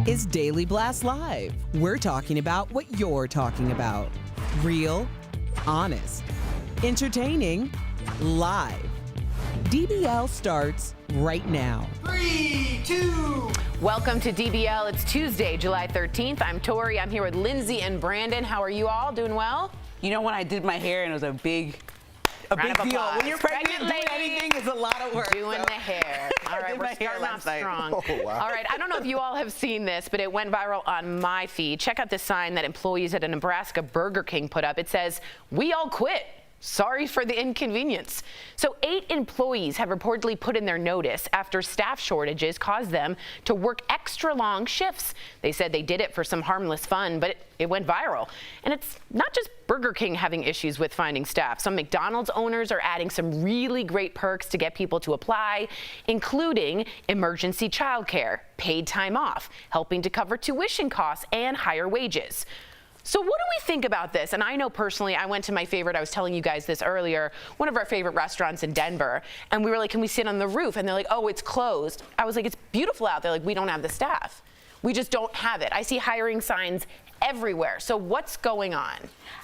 Is Daily Blast Live. We're talking about what you're talking about. Real, honest, entertaining, live. DBL starts right now. 3, 2. Welcome to DBL. It's Tuesday, July 13th. I'm Tori. I'm here with Lindsay and Brandon. How are you all? Doing well? You know, when I did my hair and it was a big Round of deal. applause. When you're pregnant, Pregnant doing lady. anything is a lot of work. Doing so. the hair. All right, did we're my hair starting off last night. strong. Oh, wow. All right, I don't know if you all have seen this, but it went viral on my feed. Check out this sign that employees at a Nebraska Burger King put up. It says, "We all quit. Sorry for the inconvenience." So 8 employees have reportedly put in their notice after staff shortages caused them to work extra long shifts. They said they did it for some harmless fun, but it went viral. And it's not just Burger King having issues with finding staff. Some McDonald's owners are adding some really great perks to get people to apply, including emergency childcare, paid time off, helping to cover tuition costs, and higher wages. So what do we think about this? And I know personally, I went to my favorite, I was telling you guys this earlier, one of our favorite restaurants in Denver, and we were like, can we sit on the roof? And they're like, oh, it's closed. I was like, it's beautiful out there. Like, we don't have the staff. We just don't have it. I see hiring signs everywhere. So what's going on?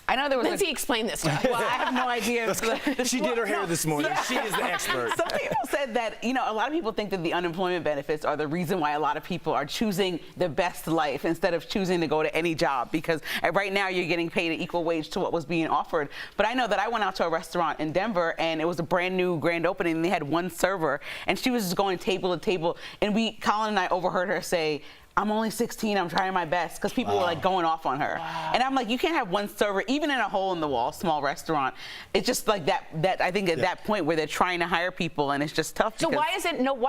I know there was Lindsay, explain this to us. Well, I have no idea. She did her hair this morning. Yeah. She is the expert. Some people said that, you know, a lot of people think that the unemployment benefits are the reason why a lot of people are choosing the best life instead of choosing to go to any job, because right now you're getting paid an equal wage to what was being offered. But I know that I went out to a restaurant in Denver and it was a brand new grand opening and they had one server and she was just going table to table, and Colin and I overheard her say, I'm only 16, I'm trying my best, because people were like going off on her. And I'm like, you can't have one server, even in a hole in the wall, small restaurant. It's just like that I think at that point where they're trying to hire people and it's just tough. So why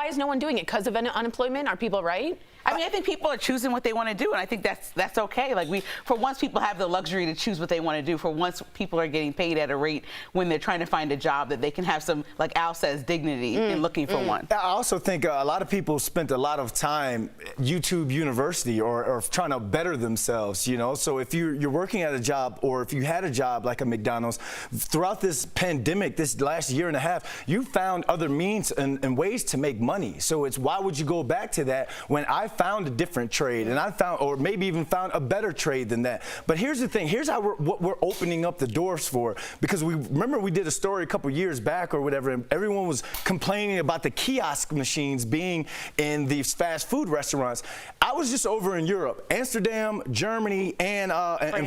is no one doing it? Because of unemployment? Are people right? I mean, I think people are choosing what they want to do, and I think that's okay. Like for once, people have the luxury to choose what they want to do. For once, people are getting paid at a rate when they're trying to find a job that they can have some, like Al says, dignity in looking for one. I also think a lot of people spent a lot of time YouTube University or trying to better themselves, you know. So if you're working at a job, or if you had a job like a McDonald's, throughout this pandemic, this last year and a half, you found other means and ways to make money. So it's, why would you go back to that when I found a different trade, and I found, or maybe even found a better trade than that. But here's the thing, here's how what we're opening up the doors for, because we did a story a couple years back or whatever, and everyone was complaining about the kiosk machines being in these fast food restaurants. I was just over in Europe, Amsterdam, Germany, and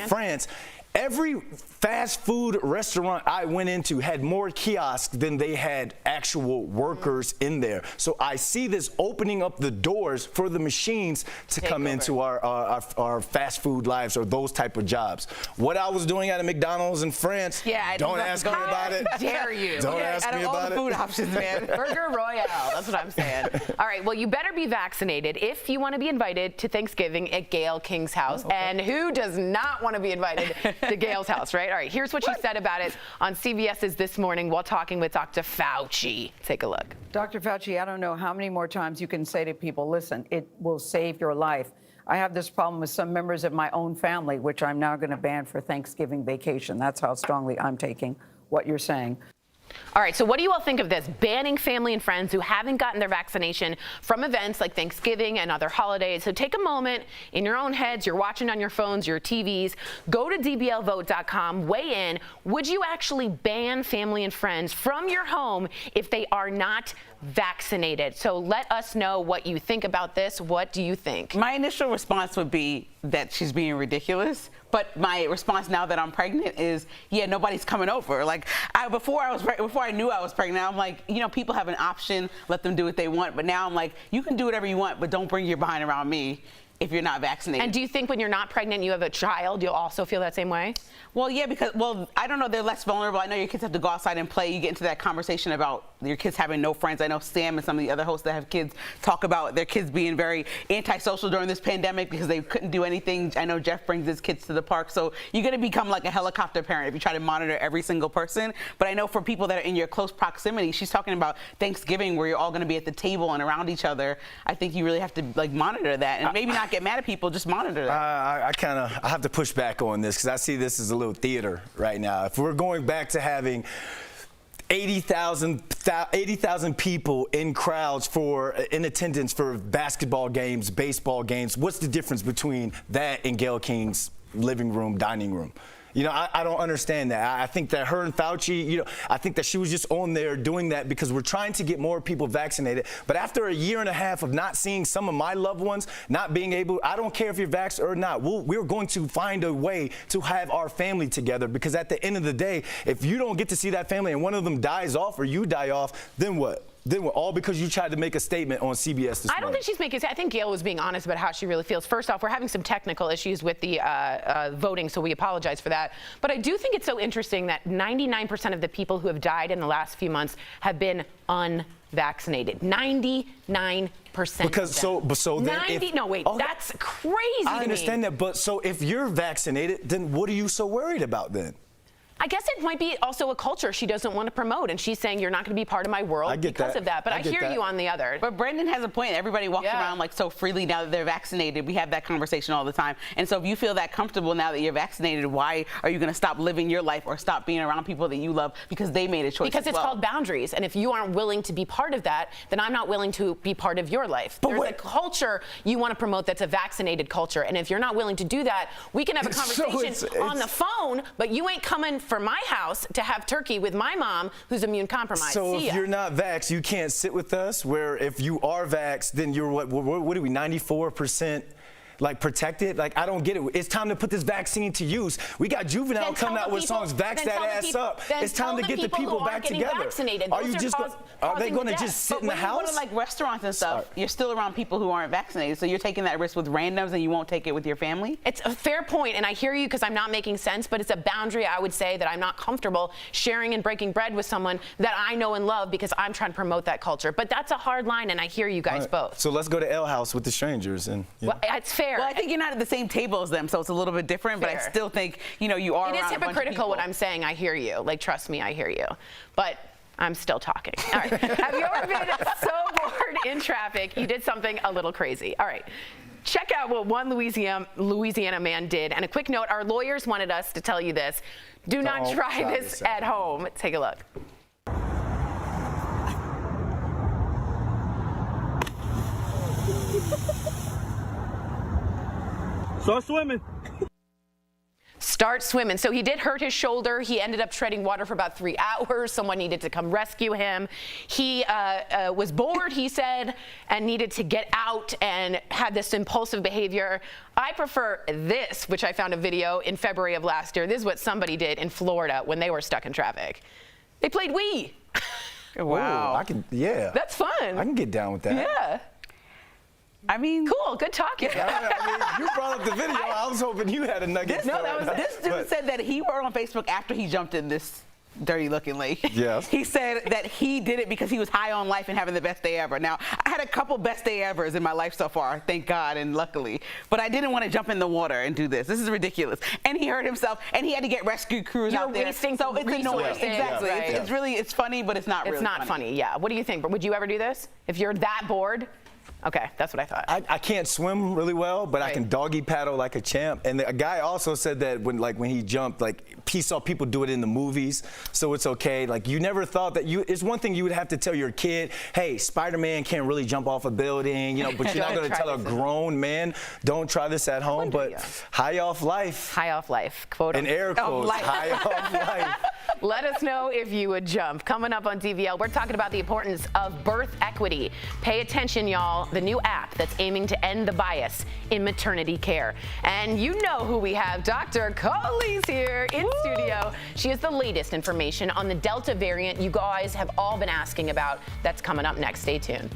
France. Every fast food restaurant I went into had more kiosks than they had actual workers in there. So I see this opening up the doors for the machines to come into our fast food lives, or those type of jobs. What I was doing at a McDonald's in France, don't ask me about it. How dare you? Don't ask me about it. Out of all the food options, man. Burger Royale, that's what I'm saying. All right, well, you better be vaccinated if you want to be invited to Thanksgiving at Gayle King's house. And who does not want to be invited to Gayle's house, right? All right, here's what she said about it on CBS's This Morning while talking with Dr. Fauci. Take a look. Dr. Fauci, I don't know how many more times you can say to people, listen, it will save your life. I have this problem with some members of my own family, which I'm now going to ban for Thanksgiving vacation. That's how strongly I'm taking what you're saying. All right, so what do you all think of this? Banning family and friends who haven't gotten their vaccination from events like Thanksgiving and other holidays. So take a moment in your own heads, you're watching on your phones, your TVs, go to dblvote.com, weigh in. Would you actually ban family and friends from your home if they are not vaccinated? So let us know what you think about this. What do you think? My initial response would be that she's being ridiculous. But my response now that I'm pregnant is, yeah, nobody's coming over. Like before I knew I was pregnant, I'm like, you know, people have an option, let them do what they want. But now I'm like, you can do whatever you want, but don't bring your behind around me if you're not vaccinated. And do you think when you're not pregnant, you have a child, you'll also feel that same way? Well, yeah, because, well, I don't know, they're less vulnerable. I know your kids have to go outside and play. You get into that conversation about your kids having no friends. I know Sam and some of the other hosts that have kids talk about their kids being very antisocial during this pandemic because they couldn't do anything. I know Jeff brings his kids to the park. So you're going to become like a helicopter parent if you try to monitor every single person. But I know for people that are in your close proximity, she's talking about Thanksgiving where you're all going to be at the table and around each other. I think you really have to like monitor that and maybe not get mad at people, just monitor that. I have to push back on this because I see this as a little theater right now. If we're going back to having 80,000 people in crowds in attendance for basketball games, baseball games, what's the difference between that and Gayle King's living room, dining room? You know, I don't understand that. I think that her and Fauci, you know, I think that she was just on there doing that because we're trying to get more people vaccinated. But after a year and a half of not seeing some of my loved ones, not being able, I don't care if you're vaxxed or not, we're going to find a way to have our family together, because at the end of the day, if you don't get to see that family and one of them dies off or you die off, then what? Then all because you tried to make a statement on CBS this morning. I don't think she's making. I think Gayle was being honest about how she really feels. First off, we're having some technical issues with the voting, so we apologize for that. But I do think it's so interesting that 99% of the people who have died in the last few months have been unvaccinated. 99%. Because so then 90. No, wait, that's crazy. I understand that, but so if you're vaccinated, then what are you so worried about then? I guess it might be also a culture she doesn't want to promote, and she's saying you're not going to be part of my world because of that. But I hear you on the other. But Brendan has a point. Everybody walks around like so freely now that they're vaccinated. We have that conversation all the time. And so if you feel that comfortable now that you're vaccinated, why are you going to stop living your life or stop being around people that you love because they made a choice? Because it's called boundaries. And if you aren't willing to be part of that, then I'm not willing to be part of your life. There's a culture you want to promote that's a vaccinated culture. And if you're not willing to do that, we can have a conversation on the phone, but you ain't coming for my house to have turkey with my mom who's immune compromised. So if you're not vaxxed, you can't sit with us, where if you are vaxxed, then you're what are we, 94%? like protected. Like, I don't get it. It's time to put this vaccine to use. We got Juvenile Then coming tell out the with people- songs, vax then that tell the ass people- up. then It's time tell to the get the people who people aren't back getting together. vaccinated. Are Those you are just cause- are they causing going to death. just sit But in the when you go house? to like restaurants and stuff, you're still around people who aren't vaccinated, so you're taking that risk with randoms, and you won't take it with your family. It's a fair point, and I hear you because I'm not making sense, but it's a boundary I would say that I'm not comfortable sharing and breaking bread with someone that I know and love because I'm trying to promote that culture. But that's a hard line, and I hear you guys both. So let's go to L House with the strangers. And Well, it's fair. Well, I think you're not at the same table as them, so it's a little bit different. But I Fair. still think you are. It is around a bunch of hypocritical what people. I'm saying. I hear you. Like, trust me, I hear you. But I'm still talking. All right. Have you ever been so bored in traffic you did something a little crazy? All right. Check out what one Louisiana man did. And a quick note, our lawyers wanted us to tell you this. Do not Don't try try this this at home. Take a look. Start swimming. Start swimming. So he did hurt his shoulder. He ended up treading water for about 3 hours. Someone needed to come rescue him. He was bored, he said, and needed to get out and had this impulsive behavior. I prefer this, which I found a video in February of last year. This is what somebody did in Florida when they were stuck in traffic. They played Wii. Wow. yeah. That's fun. I can get down with that. Yeah. I mean, Cool. Good talking. I mean, you brought up the video. I was hoping you had a nugget. no, for that it. was this dude But- said that he wrote on Facebook after he jumped in this dirty-looking lake. Yes. He said that he did it because he was high on life and having the best day ever. Now, I had a couple best day evers in my life so far, thank God and luckily. But I didn't want to jump in the water and do this. This is ridiculous. And he hurt himself, and he had to get rescue crews You're out there. wasting So it's annoying. resources, Exactly. right. It's really funny, but it's not really It's not funny. Yeah. What do you think? But would you ever do this? If you're that bored? Okay. That's what I thought. I can't swim really well, but I Right. can doggy paddle like a champ. And a guy also said that when he jumped, like he saw people do it in the movies, so it's okay. Like you never thought that it's one thing you would have to tell your kid, hey, Spider-Man can't really jump off a building, but you're not Don't going to try tell a this. grown man, don't try this at home. wonder, But yeah. high off life, High off life. Quote in air quotes, life. high off life. Let us know if you would jump. Coming up on DBL, we're talking about the importance of birth equity. Pay attention, y'all. The new app that's aiming to end the bias in maternity care. And you know who we have. Dr. Coley's here in studio. She has the latest information on the Delta variant you guys have all been asking about. That's coming up next. Stay tuned.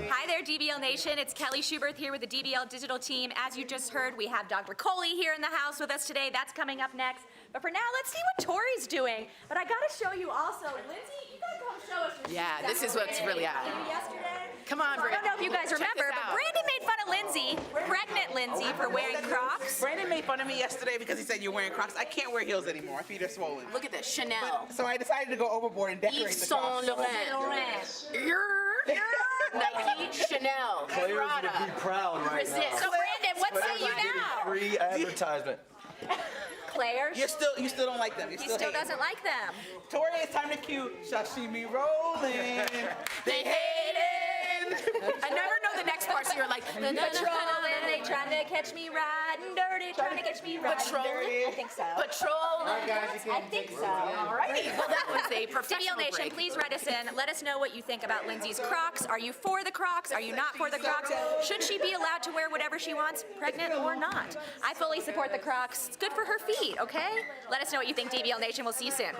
Hi there, DBL Nation. It's Kelly Schuberth here with the DBL digital team. As you just heard, we have Dr. Coley here in the house with us today. That's coming up next. But for now, let's see what Tori's doing. But I gotta show you also, Lindsay, you gotta come show us what Yeah, she's this is what's really happening happening. yesterday. Come on, I don't know if you guys Check this remember, but out. Brandon made fun of Lindsay, pregnant Lindsay, for wearing Crocs. Brandon made fun of me yesterday because he said you're wearing Crocs. I can't wear heels anymore. My feet are swollen. Look at this, Chanel. So I decided to go overboard and decorate Yves the Saint Crocs. Laurent. Nike, Chanel, Prada. proud right Resist. So Brandon, what say you now? Free advertisement. Claire's? You still don't like them. You He still still hate doesn't like them. Tori, it's time to cue sashimi rolling. They hate it. I never know the next part, so you're like, Patrolling, they trying to catch me riding dirty, trying to catch me riding Patrolling? dirty. I think so. patrol. I think so. All right. Well, that was a professional DBL Nation, break. please write us in. Let us know what you think about Lindsay's Crocs. Are you for the Crocs? Are you not for the Crocs? Should she be allowed to wear whatever she wants, pregnant or not? I fully support the Crocs. It's good for her feet, okay? Let us know what you think, DBL Nation. We'll see you soon.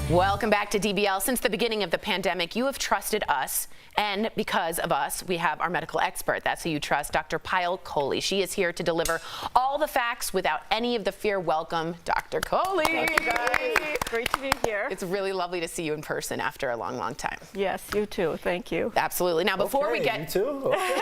Welcome back to DBL. Since the beginning of the pandemic, you have trusted us, and because of us, we have our medical expert. That's who you trust, Dr. Payal Kohli. She is here to deliver all the facts without any of the fear. Welcome, Dr. Kohli. Thank you, guys. Great to be here. It's really lovely to see you in person after a long, long time. Yes, you too. Thank you. Absolutely. Now, before we get... You too? Okay.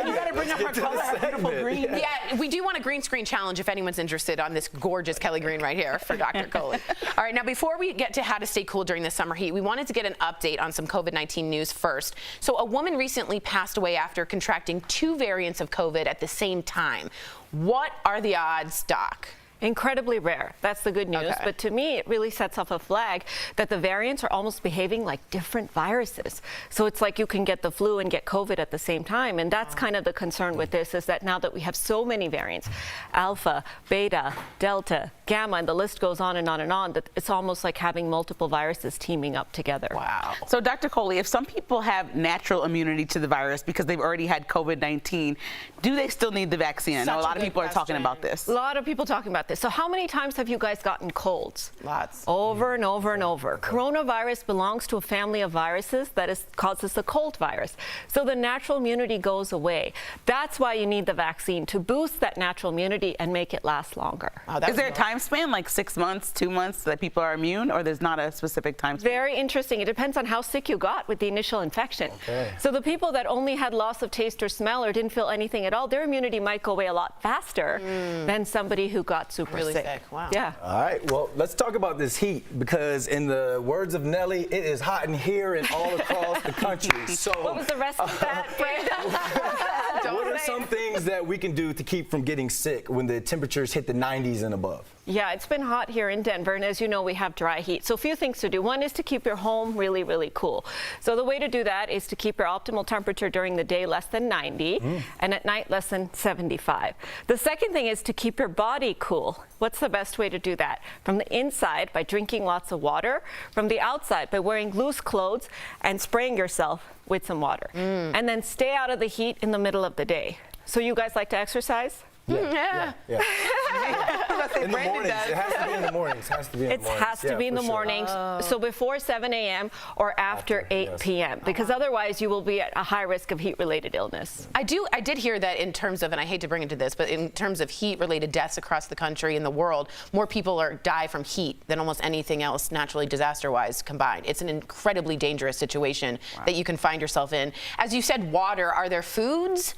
You got to bring up her color, her beautiful green. Yeah, we do want a green screen challenge if anyone's interested on this gorgeous Kelly green right here for Dr. Kohli. All right, now before we get to how to stay cool during the summer heat, we wanted to get an update on some COVID-19 news first. So a woman recently passed away after contracting 2 variants of COVID at the same time. What are the odds, Doc? Incredibly rare. That's the good news. Okay. But to me, it really sets off a flag that the variants are almost behaving like different viruses. So it's like you can get the flu and get COVID at the same time. And that's kind of the concern with this, is that now that we have so many variants, alpha, beta, delta, gamma, and the list goes on and on and on, that it's almost like having multiple viruses teaming up together. Wow. So, Dr. Kohli, if some people have natural immunity to the virus because they've already had COVID-19, do they still need the vaccine? I know a lot of people are talking about this. A lot of people talking about this. So how many times have you guys gotten colds? Lots. Over and over and over. Coronavirus belongs to a family of viruses that causes the cold virus. So the natural immunity goes away. That's why you need the vaccine, to boost that natural immunity and make it last longer. Wow, Is there a time span, like 6 months, 2 months, that people are immune, or there's not a specific time span? Very interesting. It depends on how sick you got with the initial infection. Okay. So the people that only had loss of taste or smell or didn't feel anything at all, their immunity might go away a lot faster than somebody who got super Really sick. sick. Wow. Yeah. All right, well, let's talk about this heat, because in the words of Nelly, it is hot in here and all across the country. So What was the rest of that, Brenda? what are some things that we can do to keep from getting sick when the temperatures hit the 90s and above? Yeah, it's been hot here in Denver, and as you know, we have dry heat. So a few things to do. One is to keep your home really, really cool. So the way to do that is to keep your optimal temperature during the day less than 90 and at night less than 75. The second thing is to keep your body cool. What's the best way to do that? From the inside, by drinking lots of water. From the outside, by wearing loose clothes and spraying yourself with some water. And then stay out of the heat in the middle of the day. So you guys like to exercise? Yeah. In the mornings. It has to be in the mornings. It has to be in the mornings, so before 7 a.m. or after 8 p.m. because otherwise you will be at a high risk of heat-related illness. I did hear that in terms of, and I hate to bring it to this, but in terms of heat-related deaths across the country and the world, more people die from heat than almost anything else naturally disaster-wise combined. It's an incredibly dangerous situation that you can find yourself in. As you said, water. Are there foods?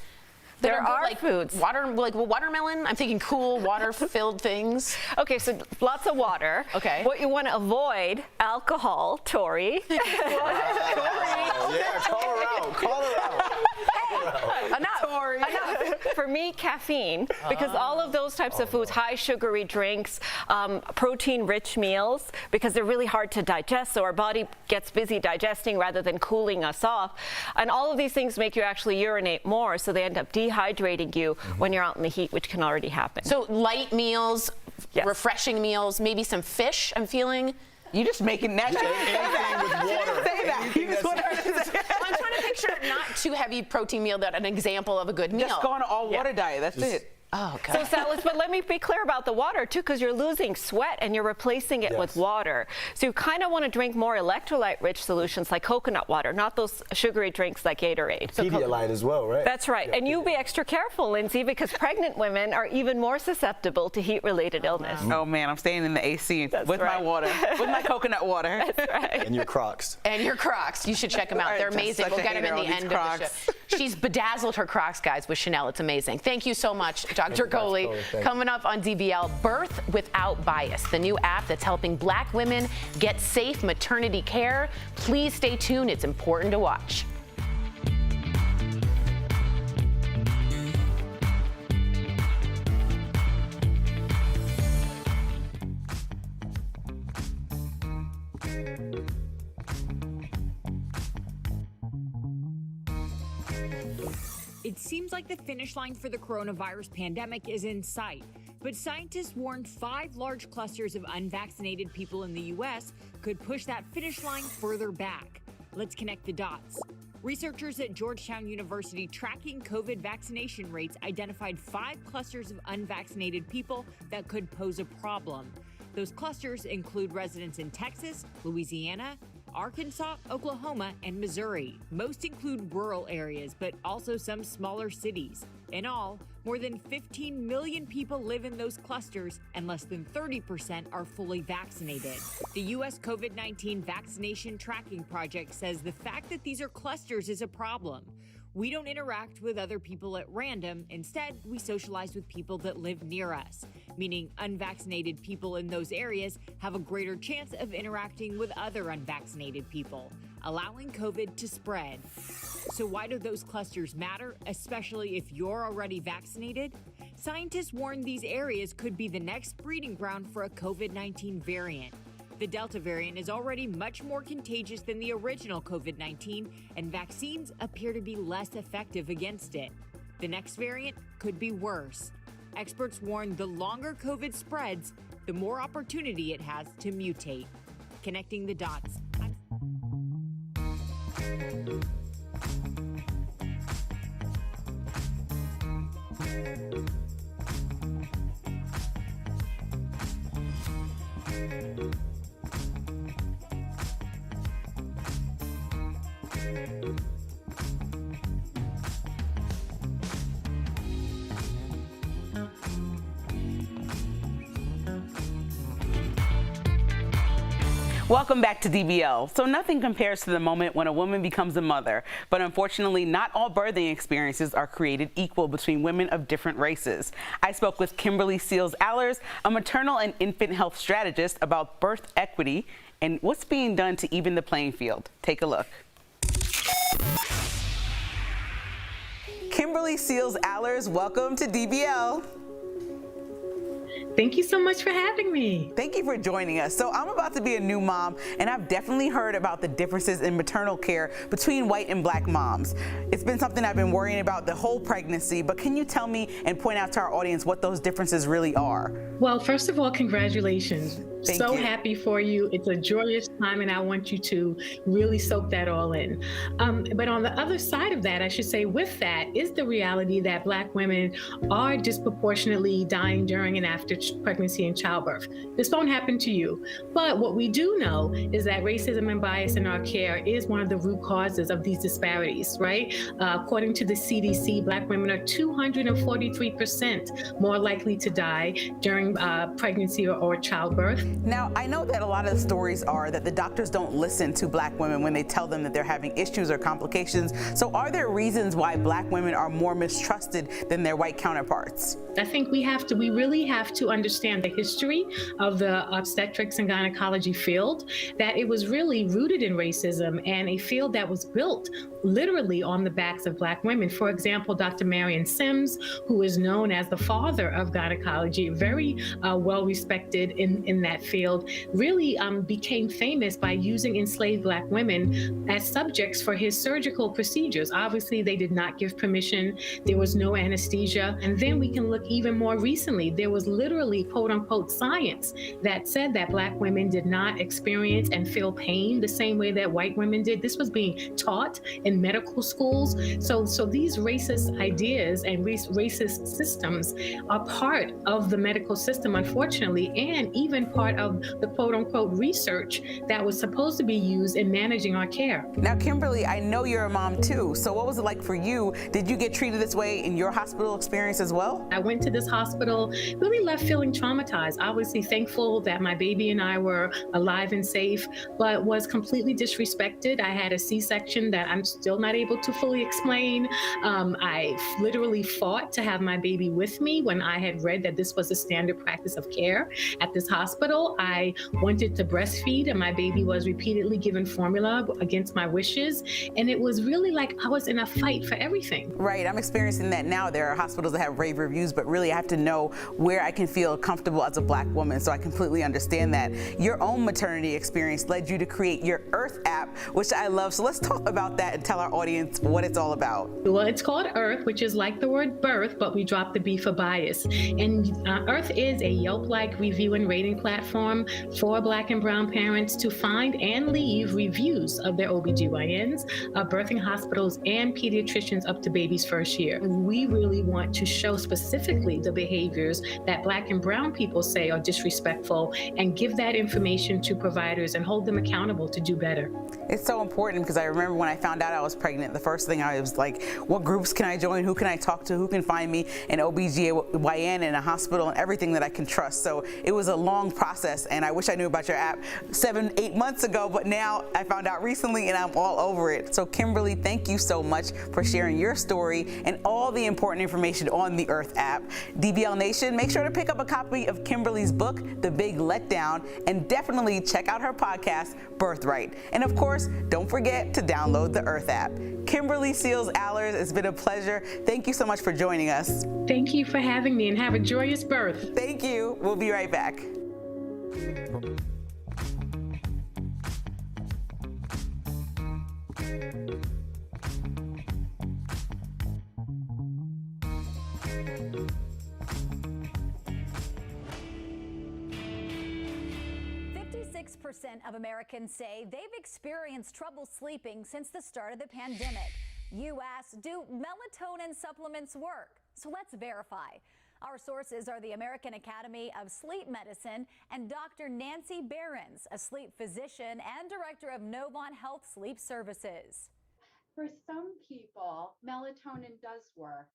There are like foods. Watermelon? I'm thinking cool water-filled things. Okay, so lots of water. Okay. What you want to avoid, alcohol, Tori. Yeah, call her out. Call her out. Enough. For me, caffeine, because all of those types of foods, high sugary drinks, protein-rich meals, because they're really hard to digest, so our body gets busy digesting rather than cooling us off. And all of these things make you actually urinate more, so they end up dehydrating you when you're out in the heat, which can already happen. So light meals, Yes. refreshing meals, maybe some fish, I'm feeling. You just making natural. Anything with water. Say that. You just want her to say. I'm trying to picture not too heavy protein meal, that an example of a good meal. Just go on an all-water diet. That's it. Oh, So salads, but let me be clear about the water too, because you're losing sweat and you're replacing it with water. So you kind of want to drink more electrolyte-rich solutions like coconut water, not those sugary drinks like Gatorade. Pedialyte as well, right? That's right. And you be extra careful, Lindsay, because pregnant women are even more susceptible to heat-related illness. Oh man, I'm staying in the AC with my water, with my coconut water. That's right. And your Crocs. And your Crocs. You should check them out. They're amazing. Such We'll a get them hater in on the these end of the Crocs. show. She's bedazzled her Crocs, guys, with Chanel. It's amazing. Thank you so much, Dr. Kohli. Coming up on DBL, Birth Without Bias, the new app that's helping Black women get safe maternity care. Please stay tuned. It's important to watch. it seems like the finish line for the coronavirus pandemic is in sight. But scientists warned 5 large clusters of unvaccinated people in the U.S. could push that finish line further back. Let's connect the dots. Researchers at Georgetown University tracking COVID vaccination rates identified 5 clusters of unvaccinated people that could pose a problem. Those clusters include residents in Texas, Louisiana, Arkansas, Oklahoma, and Missouri. Most include rural areas, but also some smaller cities. In all, more than 15 million people live in those clusters, and less than 30% are fully vaccinated. The U.S. COVID-19 Vaccination Tracking Project says the fact that these are clusters is a problem. We don't interact with other people at random. Instead, we socialize with people that live near us, meaning unvaccinated people in those areas have a greater chance of interacting with other unvaccinated people, allowing COVID to spread. So why do those clusters matter, especially if you're already vaccinated? Scientists warn these areas could be the next breeding ground for a COVID-19 variant. The Delta variant is already much more contagious than the original COVID-19, and vaccines appear to be less effective against it. The next variant could be worse. Experts warn the longer COVID spreads, the more opportunity it has to mutate. Connecting the dots. Welcome back to DBL. So nothing compares to the moment when a woman becomes a mother, but unfortunately not all birthing experiences are created equal between women of different races. I spoke with Kimberly Seals-Allers, a maternal and infant health strategist, about birth equity and what's being done to even the playing field. Take a look. Kimberly Seals-Allers, welcome to DBL. Thank you so much for having me. Thank you for joining us. So I'm about to be a new mom, and I've definitely heard about the differences in maternal care between white and black moms. It's been something I've been worrying about the whole pregnancy, but can you tell me and point out to our audience what those differences really are? Well, first of all, congratulations. Thank so you. happy for you. It's a joyous time, and I want you to really soak that all in. But on the other side of that, I should say, with that is the reality that Black women are disproportionately dying during and after pregnancy and childbirth. This won't happen to you. But what we do know is that racism and bias in our care is one of the root causes of these disparities, right? According to the CDC, Black women are 243% more likely to die during pregnancy or childbirth. Now, I know that a lot of the stories are that the doctors don't listen to Black women when they tell them that they're having issues or complications. So are there reasons why Black women are more mistrusted than their white counterparts? I think we really have to understand the history of the obstetrics and gynecology field, that it was really rooted in racism and a field that was built literally on the backs of Black women. For example, Dr. Marion Sims, who is known as the father of gynecology, very well respected in that field, really became famous by using enslaved Black women as subjects for his surgical procedures. Obviously, they did not give permission. There was no anesthesia. And then we can look even more recently. There was literally, quote unquote, science that said that Black women did not experience and feel pain the same way that white women did. This was being taught in medical schools. So these racist ideas and racist systems are part of the medical system, unfortunately, and even part of the quote unquote research that was supposed to be used in managing our care. Now, Kimberly, I know you're a mom too. So what was it like for you? Did you get treated this way in your hospital experience as well? I went to this hospital, really left feeling traumatized, obviously thankful that my baby and I were alive and safe, but was completely disrespected. I had a C-section that I'm still not able to fully explain. I literally fought to have my baby with me when I had read that this was a standard practice of care at this hospital. hospital, I wanted to breastfeed, and my baby was repeatedly given formula against my wishes. And it was really like I was in a fight for everything. Right, I'm experiencing that now. There are hospitals that have rave reviews, but really I have to know where I can feel comfortable as a Black woman, so I completely understand that. Your own maternity experience led you to create your Earth app, which I love. So let's talk about that and tell our audience what it's all about. Well, it's called Earth, which is like the word birth, but we dropped the B for bias. And Earth is a Yelp-like review and rating platform for Black and brown parents to find and leave reviews of their OBGYNs, birthing hospitals, and pediatricians up to baby's first year. And we really want to show specifically the behaviors that Black and brown people say are disrespectful and give that information to providers and hold them accountable to do better. It's so important because I remember when I found out I was pregnant, the first thing I was like, what groups can I join? Who can I talk to? Who can find me an OBGYN in a hospital and everything that I can trust? So it was a long process, and I wish I knew about your app 7-8 months ago, but now I found out recently and I'm all over it. So Kimberly, thank you so much for sharing your story and all the important information on the Earth app. DBL Nation, make sure to pick up a copy of Kimberly's book, The Big Letdown, and definitely check out her podcast, Birthright. And of course, don't forget to download the Earth app. Kimberly Seals-Allers, it's been a pleasure. Thank you so much for joining us. Thank you for having me, and have a joyous birth. Thank you. We'll be right back. Of Americans say they've experienced trouble sleeping since the start of the pandemic. You ask, do melatonin supplements work? So let's verify. Our sources are the American Academy of Sleep Medicine and Dr. Nancy Behrens, a sleep physician and director of Novant Health Sleep Services. For some people, melatonin does work.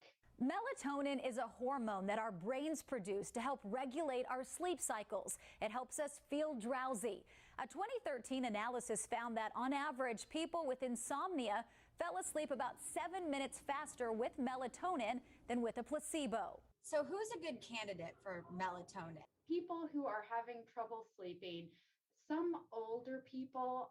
Melatonin is a hormone that our brains produce to help regulate our sleep cycles. It helps us feel drowsy. A 2013 analysis found that on average, people with insomnia fell asleep about 7 minutes faster with melatonin than with a placebo. So who's a good candidate for melatonin? People who are having trouble sleeping, some older people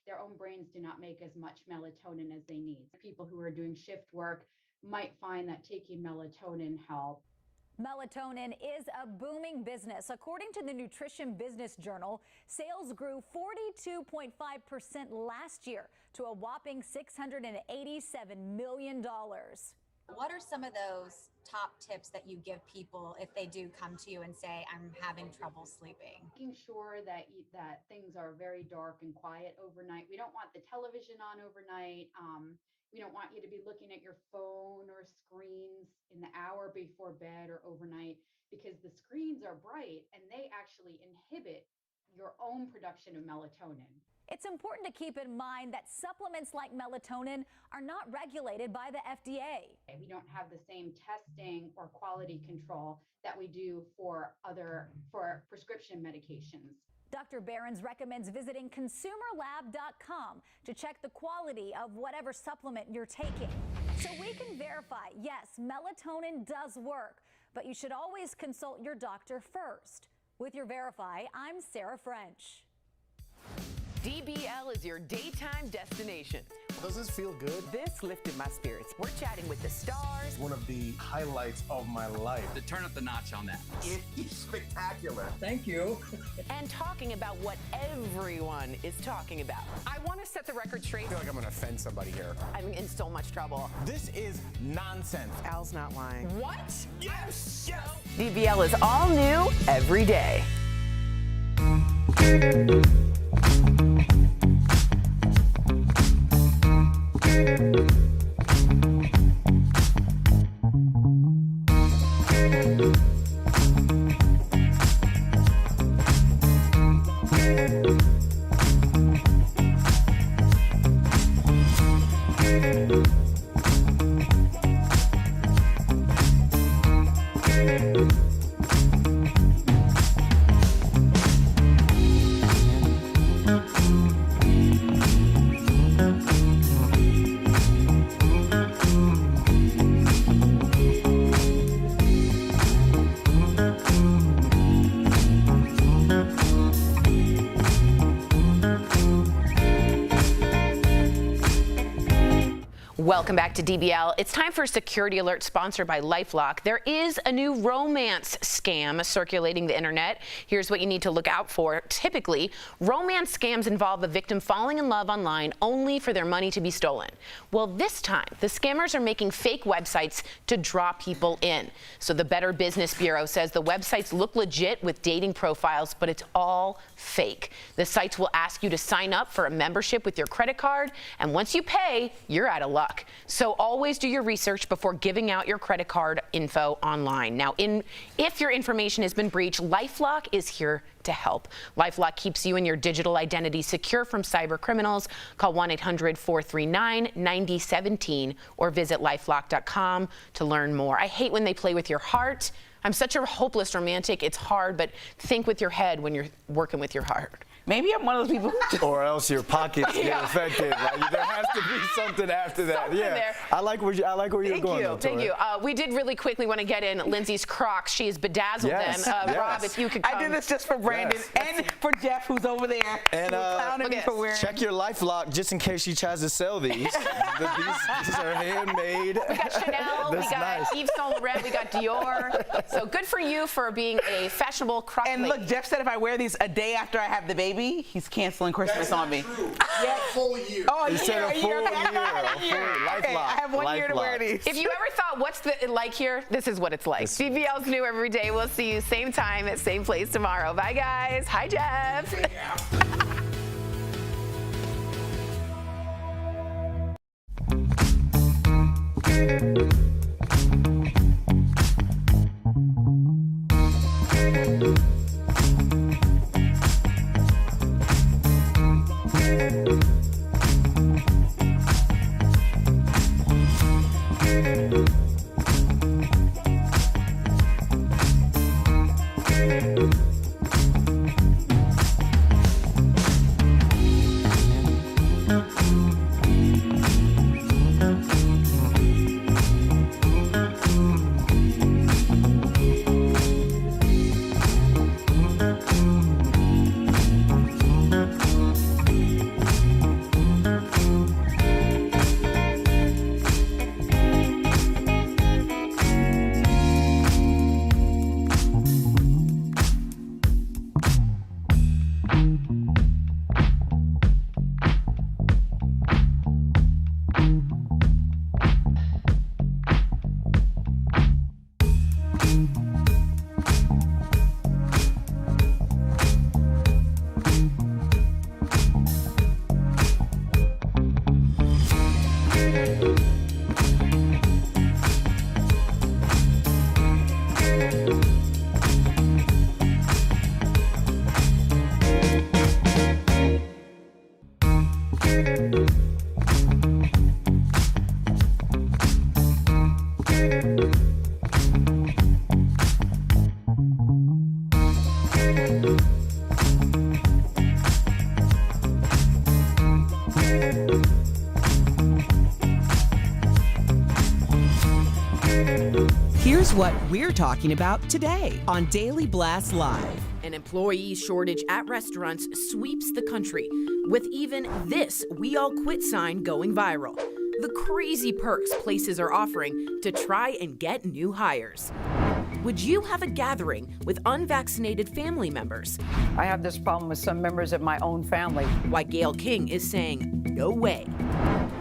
their own brains do not make as much melatonin as they need. People who are doing shift work might find that taking melatonin helps. Melatonin is a booming business. According to the Nutrition Business Journal, sales grew 42.5% last year to a whopping $687 million. What are some of those top tips that you give people if they do come to you and say, I'm having trouble sleeping? Making sure that things are very dark and quiet overnight. We don't want the television on overnight. We don't want you to be looking at your phone or screens in the hour before bed or overnight, because the screens are bright and they actually inhibit your own production of melatonin. It's important to keep in mind that supplements like melatonin are not regulated by the FDA. We don't have the same testing or quality control that we do for prescription medications. Dr. Behrens recommends visiting consumerlab.com to check the quality of whatever supplement you're taking. So we can verify, yes, melatonin does work, but you should always consult your doctor first. With your Verify, I'm Sarah French. DBL is your daytime destination. Does this feel good? This lifted my spirits. We're chatting with the stars. One of the highlights of my life. To turn up the notch on that. It is spectacular. Thank you. And talking about what everyone is talking about. I want to set the record straight. I feel like I'm going to offend somebody here. I'm in so much trouble. This is nonsense. Al's not lying. What? Yes! Yes! DBL is all new every day. Welcome back to DBL. It's time for a security alert sponsored by LifeLock. There is a new romance scam circulating the internet. Here's what you need to look out for. Typically, romance scams involve a victim falling in love online only for their money to be stolen. Well, this time, the scammers are making fake websites to draw people in. So the Better Business Bureau says the websites look legit with dating profiles, but it's all fake. The sites will ask you to sign up for a membership with your credit card, and once you pay, you're out of luck. So always do your research before giving out your credit card info online. Now, if your information has been breached, LifeLock is here to help. LifeLock keeps you and your digital identity secure from cyber criminals. Call 1-800-439-9017 or visit lifelock.com to learn more. I hate when they play with your heart. I'm such a hopeless romantic. It's hard, but think with your head when you're working with your heart. Maybe I'm one of those people. Or else your pockets get affected. Like, there has to be something after that. Something there. I like where you're going. Thank you. We did really quickly want to get in Lindsay's Crocs. She has bedazzled them. Rob, if you could come. I did this just for Brandon and for Jeff, who's over there. And check your LifeLock just in case she tries to sell these. These are handmade. We got Chanel. We got Yves Saint Laurent. We got Dior. So good for you for being a fashionable Croc And lady. look, Jeff said if I wear these a day after I have the baby, he's canceling Christmas on me. Yeah, full year. Oh, He said a full year. Okay, I have 1 year to wear these. If you ever thought, what's it like here? This is what it's like. DBL's new every day. We'll see you same time at same place tomorrow. Bye, guys. Hi, Jeff. Here's what we're talking about today on Daily Blast Live. An employee shortage at restaurants sweeps the country, with even this "We All Quit" sign going viral. The crazy perks places are offering to try and get new hires. Would you have a gathering with unvaccinated family members? I have this problem with some members of my own family. Why Gayle King is saying no way.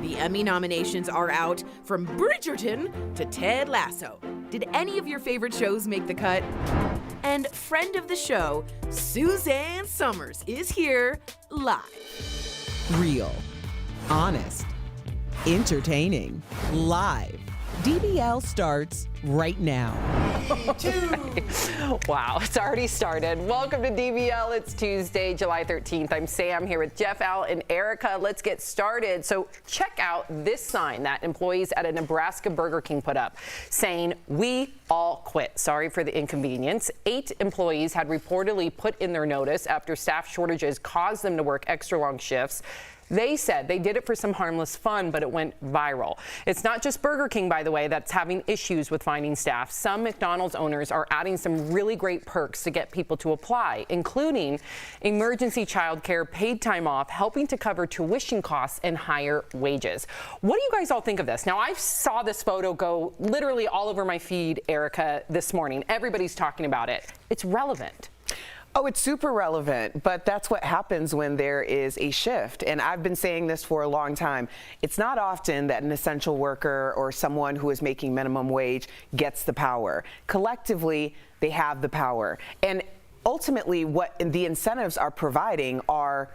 The Emmy nominations are out, from Bridgerton to Ted Lasso. Did any of your favorite shows make the cut? And friend of the show, Suzanne Summers, is here live. Real, honest, entertaining, live. DBL starts right now. Wow, it's already started. Welcome to DBL. It's Tuesday, July 13th. I'm Sam here with Jeff, Al, and Erica. Let's get started. So check out this sign that employees at a Nebraska Burger King put up saying, "We all quit. Sorry for the inconvenience." 8 employees had reportedly put in their notice after staff shortages caused them to work extra long shifts. They said they did it for some harmless fun, but it went viral. It's not just Burger King, by the way, that's having issues with finding staff. Some McDonald's owners are adding some really great perks to get people to apply, including emergency childcare, paid time off, helping to cover tuition costs and higher wages. What do you guys all think of this? Now, I saw this photo go literally all over my feed, Erica, this morning. Everybody's talking about it. It's relevant. Oh, it's super relevant, but that's what happens when there is a shift. And I've been saying this for a long time. It's not often that an essential worker or someone who is making minimum wage gets the power. Collectively, they have the power. And ultimately, what the incentives are providing are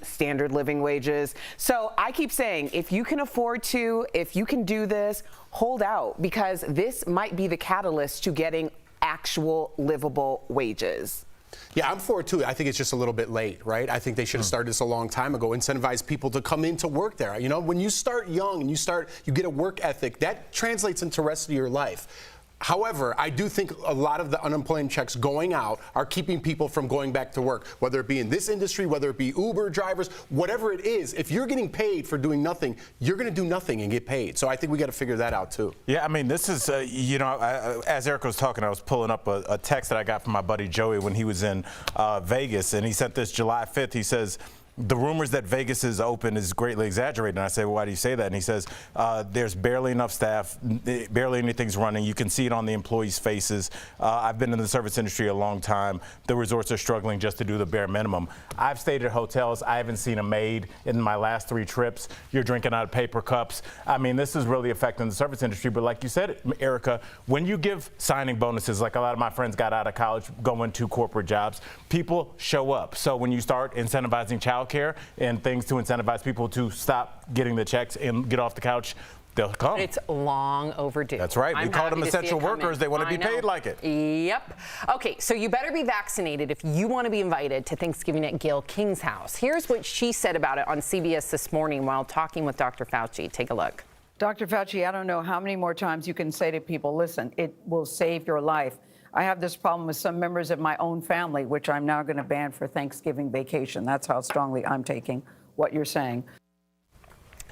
standard living wages. So I keep saying, if you can afford to, if you can do this, hold out, because this might be the catalyst to getting actual livable wages. Yeah, I'm for it too. I think it's just a little bit late, right? I think they should have started this a long time ago, incentivize people to come in to work there. You know, when you start young and you get a work ethic, that translates into the rest of your life. However, I do think a lot of the unemployment checks going out are keeping people from going back to work, whether it be in this industry, whether it be Uber drivers, whatever it is. If you're getting paid for doing nothing, you're going to do nothing and get paid. So I think we got to figure that out too. Yeah, I mean, this is, you know, as Erica was talking, I was pulling up a text that I got from my buddy Joey when he was in Vegas, and he sent this July 5th. He says, the rumors that Vegas is open is greatly exaggerated. And I say, well, why do you say that? And he says, there's barely enough staff, barely anything's running. You can see it on the employees' faces. I've been in the service industry a long time. The resorts are struggling just to do the bare minimum. I've stayed at hotels. I haven't seen a maid in my last 3 trips. You're drinking out of paper cups. I mean, this is really affecting the service industry. But like you said, Erica, when you give signing bonuses, like a lot of my friends got out of college going to corporate jobs, people show up. So when you start incentivizing childcare and things to incentivize people to stop getting the checks and get off the couch, they'll come. It's long overdue. That's right. We call them essential workers. They want to be paid like it. Yep. Okay, so you better be vaccinated if you want to be invited to Thanksgiving at Gayle King's house. Here's what she said about it on CBS this morning while talking with Dr. Fauci. Take a look. Dr. Fauci, I don't know how many more times you can say to people, listen, it will save your life. I have this problem with some members of my own family, which I'm now going to ban for Thanksgiving vacation. That's how strongly I'm taking what you're saying.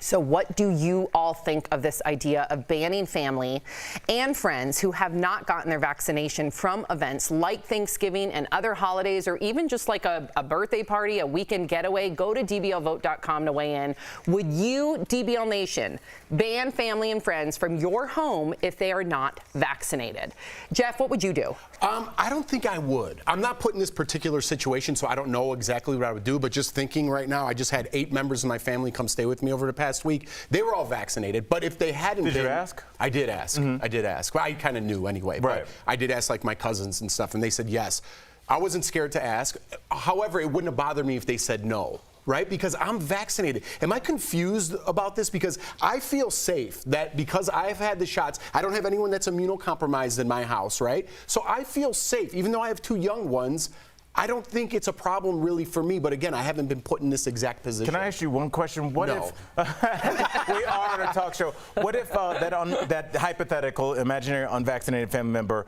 So what do you all think of this idea of banning family and friends who have not gotten their vaccination from events like Thanksgiving and other holidays, or even just like a birthday party, a weekend getaway? Go to dblvote.com to weigh in. Would you, DBL Nation, ban family and friends from your home if they are not vaccinated? Jeff, what would you do? I don't think I would. I'm not put in this particular situation, so I don't know exactly what I would do, but just thinking right now, I just had 8 members of my family come stay with me over the past week. They were all vaccinated, but if they hadn't been... Did you ask? I did ask. I did ask. Well, I kind of knew anyway, right. But I did ask like my cousins and stuff, and they said yes. I wasn't scared to ask. However, it wouldn't have bothered me if they said no. Right? Because I'm vaccinated. Am I confused about this? Because I feel safe that because I've had the shots, I don't have anyone that's immunocompromised in my house, right? So I feel safe. Even though I have 2 young ones, I don't think it's a problem really for me. But again, I haven't been put in this exact position. Can I ask you one question? What if we are on a talk show? What if that hypothetical, imaginary unvaccinated family member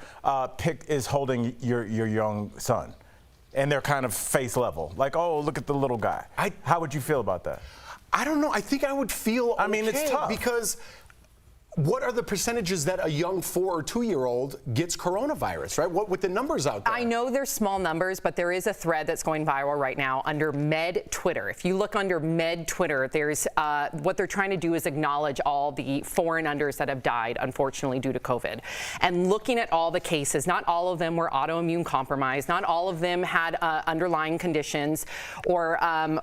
is holding your young son? And they're kind of face level, like, oh, look at the little guy. How would you feel about that? I don't know. I think I would feel I mean, it's tough. Because what are the percentages that a young 4 or 2-year-old gets coronavirus, right? What with the numbers out there? I know there's small numbers, but there is a thread that's going viral right now under Med Twitter. If you look under Med Twitter, there's what they're trying to do is acknowledge all the 4 and unders that have died, unfortunately, due to COVID. And looking at all the cases, not all of them were autoimmune compromised. Not all of them had underlying conditions or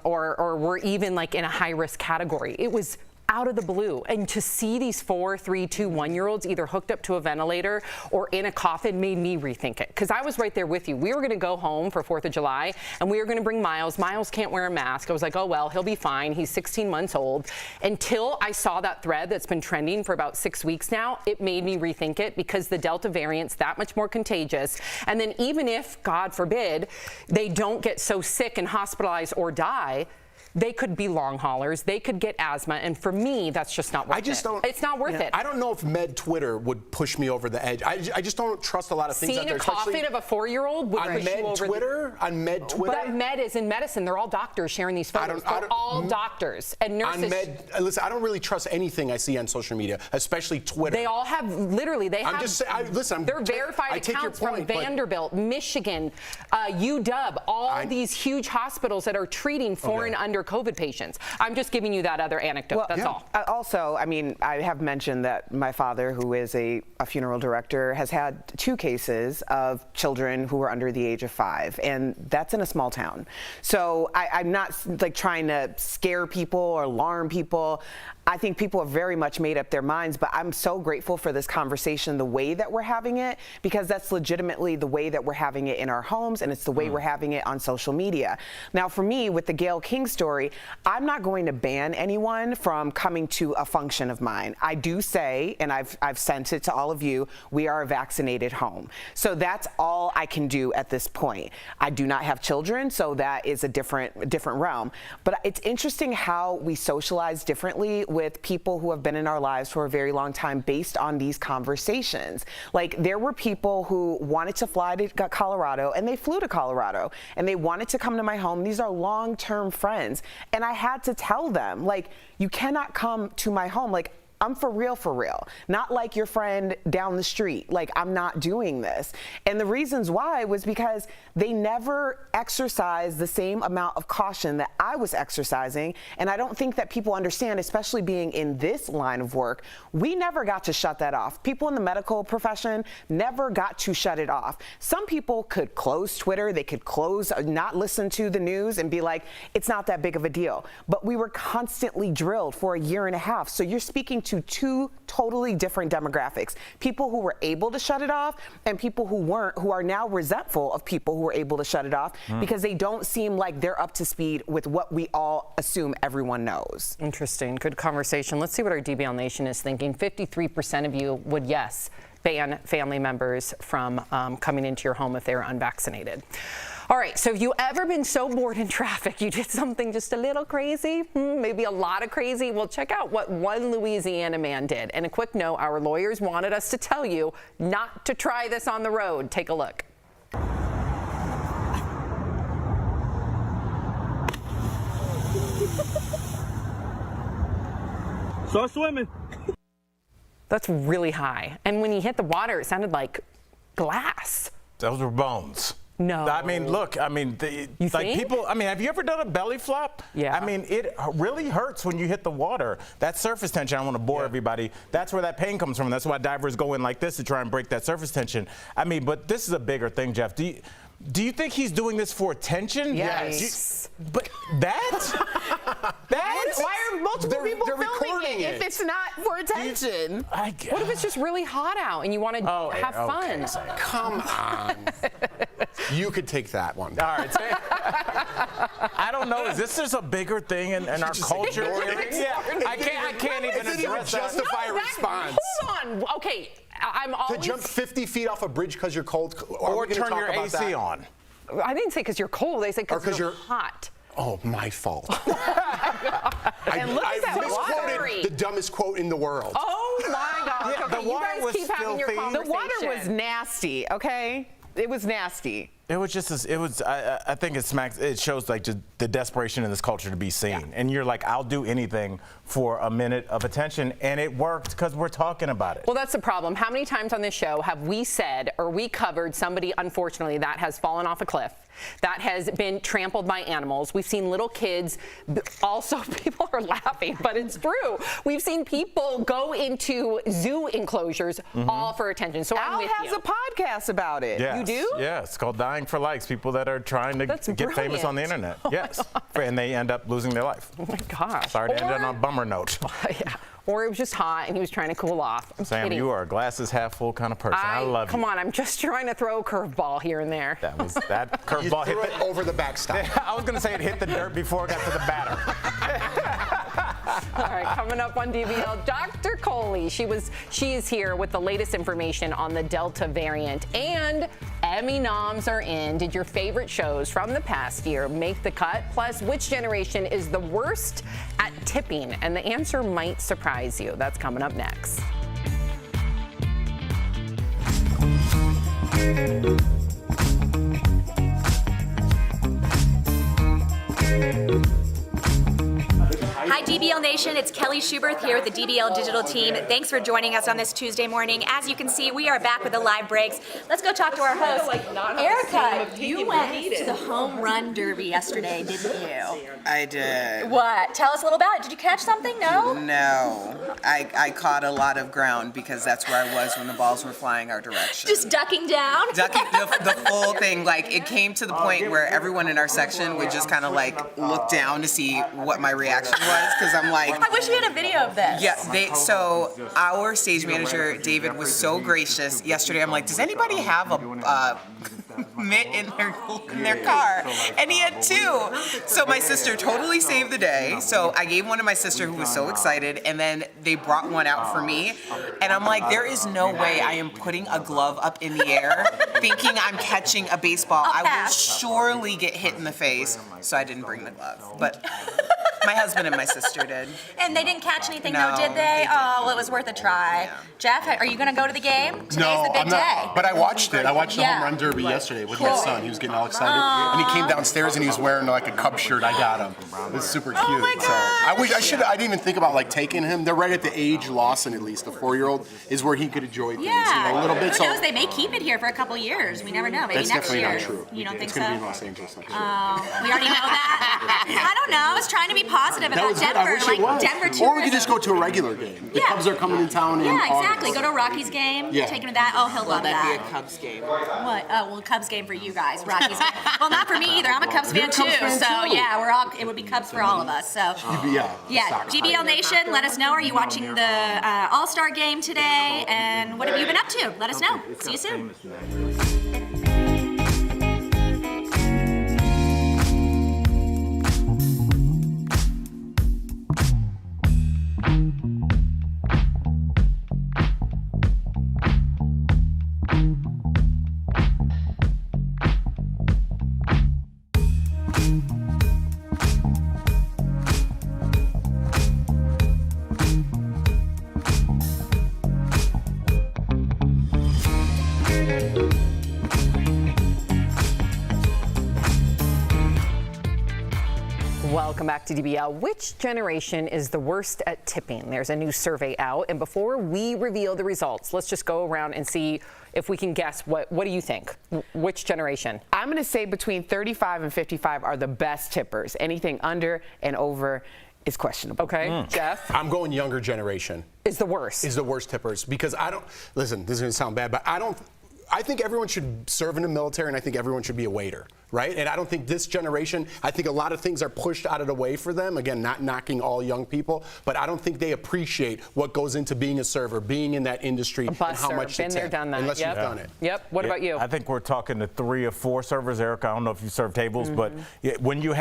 were even like in a high-risk category. It was out of the blue. And to see these 4, 3, 2, 1-year-olds either hooked up to a ventilator or in a coffin made me rethink it. Because I was right there with you. We were going to go home for 4th of July and we were going to bring Miles. Miles can't wear a mask. I was like, oh, well, he'll be fine. He's 16 months old. Until I saw that thread that's been trending for about 6 weeks now, it made me rethink it because the Delta variant's that much more contagious. And then even if, God forbid, they don't get so sick and hospitalized or die, they could be long haulers. They could get asthma. And for me, that's just not worth it. It's not worth it. I don't know if med Twitter would push me over the edge. I just don't trust a lot of things out Seeing there. a coffin of a 4-year-old would push you over on med Twitter? But med is in medicine. They're all doctors sharing these photos. They're all doctors and nurses. Listen, I don't really trust anything I see on social media, especially Twitter. They all have, literally, they have. I'm just saying, listen, they're verified accounts from Vanderbilt, Michigan, UW, all these huge hospitals that are treating foreign under COVID patients. I'm just giving you that other anecdote. That's all. Also, I mean, I have mentioned that my father, who is a funeral director, has had 2 cases of children who were under the age of 5, and that's in a small town. So I'm not like trying to scare people or alarm people. I think people have very much made up their minds, but I'm so grateful for this conversation, the way that we're having it, because that's legitimately the way that we're having it in our homes, and it's the way we're having it on social media. Now, for me, with the Gayle King story, I'm not going to ban anyone from coming to a function of mine. I do say, and I've sent it to all of you, we are a vaccinated home. So that's all I can do at this point. I do not have children, so that is a different realm. But it's interesting how we socialize differently with people who have been in our lives for a very long time based on these conversations. Like, there were people who wanted to fly to Colorado, and they flew to Colorado, and they wanted to come to my home. These are long-term friends. And I had to tell them, like, you cannot come to my home. Like, I'm for real. Not like your friend down the street. Like, I'm not doing this. And the reasons why was because they never exercised the same amount of caution that I was exercising. And I don't think that people understand, especially being in this line of work, we never got to shut that off. People in the medical profession never got to shut it off. Some people could close Twitter, they could not listen to the news and be like, it's not that big of a deal. But we were constantly drilled for a year and a half. So you're speaking to 2 totally different demographics. People who were able to shut it off and people who weren't, who are now resentful of people who were able to shut it off because they don't seem like they're up to speed with what we all assume everyone knows. Interesting. Good conversation. Let's see what our DBL Nation is thinking. 53% of you would, yes, ban family members from coming into your home if they were unvaccinated. All right, so have you ever been so bored in traffic you did something just a little crazy, maybe a lot of crazy? Well, check out what one Louisiana man did. And a quick note, our lawyers wanted us to tell you not to try this on the road. Take a look. Start swimming. That's really high. And when he hit the water, it sounded like glass. Those were bones. No. I mean, look, I mean, people, I mean, have you ever done a belly flop? Yeah. I mean, it really hurts when you hit the water. That surface tension, I don't want to bore everybody. That's where that pain comes from. That's why divers go in like this to try and break that surface tension. I mean, but this is a bigger thing, Jeff. Do you think he's doing this for attention? Yes. But that? Why are multiple people filming it if it's not for attention? What if it's just really hot out and you want to have fun? Come on. You could take that one. All right. I don't know. Is this just a bigger thing in our culture? Yeah. I can't even address that. justify a response. Hold on. Okay. I'm always... To jump 50 feet off a bridge because you're cold? Or turn your AC on. I didn't say because you're cold. I said because you're hot. Oh, my fault. And look at that misquoted the dumbest quote in the world. Oh, my God. Yeah, okay, the water you guys was keep having your filthy. conversation. The water was nasty, okay? It was nasty. It was just, I think it shows like just the desperation in this culture to be seen. Yeah. And you're like, I'll do anything for a minute of attention. And it worked because we're talking about it. Well, that's the problem. How many times on this show have we said or we covered somebody, unfortunately, that has fallen off a cliff, that has been trampled by animals? We've seen little kids. Also, people are laughing, but it's true. We've seen people go into zoo enclosures all for attention. So Al has a podcast about it. Yes. You do? Yeah, it's called Dying for Likes. People that are trying to get famous on the internet. Yes. And they end up losing their life. Oh, my gosh. Sorry to end on a bummer note. Yeah. Or it was just hot and he was trying to cool off. Sam, kidding. you are a glasses half full kind of person. I love you. Come on, I'm just trying to throw a curveball here and there. That curveball hit it over the backstop. I was going to say it hit the dirt before it got to the batter. right, coming up on DBL, Dr. Coley. She is here with the latest information on the Delta variant. And Emmy noms are in. Did your favorite shows from the past year make the cut? Plus, which generation is the worst at tipping? And the answer might surprise you. That's coming up next. Hi DBL Nation, it's Kelly Schuberth here with the DBL Digital Team. Thanks for joining us on this Tuesday morning. As you can see, we are back with the live breaks. Let's go talk to our host. Erica, you went to the home run derby yesterday, didn't you? I did. What? Tell us a little about it. Did you catch something? No? No. I caught a lot of ground because that's where I was when the balls were flying our direction. Just ducking down? Ducking the full thing. Like, it came to the point where everyone in our section would just kind of like look down to see what my reaction was, because I'm like, I wish we had a video of this. Yeah, so our stage manager, David, was so gracious yesterday. I'm like, does anybody have a mitt in their car? And he had two. So my sister totally saved the day. So I gave one to my sister, who was so excited, and then they brought one out for me. And I'm like, there is no way I am putting a glove up in the air thinking I'm catching a baseball. I will surely get hit in the face. So I didn't bring the glove. But my husband and my sister did. And they didn't catch anything, though, did they? Oh, well, it was worth a try. Yeah. Jeff, are you going to go to the game? Today's the big day. But I watched it. I watched the home run derby yesterday with my son. He was getting all excited. And he came downstairs and he was wearing like a Cubs shirt. I got him. It was super cute. Oh my gosh. So I didn't even think about like taking him. They're right at the age Lawson, at least. The 4-year-old is where he could enjoy things, a little bit. Who knows? They may keep it here for a couple years. We never know. Maybe that's next year. That's definitely not true. You don't think it's so? It's going to be in Los Angeles next year. We already know that. I don't know. I was trying to be positive about Denver. I wish it was. Denver or we could just go to a regular game. The Cubs are coming in town in exactly. August. Go to a Rockies game. Yeah. Take him to that. Oh, he'll love that. That'd be a Cubs game. What? Oh, well, Cubs game for you guys. Rockies game. Well, not for me either. I'm a Cubs fan too. So yeah, it would be Cubs for all of us. So yeah. GBL Nation, let us know. Are you watching the All-Star game today? And what have you been up to? Let us know. See you soon. Welcome back to DBL. Which generation is the worst at tipping? There's a new survey out, and before we reveal the results, let's just go around and see if we can guess. What do you think? Which generation? I'm going to say between 35 and 55 are the best tippers. Anything under and over is questionable. Okay, Jeff? I'm going younger generation. Is the worst. Is the worst tippers, because listen, this is going to sound bad, but I think everyone should serve in the military, and I think everyone should be a waiter, right? And I don't think this generation, I think a lot of things are pushed out of the way for them. Again, not knocking all young people, but I don't think they appreciate what goes into being a server, being in that industry, and how much been there, done that. Unless you've done it. Yep. What about you? I think we're talking to 3 or 4 servers, Erica. I don't know if you serve tables, but when you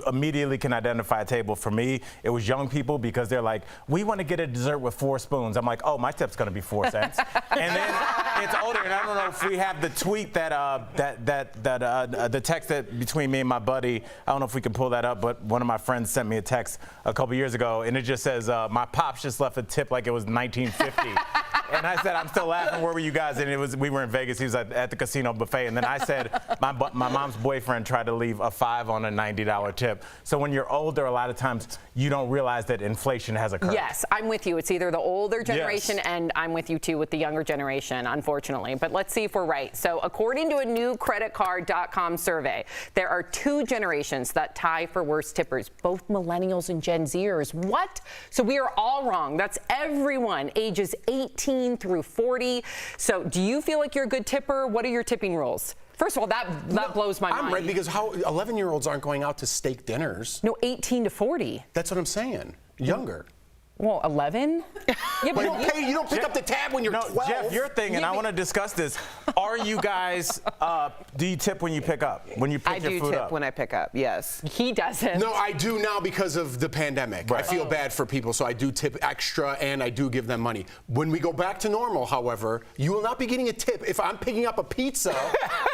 immediately can identify a table. For me, it was young people, because they're like, we want to get a dessert with 4 spoons. I'm like, oh, my tip's going to be 4 cents. And then it's older, and I don't know if we have the tweet the text that between me and my buddy. I don't know if we can pull that up, but one of my friends sent me a text a couple years ago, and it just says, my pops just left a tip like it was 1950. And I said, I'm still laughing. Where were you guys? And we were in Vegas. He was at the casino buffet. And then I said, my mom's boyfriend tried to leave a 5 on a $90 tip. So when you're older, a lot of times you don't realize that inflation has occurred. Yes, I'm with you. It's either the older generation, and I'm with you too with the younger generation, unfortunately. But let's see if we're right. So according to a new creditcard.com survey, there are 2 generations that tie for worst tippers, both millennials and Gen Zers. What? So we are all wrong. That's everyone ages 18 through 40. So do you feel like you're a good tipper? What are your tipping rules? First of all, that blows my mind. I'm right, because 11-year-olds aren't going out to steak dinners. No, 18 to 40. That's what I'm saying. Younger. Well, 11? Yeah, but you don't pick up the tab when you're 12. Jeff, your thing, and I want to discuss this. Are you guys, do you tip when you pick up? When you pick your food up? I do tip when I pick up, yes. He doesn't. No, I do now because of the pandemic. Right. I feel bad for people, so I do tip extra and I do give them money. When we go back to normal, however, you will not be getting a tip if I'm picking up a pizza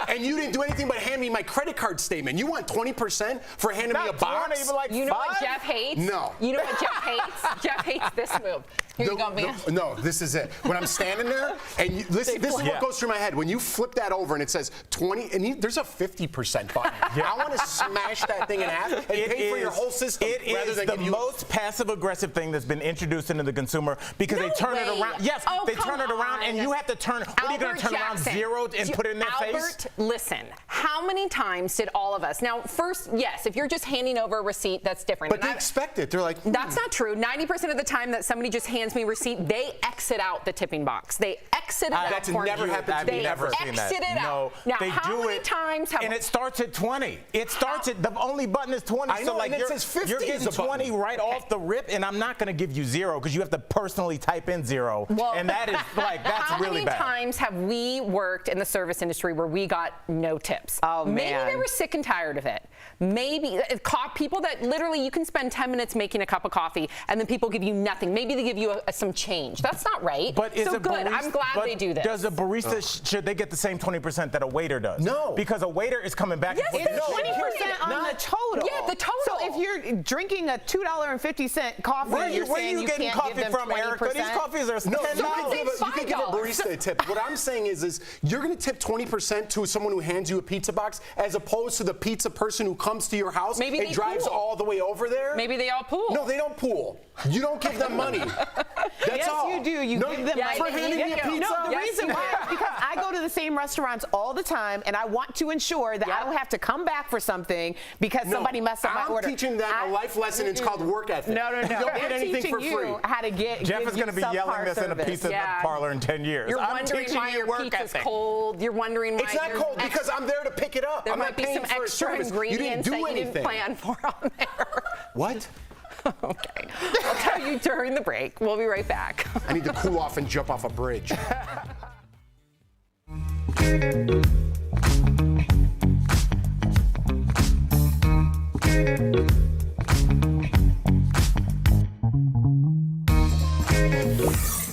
and you didn't do anything but hand me my credit card statement. You want 20% for handing me a box? Even like you know 5? what Jeff hates? No. You know what Jeff hates? Jeff hates this move. Here you go, man. No, this is it. When I'm standing there, and this is what goes through my head. When you flip that over and it says 20, and there's a 50% button. I want to smash that thing in half and pay for your whole system. It rather is than the give you most passive-aggressive thing that's been introduced into the consumer because they turn it around. Yes, they turn it around, and you have to turn. What are you going to turn around 0 and put it in their face? Listen, how many times did all of us? Now, first, yes, if you're just handing over a receipt, that's different. But they expect it. They're like, that's not true. 90% of the time that somebody just hands me a receipt, they exit out the tipping box. They exit it out. That's never happened to me. They never seen that. exit it out. No, now, they how do many it, times have and it starts at 20. It starts at the only button is 20. I know, so like and it says 50 you're is getting a button. 20 right off the rip, and I'm not going to give you 0 because you have to personally type in 0, and that is like that's really bad. How many times have we worked in the service industry where we got no tips? Oh, man. Maybe they were sick and tired of it. Maybe people that literally you can spend 10 minutes making a cup of coffee and then people give you nothing. Maybe they give you some change. That's not right. But is so a good. barista, I'm glad they do this. Does a barista should they get the same 20% that a waiter does? No, because a waiter is coming back. Yes, and it's 20% on the total. Yeah, the total. So if you're drinking a $2.50 coffee, where you're are you getting coffee from, Erica? These coffees are no. $10. You can give a barista a tip. What I'm saying is you're going to tip 20% to someone who hands you a pizza box, as opposed to the pizza person who comes to your house Maybe and drives all the way over there. Maybe they all pool. No, they don't pool. You don't give them money. That's all. Yes, you do. You give them money. For handing me a pizza? No, the reason why is because I go to the same restaurants all the time, and I want to ensure that I don't have to come back for something because somebody messed up my order. I'm teaching them a life lesson. It's called work ethic. No. You don't get anything for you free. How to get Jeff is going to be yelling this in a pizza parlor in 10 years. You're I'm wondering teaching why you your work pizza's ethic. cold. You're wondering why It's not cold because I'm there to pick it up. There I'm might not be paying some for a extra service. ingredients you didn't do that you anything. didn't plan for on there. What? Okay. I'll tell you during the break. We'll be right back. I need to cool off and jump off a bridge.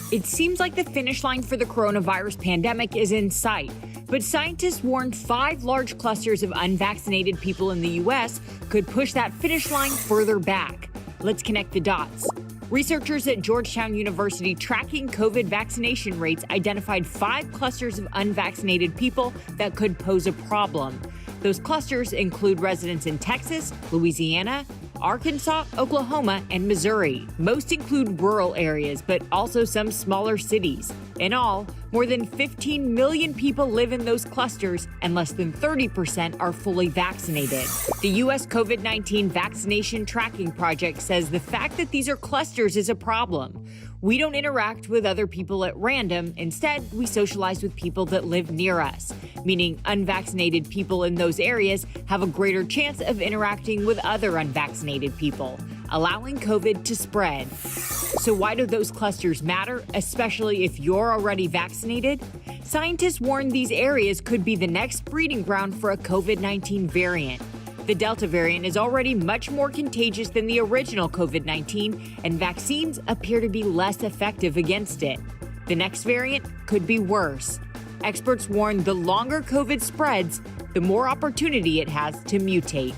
It seems like the finish line for the coronavirus pandemic is in sight, but scientists warned 5 large clusters of unvaccinated people in the U.S. could push that finish line further back. Let's connect the dots. Researchers at Georgetown University tracking COVID vaccination rates identified 5 clusters of unvaccinated people that could pose a problem. Those clusters include residents in Texas, Louisiana, Arkansas, Oklahoma, and Missouri. Most include rural areas, but also some smaller cities. In all, more than 15 million people live in those clusters, and less than 30% are fully vaccinated. The U.S. COVID-19 Vaccination Tracking Project says the fact that these are clusters is a problem. We don't interact with other people at random. Instead, we socialize with people that live near us, meaning unvaccinated people in those areas have a greater chance of interacting with other unvaccinated people, allowing COVID to spread. So why do those clusters matter, especially if you're already vaccinated? Scientists warn these areas could be the next breeding ground for a COVID-19 variant. The Delta variant is already much more contagious than the original COVID-19, and vaccines appear to be less effective against it. The next variant could be worse. Experts warn the longer COVID spreads, the more opportunity it has to mutate.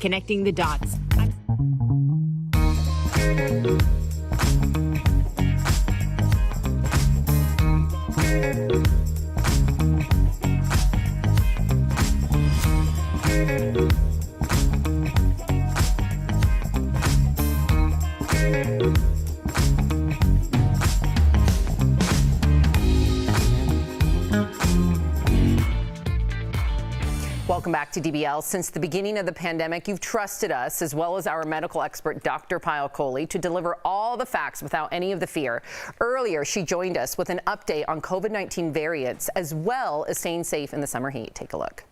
Connecting the dots. Welcome back to DBL. Since the beginning of the pandemic, you've trusted us, as well as our medical expert, Dr. Payal Kohli, to deliver all the facts without any of the fear. Earlier, she joined us with an update on COVID-19 variants, as well as staying safe in the summer heat. Take a look.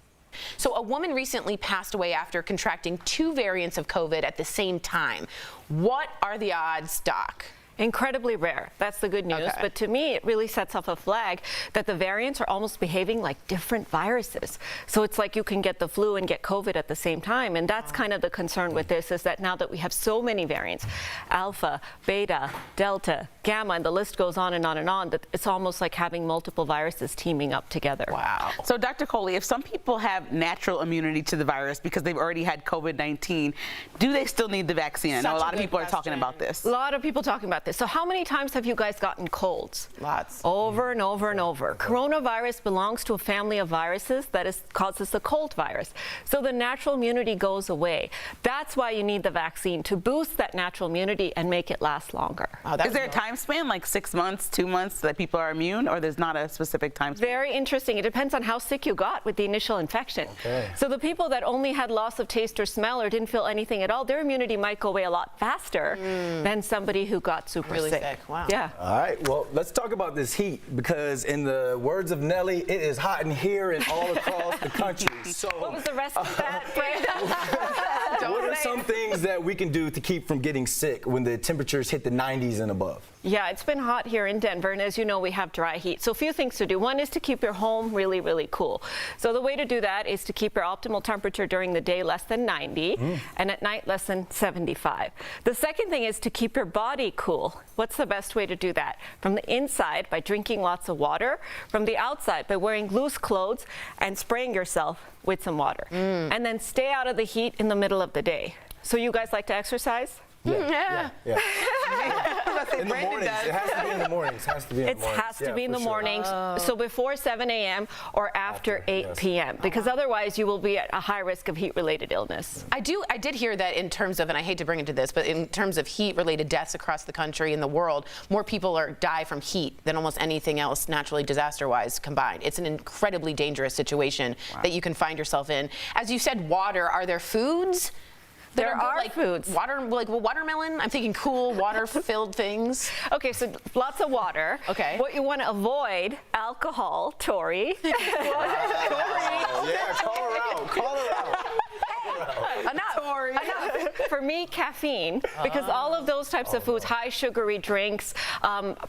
So a woman recently passed away after contracting 2 variants of COVID at the same time. What are the odds, Doc? Incredibly rare. That's the good news. Okay. But to me, it really sets off a flag that the variants are almost behaving like different viruses. So it's like you can get the flu and get COVID at the same time. And that's kind of the concern with this, is that now that we have so many variants, alpha, beta, delta, gamma, and the list goes on and on and on, that it's almost like having multiple viruses teaming up together. Wow. So Dr. Coley, if some people have natural immunity to the virus because they've already had COVID-19, do they still need the vaccine? I know a lot of people are talking about this. A lot of people talking about this. So how many times have you guys gotten colds? Lots. Over and over and over. Coronavirus belongs to a family of viruses that causes the cold virus. So the natural immunity goes away. That's why you need the vaccine, to boost that natural immunity and make it last longer. Is there a time span, like 6 months, 2 months, that people are immune, or there's not a specific time span? Very interesting. It depends on how sick you got with the initial infection. Okay. So the people that only had loss of taste or smell or didn't feel anything at all, their immunity might go away a lot faster than somebody who got super Really sick. Wow. Yeah. All right, well, let's talk about this heat, because in the words of Nelly, it is hot in here and all across the country. So What was the rest of that, Brenda? what are some things that we can do to keep from getting sick when the temperatures hit the 90s and above? Yeah, it's been hot here in Denver, and as you know, we have dry heat. So a few things to do. One is to keep your home really, really cool. So the way to do that is to keep your optimal temperature during the day less than 90 and at night less than 75. The second thing is to keep your body cool. What's the best way to do that? From the inside, by drinking lots of water. From the outside, by wearing loose clothes and spraying yourself with some water. And then stay out of the heat in the middle of the day. So you guys like to exercise? Yeah. In the mornings. It has to be in the mornings. It has to be in the mornings. So before 7 a.m. or after 8 p.m. because otherwise you will be at a high risk of heat-related illness. I did hear that in terms of, and I hate to bring it to this, but in terms of heat-related deaths across the country and the world, more people die from heat than almost anything else naturally disaster-wise combined. It's an incredibly dangerous situation that you can find yourself in. As you said, water. Are there foods? There are foods. Watermelon. I'm thinking cool water-filled things. Okay, so lots of water. Okay. What you want to avoid: alcohol, Tori. Yeah, call her out. Call her out. Enough. For me, caffeine, because all of those types of foods, high sugary drinks,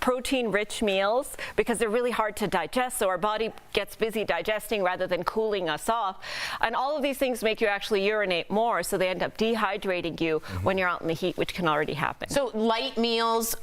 protein-rich meals, because they're really hard to digest, so our body gets busy digesting rather than cooling us off. And all of these things make you actually urinate more, so they end up dehydrating you when you're out in the heat, which can already happen. So light meals,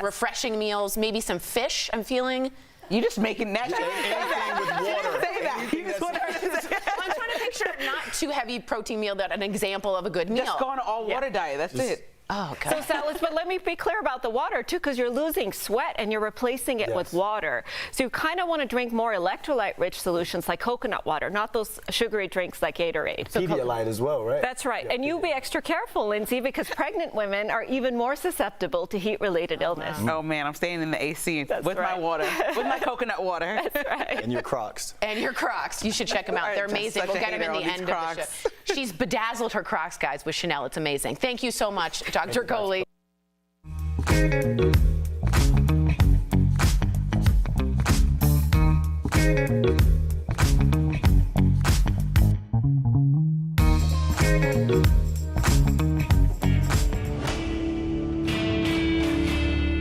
refreshing meals, maybe some fish, I'm feeling. You just making that. Anything with water. Say that. You just want I'm trying to picture not too heavy protein meal, that an example of a good meal. Just go on an all-water diet. That's it. Oh, okay. So salads, but let me be clear about the water too, because you're losing sweat and you're replacing it with water. So you kind of want to drink more electrolyte-rich solutions like coconut water, not those sugary drinks like Gatorade. So Pedialyte as well, right? That's right. And you be extra careful, Lindsay, because pregnant women are even more susceptible to heat-related illness. Oh man, I'm staying in the AC with my water, with my coconut water. That's right. And your Crocs. And your Crocs. You should check them out. They're amazing. We'll get them in the end of the show. She's bedazzled her Crocs, guys, with Chanel. It's amazing. Thank you so much, Dr. Coley.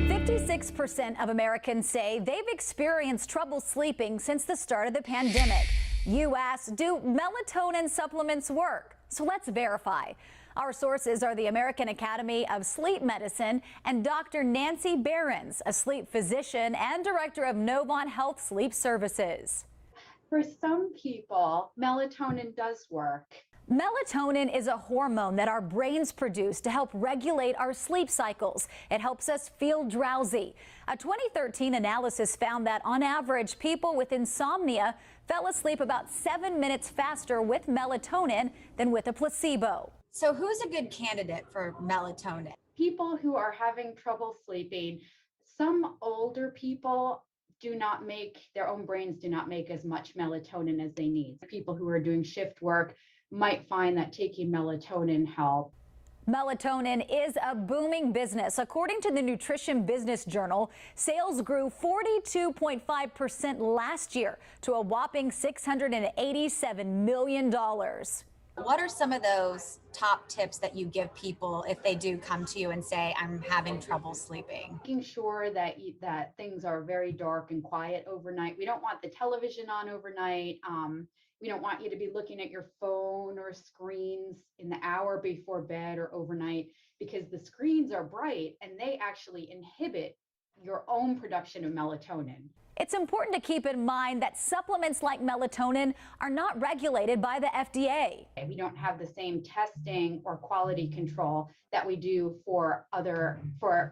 56% of Americans say they've experienced trouble sleeping since the start of the pandemic. You asked, do melatonin supplements work? So let's verify. Our sources are the American Academy of Sleep Medicine and Dr. Nancy Behrens, a sleep physician and director of Novant Health Sleep Services. For some people, melatonin does work. Melatonin is a hormone that our brains produce to help regulate our sleep cycles. It helps us feel drowsy. A 2013 analysis found that on average, people with insomnia fell asleep about 7 minutes faster with melatonin than with a placebo. So who's a good candidate for melatonin? People who are having trouble sleeping, some older people their own brains do not make as much melatonin as they need. People who are doing shift work might find that taking melatonin helps. Melatonin is a booming business. According to the Nutrition Business Journal, sales grew 42.5% last year to a whopping $687 million. What are some of those top tips that you give people if they do come to you and say, I'm having trouble sleeping? Making sure that that things are very dark and quiet overnight. We don't want the television on overnight. We don't want you to be looking at your phone or screens in the hour before bed or overnight, because the screens are bright and they actually inhibit your own production of melatonin. It's important to keep in mind that supplements like melatonin are not regulated by the FDA. We don't have the same testing or quality control that we do for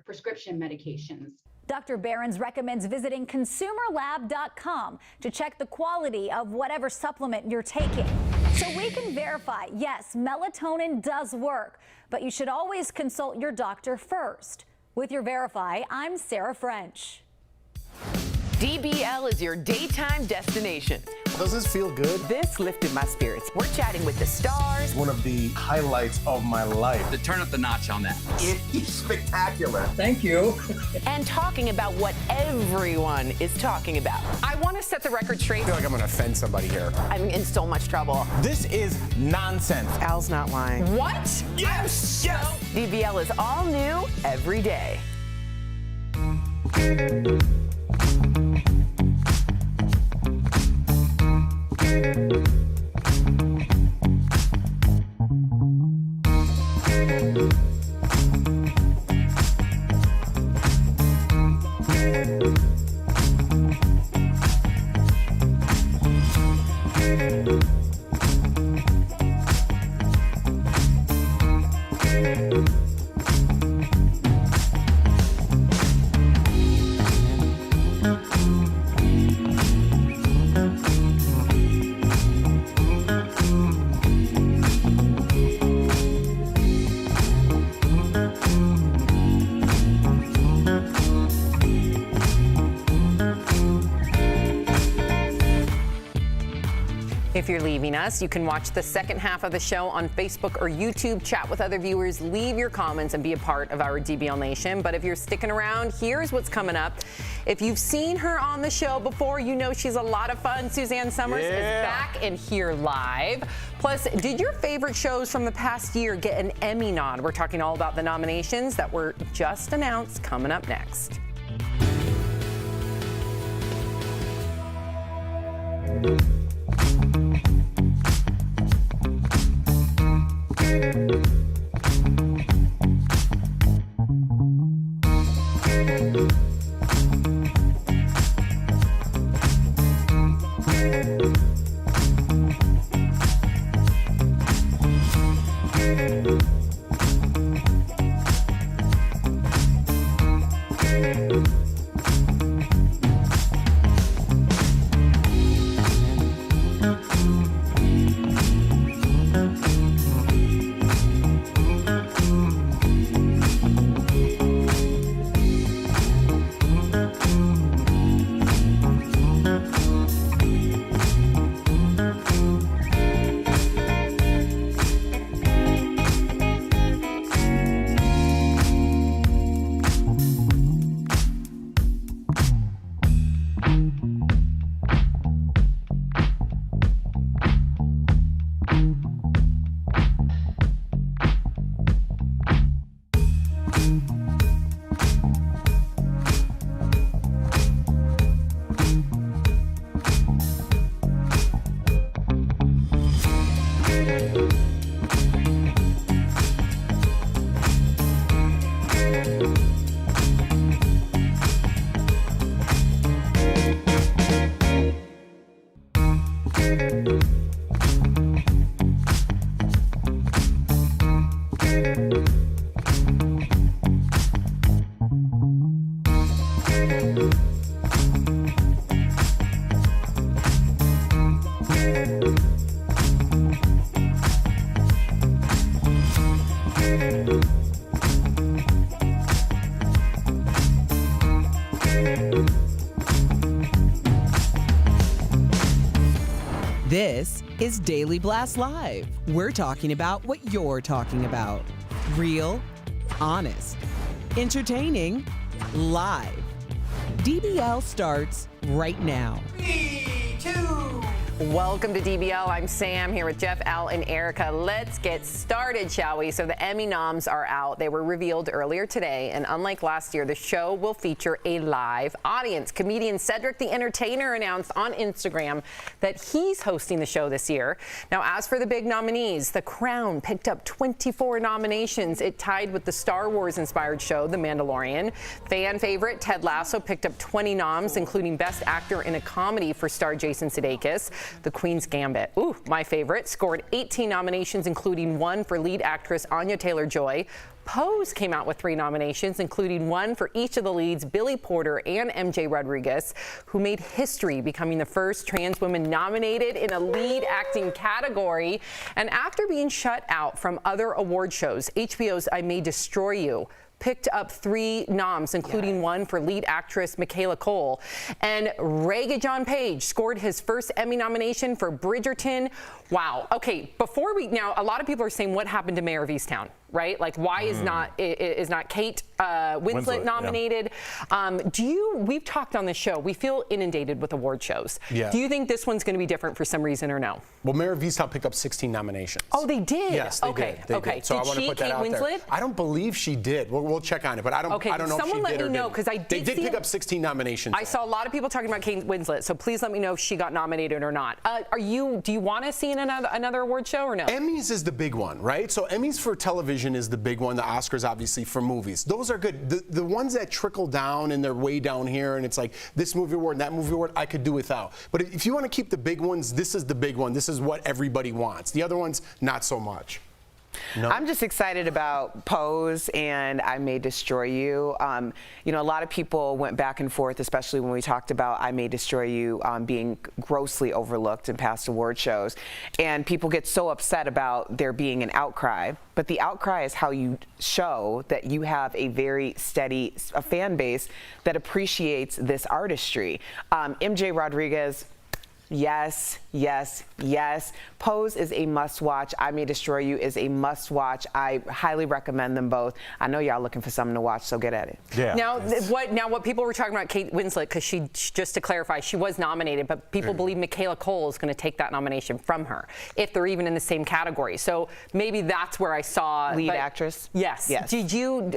prescription medications. Dr. Behrens recommends visiting consumerlab.com to check the quality of whatever supplement you're taking. So we can verify, yes, melatonin does work, but you should always consult your doctor first. With your Verify, I'm Sarah French. DBL is your daytime destination. Does this feel good? This lifted my spirits. We're chatting with the stars. One of the highlights of my life. To turn up the notch on that. It is spectacular. Thank you. And talking about what everyone is talking about. I want to set the record straight. I feel like I'm going to offend somebody here. I'm in so much trouble. This is nonsense. Al's not lying. What? Yes! Yes! DBL is all new every day. If you're leaving us, you can watch the second half of the show on Facebook or YouTube, chat with other viewers, leave your comments, and be a part of our DBL Nation. But if you're sticking around, here's what's coming up. If you've seen her on the show before, you know she's a lot of fun. Suzanne Summers is back and here live. Plus, did your favorite shows from the past year get an Emmy nod? We're talking all about the nominations that were just announced, coming up next. This is Daily Blast Live. We're talking about what you're talking about. Real, honest, entertaining, live. DBL starts right now. 3, 2, Welcome to DBL. I'm Sam here with Jeff, Al, and Erica. Let's get started, shall we? So the Emmy noms are out. They were revealed earlier today, and unlike last year, the show will feature a live audience. Comedian Cedric the Entertainer announced on Instagram that he's hosting the show this year. Now, as for the big nominees, The Crown picked up 24 nominations. It tied with the Star Wars-inspired show, The Mandalorian. Fan favorite Ted Lasso picked up 20 noms, including Best Actor in a Comedy for star Jason Sudeikis. The Queen's Gambit, ooh, my favorite, scored 18 nominations, including one for lead actress Anya Taylor-Joy. Pose came out with 3 nominations, including one for each of the leads, Billy Porter and MJ Rodriguez, who made history, becoming the first trans woman nominated in a lead acting category. And after being shut out from other award shows, HBO's I May Destroy You picked up 3 noms, including one for lead actress Michaela Cole. And Regé-Jean Page scored his first Emmy nomination for Bridgerton. Wow. Okay, now a lot of people are saying, what happened to Mayor of Easttown, right? Like, why is not Kate Winslet nominated? Yeah. We've talked on this show, we feel inundated with award shows. Yeah. Do you think this one's going to be different for some reason or no? Well, Mayor of Easttown picked up 16 nominations. Oh, they did? Yes, they did. They okay. did. So I want to put that out there. I don't believe she did. We'll check on it, but I don't know if she did or didn't. Someone let me know, because They did pick up 16 nominations. I saw a lot of people talking about Kate Winslet, so please let me know if she got nominated or not. Do you want to see another award show or no? Emmys is the big one, right? So Emmys for television is the big one. The Oscars, obviously, for movies. Those are good. The ones that trickle down and they're way down here and it's like this movie award and that movie award, I could do without. But if you want to keep the big ones, this is the big one. This is what everybody wants. The other ones, not so much. No. I'm just excited about Pose and I May Destroy You. You know, a lot of people went back and forth, especially when we talked about I May Destroy You being grossly overlooked in past award shows. And people get so upset about there being an outcry. But the outcry is how you show that you have a very steady fan base that appreciates this artistry. MJ Rodriguez, yes, yes, yes. Pose is a must-watch. I May Destroy You is a must-watch. I highly recommend them both. I know y'all looking for something to watch, so get at it. Yeah. Now, what people were talking about Kate Winslet, because she, just to clarify, she was nominated, but people believe Michaela Cole is going to take that nomination from her, if they're even in the same category. So maybe that's where I saw lead actress. Yes. Yes.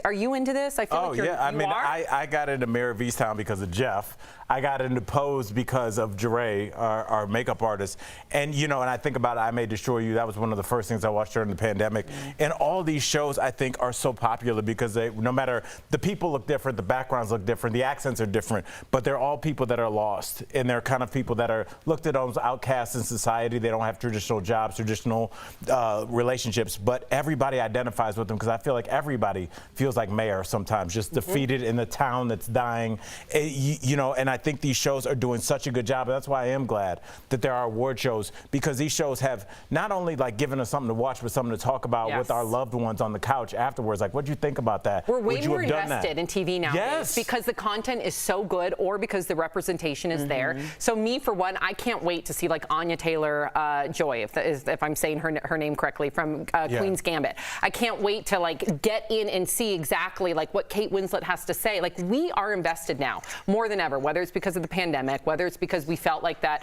Are you into this? I feel like yeah. I mean, I got into Mayor of Easttown because of Jeff. I got into Pose because of Jeray, our makeup artist. And, you know, and I think about I May Destroy You. That was one of the first things I watched during the pandemic. And all these shows, I think, are so popular because no matter, the people look different, the backgrounds look different, the accents are different, but they're all people that are lost. And they're kind of people that are looked at as outcasts in society. They don't have traditional jobs, traditional relationships, but everybody identifies with them because I feel like everybody feels like Mayor sometimes, just defeated in the town that's dying. You know, and I think these shows are doing such a good job. And that's why I am glad that there are award shows, because these shows have not only like given us something to watch, but something to talk about with our loved ones on the couch afterwards. Like, what'd you think about that? We're way more invested in TV nowadays because the content is so good, or because the representation is there. So me, for one, I can't wait to see like Anya Taylor-Joy, if I'm saying her name correctly, from Queen's Gambit. I can't wait to like get in and see exactly like what Kate Winslet has to say. Like, we are invested now more than ever, whether it's because of the pandemic, whether it's because we felt like that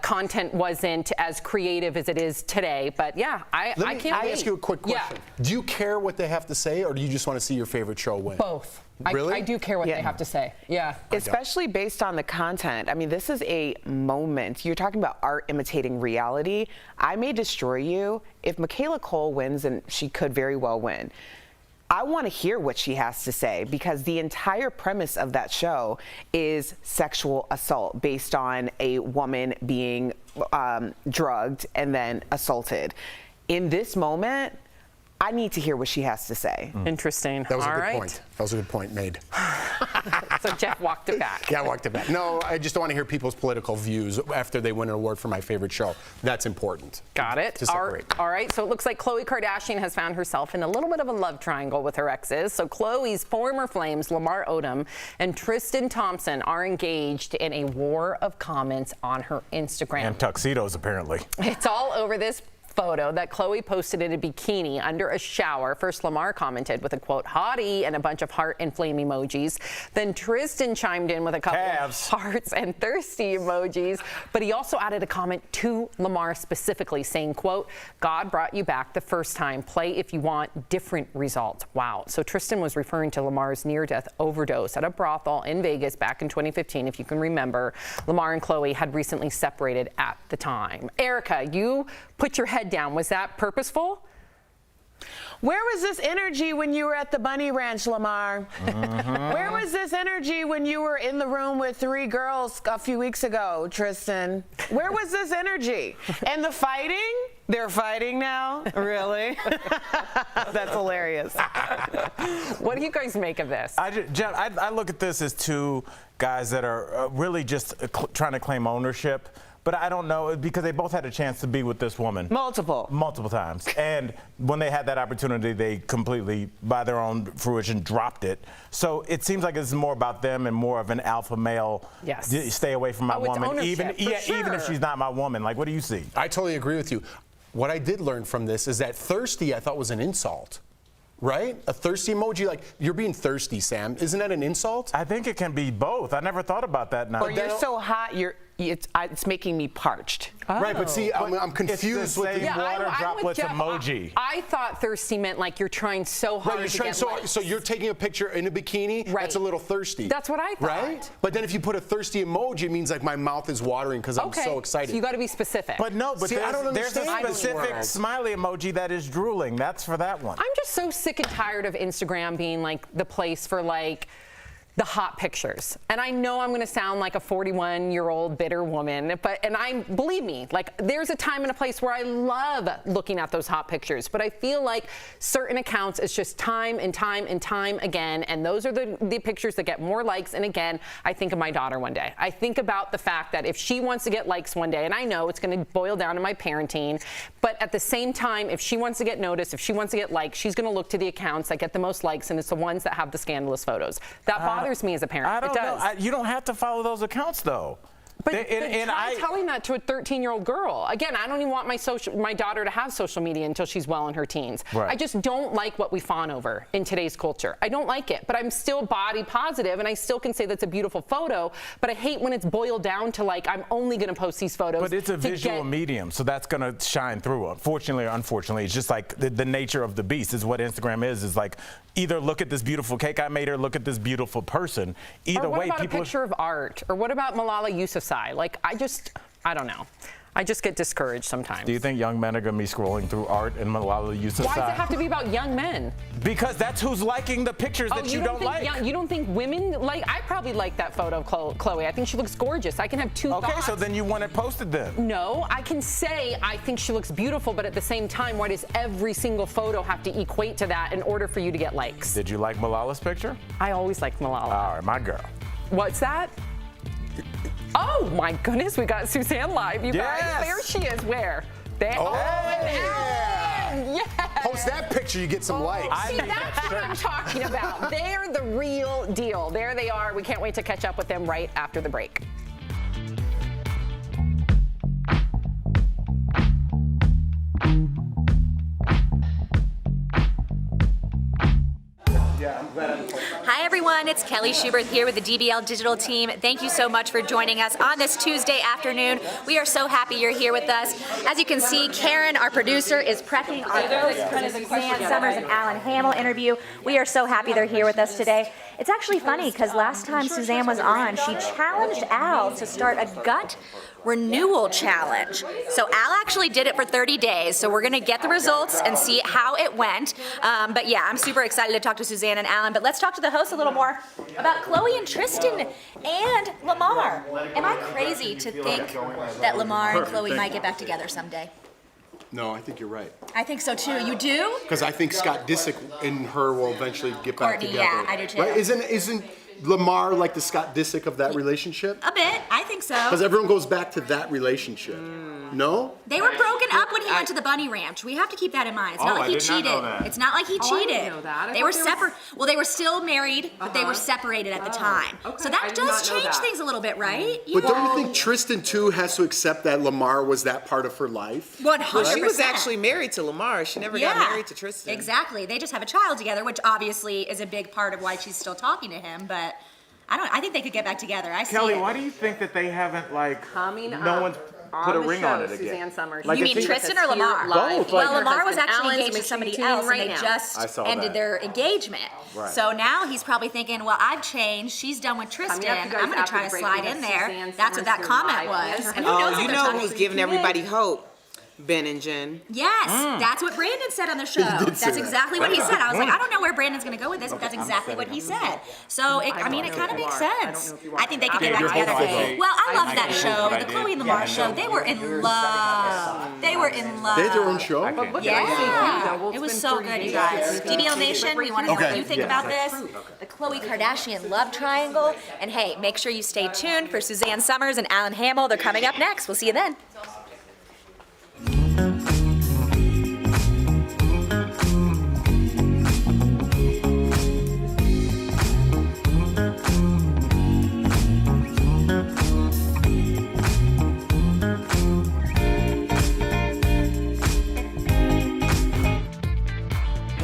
content wasn't as creative as it is today. But yeah, I can't wait. Let me ask you a quick question. Yeah. Do you care what they have to say, or do you just want to see your favorite show win? Both. Really? I do care what they have to say. Yeah. Especially based on the content. I mean, this is a moment. You're talking about art imitating reality. I May Destroy You. If Michaela Cole wins, and she could very well win, I want to hear what she has to say, because the entire premise of that show is sexual assault based on a woman being drugged and then assaulted. In this moment, I need to hear what she has to say. Interesting. That was a good point. That was a good point made. So Jeff walked it back. Yeah, I walked it back. No, I just don't want to hear people's political views after they win an award for my favorite show. That's important. Got it. To separate. All right. So it looks like Khloe Kardashian has found herself in a little bit of a love triangle with her exes. So Khloe's former flames, Lamar Odom and Tristan Thompson, are engaged in a war of comments on her Instagram. And tuxedos, apparently. It's all over this photo that Khloe posted in a bikini under a shower. First, Lamar commented with a quote, hottie, and a bunch of heart and flame emojis. Then Tristan chimed in with a couple of hearts and thirsty emojis. But he also added a comment to Lamar specifically saying, quote, God brought you back the first time. Play if you want different results. Wow. So Tristan was referring to Lamar's near-death overdose at a brothel in Vegas back in 2015, if you can remember. Lamar and Khloe had recently separated at the time. Erica, you put your head down. Was that purposeful? Where was this energy when you were at the Bunny Ranch, Lamar? Where was this energy when you were in the room with 3 girls a few weeks ago, Tristan? Where was this energy? And the fighting? They're fighting now? Really? That's hilarious. What do you guys make of this? Jeff, I look at this as 2 guys that are really just trying to claim ownership. But I don't know, because they both had a chance to be with this woman. Multiple times. And when they had that opportunity, they completely, by their own fruition, dropped it. So it seems like it's more about them and more of an alpha male. Yes. Stay away from my woman, even if she's not my woman. Like, what do you see? I totally agree with you. What I did learn from this is that thirsty, I thought, was an insult. Right? A thirsty emoji, like, you're being thirsty, Sam. Isn't that an insult? I think it can be both. I never thought about that now. Or you're so hot, it's making me parched. Right, but see, I'm confused with the water droplets emoji. I thought thirsty meant like you're trying so hard to get likes. So you're taking a picture in a bikini, that's a little thirsty. That's what I thought. Right? But then if you put a thirsty emoji, it means like my mouth is watering because I'm so excited. So you got to be specific. But no, but I don't there's a specific smiley emoji that is drooling. That's for that one. I'm just so sick and tired of Instagram being like the place for like the hot pictures. And I know I'm going to sound like a 41-year-old bitter woman, believe me, like there's a time and a place where I love looking at those hot pictures, but I feel like certain accounts, it's just time and time and time again, and those are the pictures that get more likes. And again, I think of my daughter one day. I think about the fact that if she wants to get likes one day, and I know it's going to boil down to my parenting, but at the same time, if she wants to get noticed, if she wants to get likes, she's going to look to the accounts that get the most likes, and it's the ones that have the scandalous photos. That bothers me as a parent. I don't know. You don't have to follow those accounts, though. But try telling that to a 13-year-old girl. Again, I don't even want my daughter to have social media until she's well in her teens. Right. I just don't like what we fawn over in today's culture. I don't like it, but I'm still body positive, and I still can say that's a beautiful photo, but I hate when it's boiled down to like, I'm only going to post these photos. But it's a visual medium, so that's going to shine through. Fortunately or unfortunately, it's just like the nature of the beast is what Instagram is like, either look at this beautiful cake I made or look at this beautiful person. Either or what way, about people a picture of art? Or what about Malala Yousafzai? Like, I don't know. I just get discouraged sometimes. Do you think young men are going to be scrolling through art and Malala Yousafzai? Why does it have to be about young men? Because that's who's liking the pictures that you don't like. You don't think women like? I probably like that photo of Khloe. I think she looks gorgeous. I can have 2 thoughts. Okay, so then you want it posted then. No, I can say I think she looks beautiful, but at the same time, why does every single photo have to equate to that in order for you to get likes? Did you like Malala's picture? I always liked Malala. All right, my girl. What's that? Oh my goodness, we got Suzanne live, you guys. There she is. Where? There. Oh, and yes. Post that picture, you get some likes. See, that's what I'm talking about. They're the real deal. There they are. We can't wait to catch up with them right after the break. Hi everyone, it's Kelly Schubert here with the DBL Digital team. Thank you so much for joining us on this Tuesday afternoon. We are so happy you're here with us. As you can see, Karen, our producer, is prepping our Suzanne Summers and Alan Hamill interview. We are so happy they're here with us today. It's actually funny because last time Suzanne was on, she challenged Al to start a gut renewal challenge. So Al actually did it for 30 days. So we're gonna get the results and see how it went. But yeah, I'm super excited to talk to Suzanne and Alan. But let's talk to the hosts a little more about Khloe and Tristan and Lamar. Am I crazy to think that Lamar and Khloe might get back together someday? No, I think you're right. I think so too. You do? Because I think Scott Disick and her will eventually get back Courtney, together. yeah, I do too. Right? Isn't Lamar like the Scott Disick of that relationship? A bit. I think think so. Because everyone goes back to that relationship. No? They were broken up when he went to the bunny ranch. We have to keep that in mind. It's not like he cheated. It's not like he cheated. I didn't know that. They were separate. Well, they were still married, but they were separated at the time. So that does change things a little bit, right? But don't you think Tristan too has to accept that Lamar was that part of her life? 100%. Well, she was actually married to Lamar. She never got married to Tristan. Exactly. They just have a child together, which obviously is a big part of why she's still talking to him. But I think they could get back together. I see Kelly, it. why do you think that they haven't Coming no one's put a ring on it again? Suzanne Summers. Like, You mean Tristan or Lamar? Both. Well, Lamar was husband. actually Alan's engaged to somebody tuning in else, right and they now. just I saw ended that. their engagement. Right. So now he's probably thinking, well, I've changed. She's done with Tristan. Coming up, you guys, I'm going to after try the to break, slide we have in there. Suzanne That's what that Summers comment here was. live. And who knows Oh, if you they're know talking who's to giving you. everybody hope? Ben and Jen. Yes, that's what Brandon said on the show. did say That's that. exactly what he said. I was like, I don't know where Brandon's going to go with this, but that's exactly what he said. So, it kind of makes sense. I think they could get back together. Well, I love that show, the Chloe and Lamar show. They were in love. They were in love. They had their own show? Yeah, it was so good, you guys. DBL Nation, we want to know what you think about this. The Khloe Kardashian love triangle. And hey, make sure you stay tuned for Suzanne Summers and Alan Hamill. They're coming up next. We'll see you then.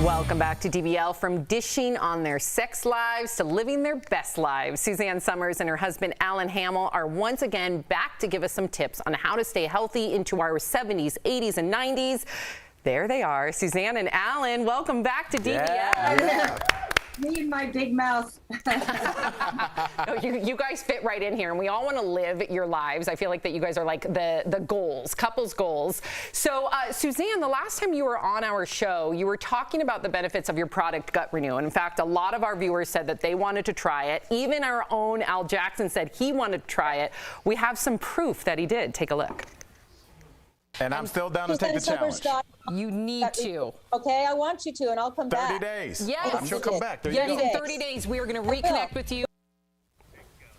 Welcome back to DBL. From dishing on their sex lives to living their best lives, Suzanne Summers and her husband Alan Hamill are once again back to give us some tips on how to stay healthy into our 70s, 80s, and 90s. There they are, Suzanne and Alan. Welcome back to DBL. Me and my big mouth. No, you guys fit right in here, and we all want to live your lives. I feel like that you guys are like the goals, couples goals. So, Suzanne, the last time you were on our show, you were talking about the benefits of your product, Gut Renew. And in fact, a lot of our viewers said that they wanted to try it. Even our own Al Jackson said he wanted to try it. We have some proof that he did. Take a look. And I'm still down to take the challenge. You need to. Okay, I want you to, and I'll come 30 back. days. Yes. She'll come back. There you Yes, go. in 30 days, we are going to reconnect with you.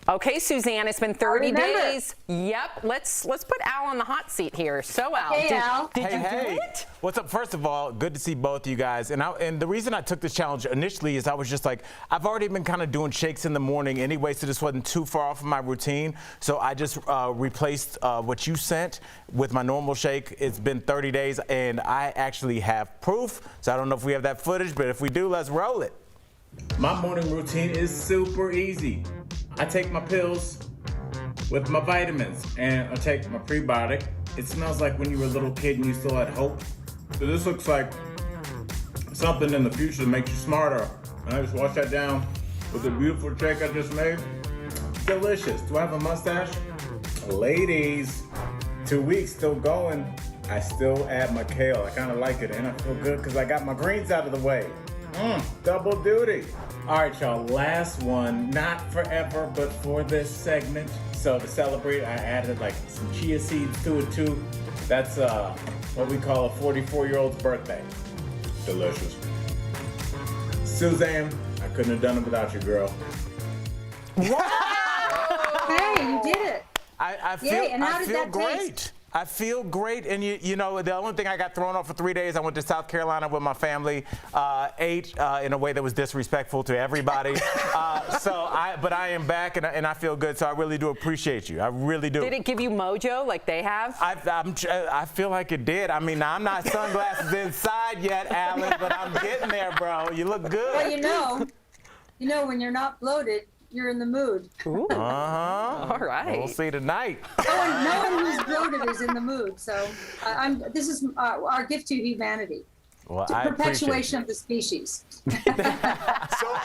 Okay, Suzanne, it's been 30 days. Yep. Let's put Al on the hot seat here. So, Al, did you do it? What's up? First of all, good to see both of you guys. And the reason I took this challenge initially is I was just like, I've already been kind of doing shakes in the morning anyway, so this wasn't too far off of my routine. So I just replaced what you sent with my normal shake. It's been 30 days, and I actually have proof. So I don't know if we have that footage, but if we do, let's roll it. My morning routine is super easy. I take my pills with my vitamins, and I take my prebiotic. It smells like when you were a little kid and you still had hope. So this looks like something in the future that makes you smarter. And I just wash that down with the beautiful shake I just made. Delicious. Do I have a mustache? Ladies, 2 weeks still going. I still add my kale. I kind of like it, and I feel good because I got my greens out of the way. Double duty. All right, y'all, last one, not forever, but for this segment. So to celebrate, I added like some chia seeds to it too. That's what we call a 44-year-old's birthday. Delicious. Suzanne, I couldn't have done it without you, girl. Hey, you did it. I feel, Yay, and how I did feel that great. taste? I feel great, and you know, the only thing I got thrown off for 3 days, I went to South Carolina with my family, ate in a way that was disrespectful to everybody. But I am back, and I feel good, so I really do appreciate you. I really do. Did it give you mojo like they have? I feel like it did. I mean, I'm not sunglasses inside yet, Alan, but I'm getting there, bro. You look good. Well, you know, when you're not bloated, you're in the mood. Ooh. All right. We'll see tonight. No one who's bloated is in the mood. So this is our gift to humanity. Well, To I appreciate perpetuation of the species. So,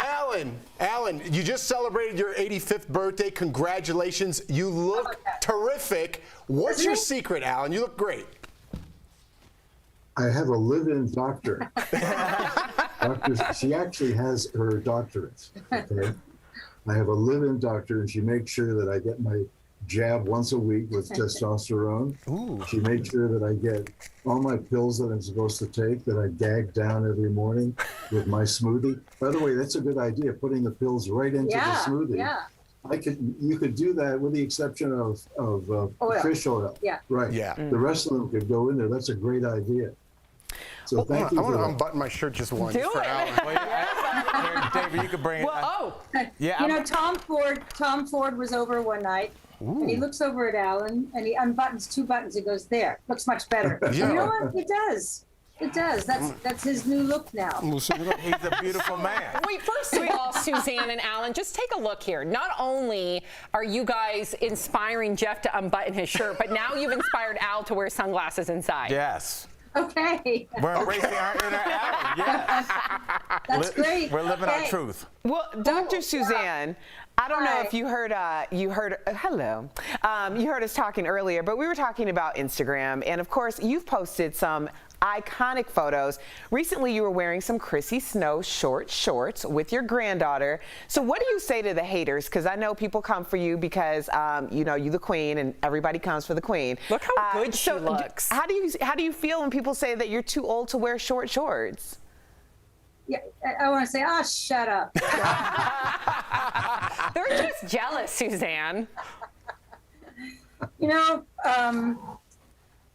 Alan, you just celebrated your 85th birthday. Congratulations. You look terrific. What's your secret, Alan? You look great. I have a live-in doctor. She actually has her doctorate. Okay? I have a live-in doctor, and she makes sure that I get my jab once a week with testosterone. Ooh. She makes sure that I get all my pills that I'm supposed to take, that I gag down every morning with my smoothie. By the way, that's a good idea, putting the pills right into the smoothie. Yeah. You could do that with the exception of fish oil. Yeah. Right. Yeah. The rest of them could go in there. That's a great idea. So thank you I for want to that. unbutton my shirt just once Do for it. Alan. David, you could bring it. You know, Tom Ford was over one night, and he looks over at Alan, and he unbuttons 2 buttons. He goes, "There, looks much better." Yeah. You know what? It does. It does. That's his new look now. He's a beautiful man. Wait, first of all, Suzanne and Alan, just take a look here. Not only are you guys inspiring Jeff to unbutton his shirt, but now you've inspired Al to wear sunglasses inside. Yes. Okay. We're embracing our inner Alan. Yes. That's great. We're living our Okay. truth. Well, Dr. Suzanne, I don't know if you heard hello. You heard us talking earlier, but we were talking about Instagram, and of course, you've posted some iconic photos. Recently, you were wearing some Chrissy Snow short shorts with your granddaughter. So what do you say to the haters? Because I know people come for you because, you know, you're the queen and everybody comes for the queen. Look how good she looks. How do you feel when people say that you're too old to wear short shorts? Yeah, I want to say, shut up. They're just jealous, Suzanne. You know,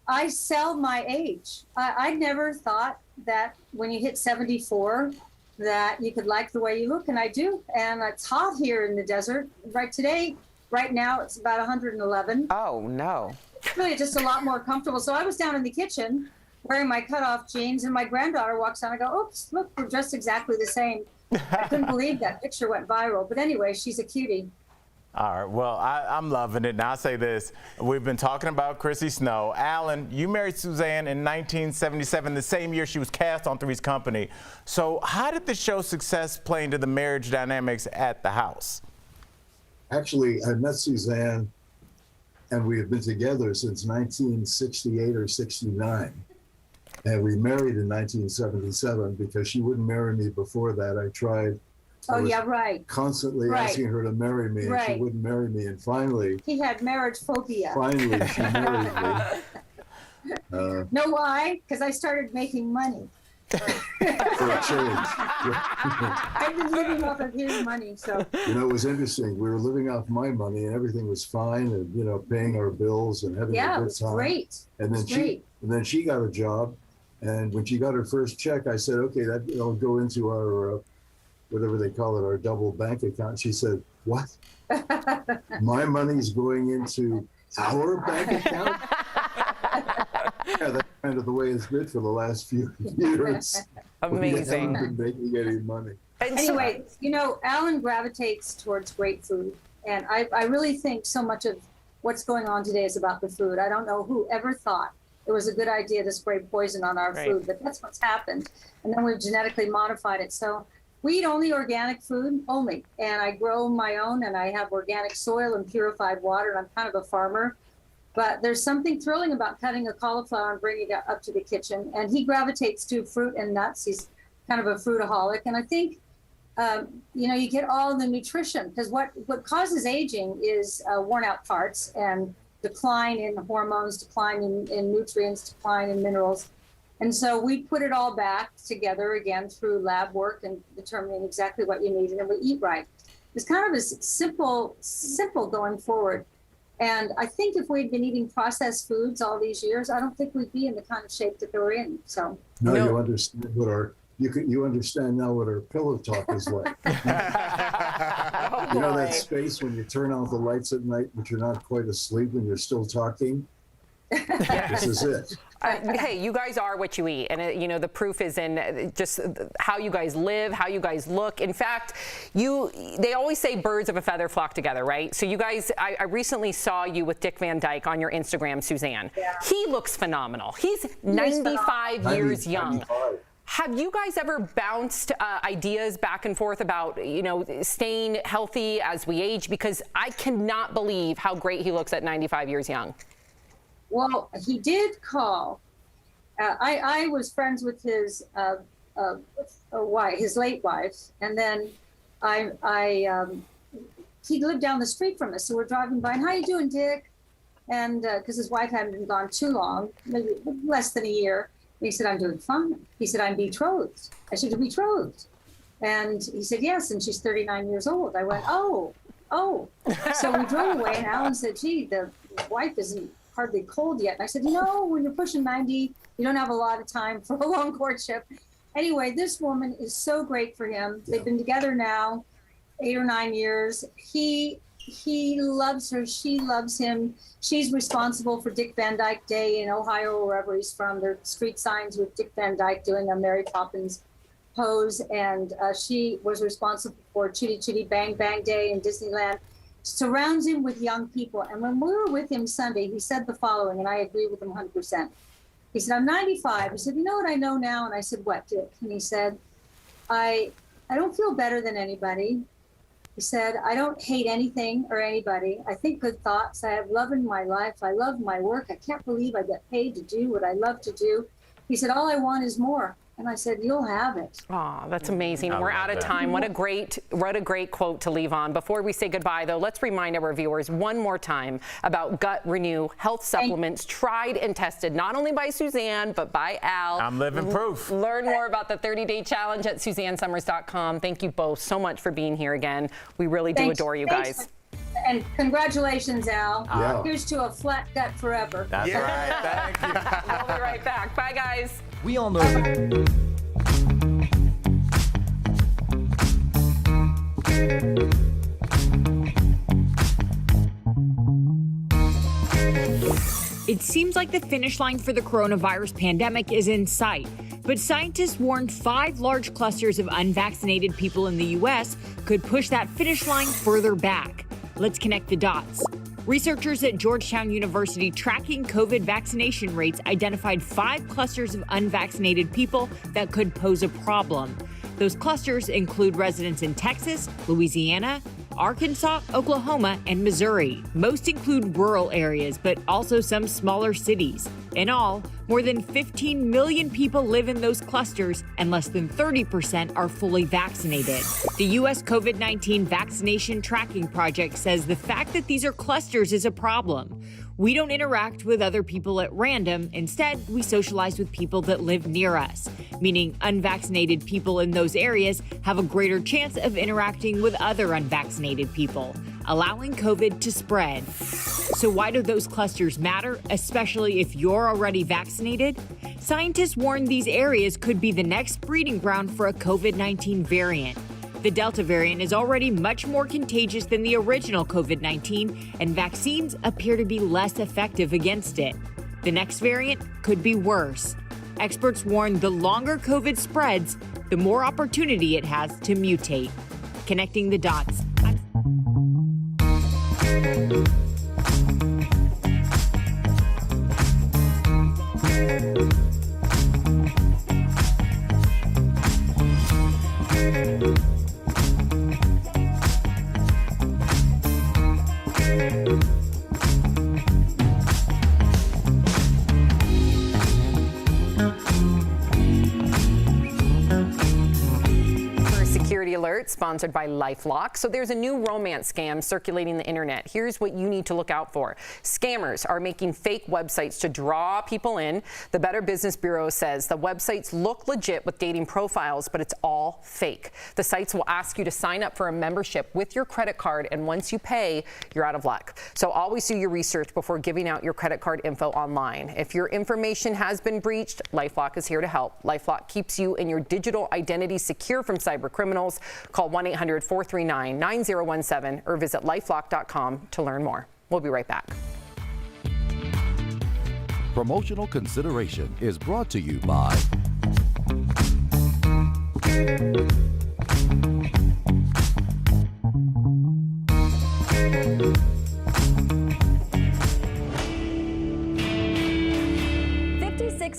I sell my age. I never thought that when you hit 74 that you could like the way you look, and I do. And it's hot here in the desert. Right now, it's about 111. Oh, no. It's really just a lot more comfortable. So I was down in the kitchen wearing my cutoff jeans, and my granddaughter walks on. I go, oops, look, we're dressed exactly the same. I couldn't believe that picture went viral. But anyway, she's a cutie. All right. Well, I'm loving it. Now, I'll say this. We've been talking about Chrissy Snow. Alan, you married Suzanne in 1977, the same year she was cast on Three's Company. So how did the show's success play into the marriage dynamics at the house? Actually, I met Suzanne, and we have been together since 1968 or 69. And we married in 1977 because she wouldn't marry me before that. I tried. Oh, yeah, right. Constantly asking her to marry me, and she wouldn't marry me. And finally, He had marriage phobia. finally, she married me. Know why? Because I started making money. For a change. I've been living off of his money, so. You know, it was interesting. We were living off my money, and everything was fine, and you know, paying our bills and having a Yeah, it good was time. great. And then she got a job, and when she got her first check, I said, "Okay, that'll go into our whatever they call it, our double bank account." She said, "What? My money's going into our bank account?" Yeah, that's kind of the way it's been for the last few years. Amazing. We haven't been making any money. Anyway, you know, Alan gravitates towards great food. And I really think so much of what's going on today is about the food. I don't know who ever thought it was a good idea to spray poison on our food, but that's what's happened. And then we've genetically modified it. So we eat only organic food, only. And I grow my own, and I have organic soil and purified water, and I'm kind of a farmer. But there's something thrilling about cutting a cauliflower and bringing it up to the kitchen. And he gravitates to fruit and nuts. He's kind of a fruitaholic. And I think, you know, you get all the nutrition, because what causes aging is worn out parts and decline in hormones, decline in nutrients, decline in minerals. And so we put it all back together again through lab work and determining exactly what you need, and then we eat right. It's kind of a simple going forward. And I think if we'd been eating processed foods all these years, I don't think we'd be in the kind of shape that we're in. So Now you understand you understand now what our pillow talk is like. You know that space when you turn out the lights at night, but you're not quite asleep and you're still talking? This is it. Hey, you guys are what you eat, and you know the proof is in just how you guys live, how you guys look. In fact, they always say birds of a feather flock together, right? So you guys, I recently saw you with Dick Van Dyke on your Instagram, Suzanne. Yeah. He looks phenomenal. He's 95 years young. 95. Have you guys ever bounced ideas back and forth about, you know, staying healthy as we age? Because I cannot believe how great he looks at 95 years young. Well, he did call. I was friends with his wife, his late wife, and then he lived down the street from us, so we're driving by. And how you doing, Dick? And because his wife hadn't been gone too long, maybe less than a year. And he said, "I'm doing fine." He said, "I'm betrothed." I said, "You're betrothed?" And he said, "Yes," and she's 39 years old. I went, "Oh." Oh, so we drove away, and Alan said, gee, the wife isn't hardly cold yet. And I said, when you're pushing 90, you don't have a lot of time for a long courtship. Anyway, this woman is so great for him. They've been together now 8 or 9 years. He loves her. She loves him. She's responsible for Dick Van Dyke Day in Ohio, or wherever he's from. There are street signs with Dick Van Dyke doing a Mary Poppins pose. And she was responsible for Chitty Chitty Bang Bang Day in Disneyland. Surrounds him with young people. And when we were with him Sunday, he said the following, and I agree with him 100%. He said, I'm 95. He said, you know what I know now? And I said, what, Dick? And he said, I don't feel better than anybody. He said, I don't hate anything or anybody. I think good thoughts. I have love in my life. I love my work. I can't believe I get paid to do what I love to do. He said, all I want is more. And I said, you'll have it. Oh, that's amazing. We're out of time. What a great quote to leave on. Before we say goodbye, though, let's remind our viewers one more time about Gut Renew health supplements, tried and tested, not only by Suzanne, but by Al. I'm living proof. Learn more about the 30-day challenge at SuzanneSummers.com. Thank you both so much for being here again. We really do adore you guys. And congratulations, Al. Yeah. Here's to a flat gut forever. That's right. Thank you. We'll be right back. Bye, guys. We all know that. It seems like the finish line for the coronavirus pandemic is in sight, but scientists warned 5 large clusters of unvaccinated people in the U.S. could push that finish line further back. Let's connect the dots. Researchers at Georgetown University tracking COVID vaccination rates identified 5 clusters of unvaccinated people that could pose a problem. Those clusters include residents in Texas, Louisiana, Arkansas, Oklahoma, and Missouri. Most include rural areas, but also some smaller cities. In all, more than 15 million people live in those clusters, and less than 30% are fully vaccinated. The U.S. COVID-19 Vaccination Tracking Project says the fact that these are clusters is a problem. We don't interact with other people at random. Instead, we socialize with people that live near us, meaning unvaccinated people in those areas have a greater chance of interacting with other unvaccinated people, allowing COVID to spread. So why do those clusters matter, especially if you're already vaccinated? Scientists warn these areas could be the next breeding ground for a COVID-19 variant. The Delta variant is already much more contagious than the original COVID-19, and vaccines appear to be less effective against it. The next variant could be worse. Experts warn the longer COVID spreads, the more opportunity it has to mutate. Connecting the dots. Alert sponsored by LifeLock. So there's a new romance scam circulating the internet. Here's what you need to look out for. Scammers are making fake websites to draw people in. The Better Business Bureau says the websites look legit with dating profiles, but it's all fake. The sites will ask you to sign up for a membership with your credit card, and once you pay, you're out of luck. So always do your research before giving out your credit card info online. If your information has been breached, LifeLock is here to help. LifeLock keeps you and your digital identity secure from cyber criminals. Call 1-800-439-9017 or visit lifelock.com to learn more. We'll be right back. Promotional consideration is brought to you by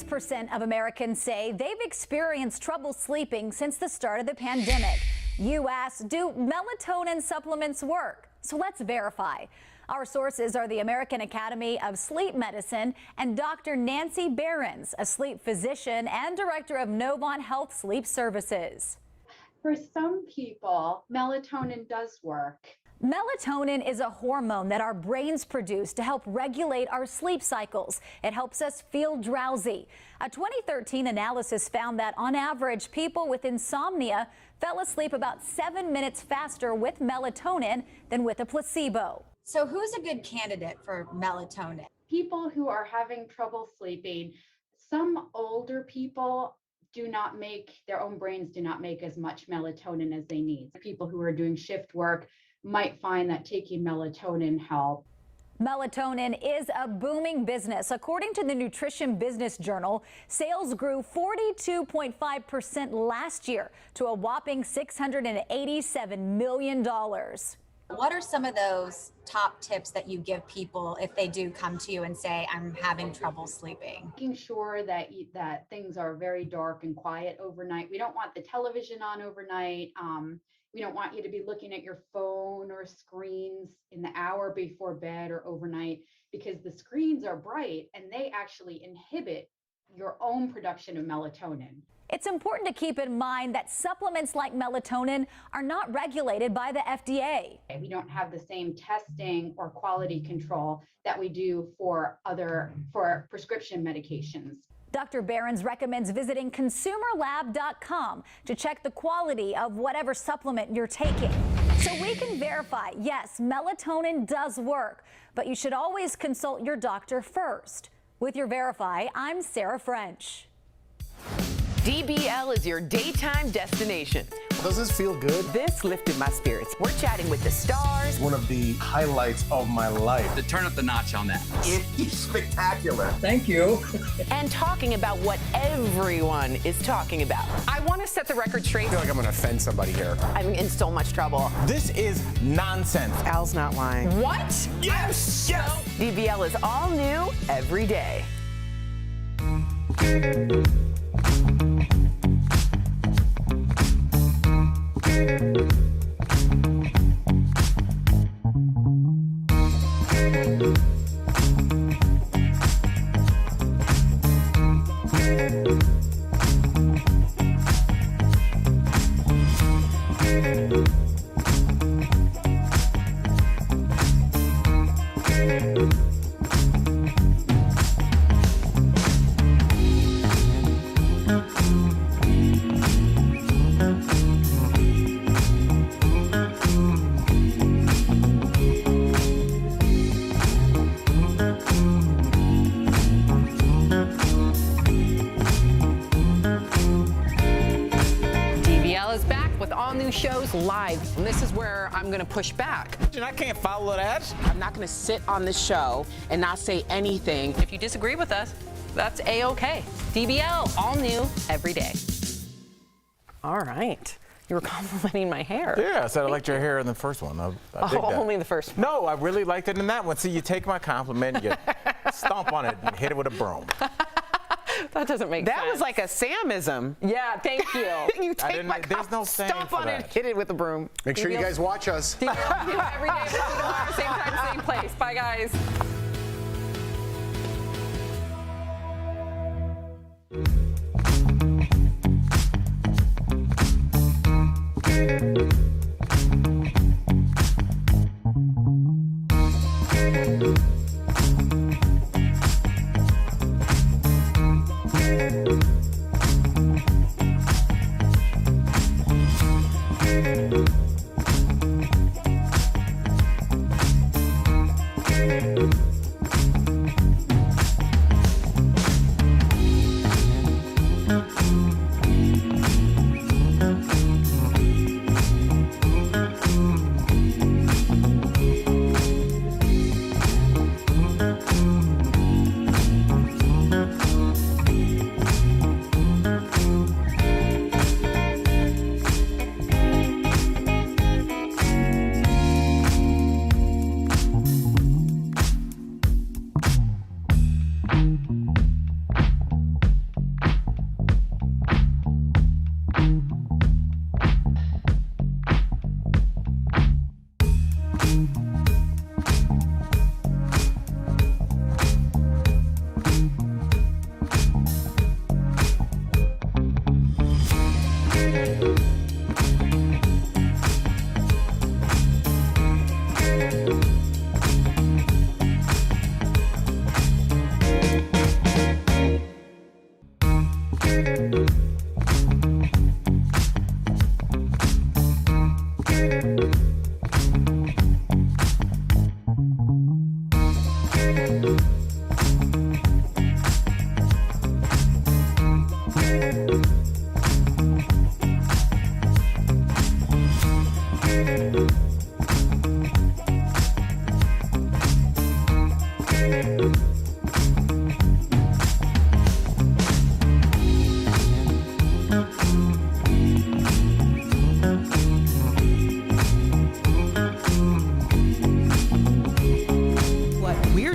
% of Americans say they've experienced trouble sleeping since the start of the pandemic. You asked, do melatonin supplements work? So let's verify. Our sources are the American Academy of Sleep Medicine and Dr. Nancy Behrens, a sleep physician and director of Novant Health Sleep Services. For some people, melatonin does work. Melatonin is a hormone that our brains produce to help regulate our sleep cycles. It helps us feel drowsy. A 2013 analysis found that on average, people with insomnia fell asleep about 7 minutes faster with melatonin than with a placebo. So who's a good candidate for melatonin? People who are having trouble sleeping, some older people their own brains do not make as much melatonin as they need. People who are doing shift work might find that taking melatonin helps. Melatonin is a booming business. According to the Nutrition Business Journal, sales grew 42.5% last year to a whopping $687 million. What are some of those top tips that you give people if they do come to you and say, I'm having trouble sleeping? Making sure that things are very dark and quiet overnight. We don't want the television on overnight. We don't want you to be looking at your phone or screens in the hour before bed or overnight, because the screens are bright and they actually inhibit your own production of melatonin. It's important to keep in mind that supplements like melatonin are not regulated by the FDA. We don't have the same testing or quality control that we do for prescription medications. Dr. Behrens recommends visiting consumerlab.com to check the quality of whatever supplement you're taking. So we can verify, yes, melatonin does work, but you should always consult your doctor first. With your Verify, I'm Sarah French. DBL is your daytime destination. Does this feel good? This lifted my spirits. We're chatting with the stars. One of the highlights of my life. To turn up the notch on that. It's spectacular. Thank you. And talking about what everyone is talking about. I want to set the record straight. I feel like I'm going to offend somebody here. I'm in so much trouble. This is nonsense. Al's not lying. What? Yes! Yes! DBL is all new every day. Shows live, and this is where I'm going to push back. I can't follow that. I'm not going to sit on this show and not say anything. If you disagree with us, that's A-OK. DBL, all new every day. All right. You were complimenting my hair. Yeah, I said I liked your hair in the first one. I dig that. Only the first one. No, I really liked it in that one. See, you take my compliment, you stomp on it, and hit it with a broom. That doesn't make sense. That was like a Samism. Yeah, thank you. You take my there's no saying stomp for on that. it, hit it with a broom. Make sure you guys watch us. DBL every day, same time, same place. Bye, guys. Thank you.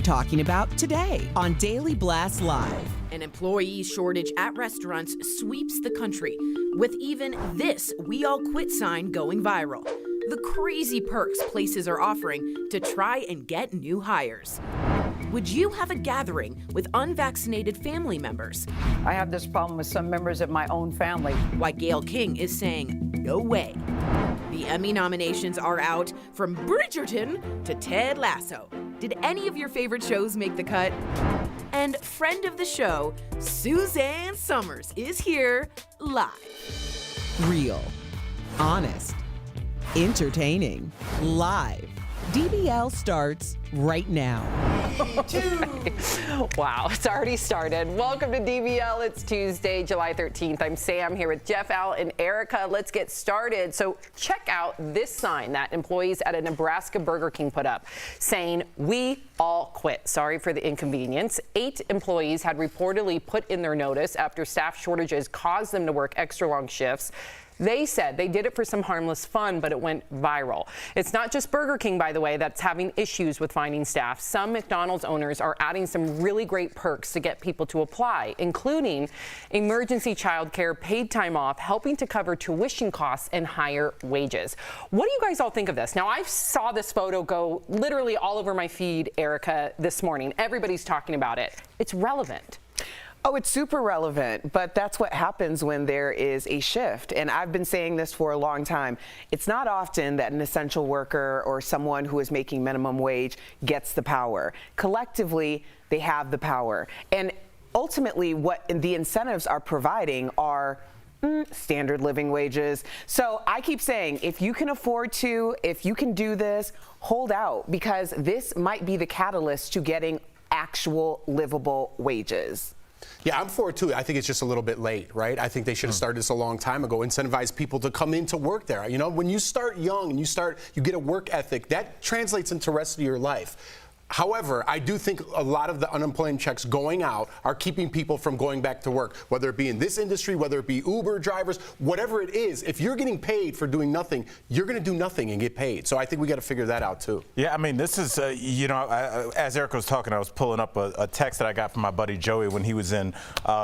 Talking about today on Daily Blast Live. An employee shortage at restaurants sweeps the country, with even this "We All Quit" sign going viral. The crazy perks places are offering to try and get new hires. Would you have a gathering with unvaccinated family members? I have this problem with some members of my own family. Why Gayle King is saying no way. The Emmy nominations are out, from Bridgerton to Ted Lasso. Did any of your favorite shows make the cut? And friend of the show, Suzanne Summers, is here live. Real, honest, entertaining, live. DBL starts right now. Wow, it's already started. Welcome to DBL. It's Tuesday, July 13th. I'm Sam here with Jeff, Al, and Erica. Let's get started. So check out this sign that employees at a Nebraska Burger King put up saying, "We all quit. Sorry for the inconvenience." 8 employees had reportedly put in their notice after staff shortages caused them to work extra long shifts. They said they did it for some harmless fun, but it went viral. It's not just Burger King, by the way, that's having issues with finding staff. Some McDonald's owners are adding some really great perks to get people to apply, including emergency childcare, paid time off, helping to cover tuition costs, and higher wages. What do you guys all think of this? Now, I saw this photo go literally all over my feed, Erica, this morning. Everybody's talking about it. It's relevant. Oh, it's super relevant, but that's what happens when there is a shift. And I've been saying this for a long time. It's not often that an essential worker or someone who is making minimum wage gets the power. Collectively, they have the power. And ultimately, what the incentives are providing are standard living wages. So I keep saying, if you can afford to, if you can do this, hold out, because this might be the catalyst to getting actual livable wages. Yeah, I'm for it too. I think it's just a little bit late, right? I think they should have started this a long time ago. Incentivize people to come into work there. You know, when you start young and you get a work ethic, that translates into the rest of your life. However, I do think a lot of the unemployment checks going out are keeping people from going back to work, whether it be in this industry, whether it be Uber drivers, whatever it is. If you're getting paid for doing nothing, you're going to do nothing and get paid. So I think we got to figure that out too. Yeah, I mean, this is, as Erica was talking, I was pulling up a text that I got from my buddy Joey when he was in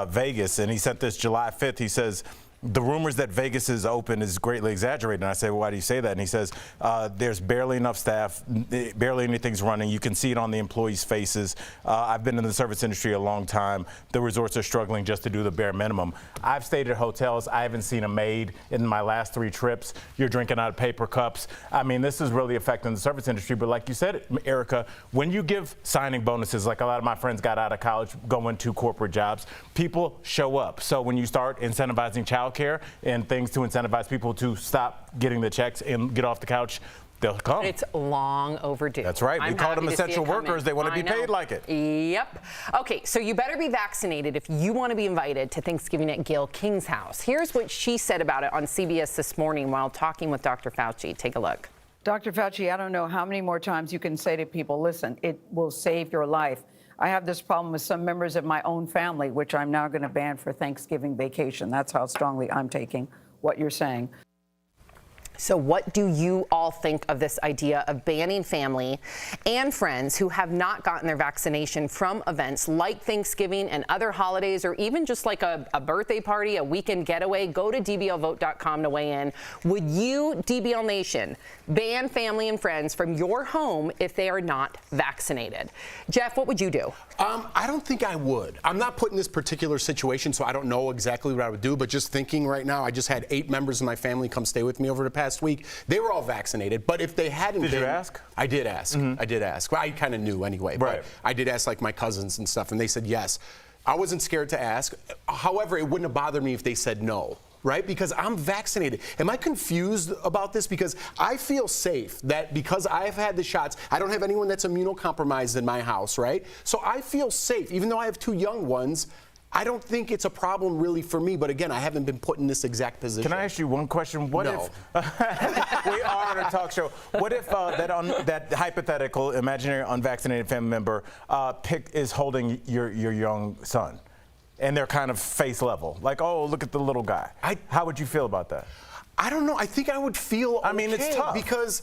Vegas, and he sent this July 5th. He says, "The rumors that Vegas is open is greatly exaggerated." And I say, "Well, why do you say that?" And he says, "There's barely enough staff, barely anything's running. You can see it on the employees' faces. I've been in the service industry a long time. The resorts are struggling just to do the bare minimum. I've stayed at hotels. I haven't seen a maid in my last 3 trips. You're drinking out of paper cups." I mean, this is really affecting the service industry. But like you said, Erica, when you give signing bonuses, like a lot of my friends got out of college going to corporate jobs, people show up. So when you start incentivizing childcare and things to incentivize people to stop getting the checks and get off the couch, they'll come. It's long overdue. That's right. We call them essential workers. They want to be paid like it. Yep. Okay, so you better be vaccinated if you want to be invited to Thanksgiving at Gayle King's house. Here's what she said about it on CBS this morning while talking with Dr. Fauci. Take a look. Dr. Fauci, I don't know how many more times you can say to people, listen, it will save your life. I have this problem with some members of my own family, which I'm now going to ban for Thanksgiving vacation. That's how strongly I'm taking what you're saying. So what do you all think of this idea of banning family and friends who have not gotten their vaccination from events like Thanksgiving and other holidays, or even just like a birthday party, a weekend getaway? Go to dblvote.com to weigh in. Would you, DBL Nation, ban family and friends from your home if they are not vaccinated? Jeff, what would you do? I don't think I would. I'm not put in this particular situation, so I don't know exactly what I would do, but just thinking right now, I just had 8 members of my family come stay with me over the past week. They were all vaccinated, but if they hadn't been... Did you ask? I did ask. I did ask. Well, I kind of knew anyway, but I did ask like my cousins and stuff, and they said yes. I wasn't scared to ask. However, it wouldn't have bothered me if they said no. Right? Because I'm vaccinated. Am I confused about this? Because I feel safe that because I've had the shots, I don't have anyone that's immunocompromised in my house, right? So I feel safe. Even though I have 2 young ones, I don't think it's a problem really for me. But again, I haven't been put in this exact position. Can I ask you one question? What if we are on a talk show? What if that hypothetical imaginary unvaccinated family member is holding your young son? And they're kind of face level, like, oh, look at the little guy. How would you feel about that? I don't know. I think I would feel I mean, it's tough. Because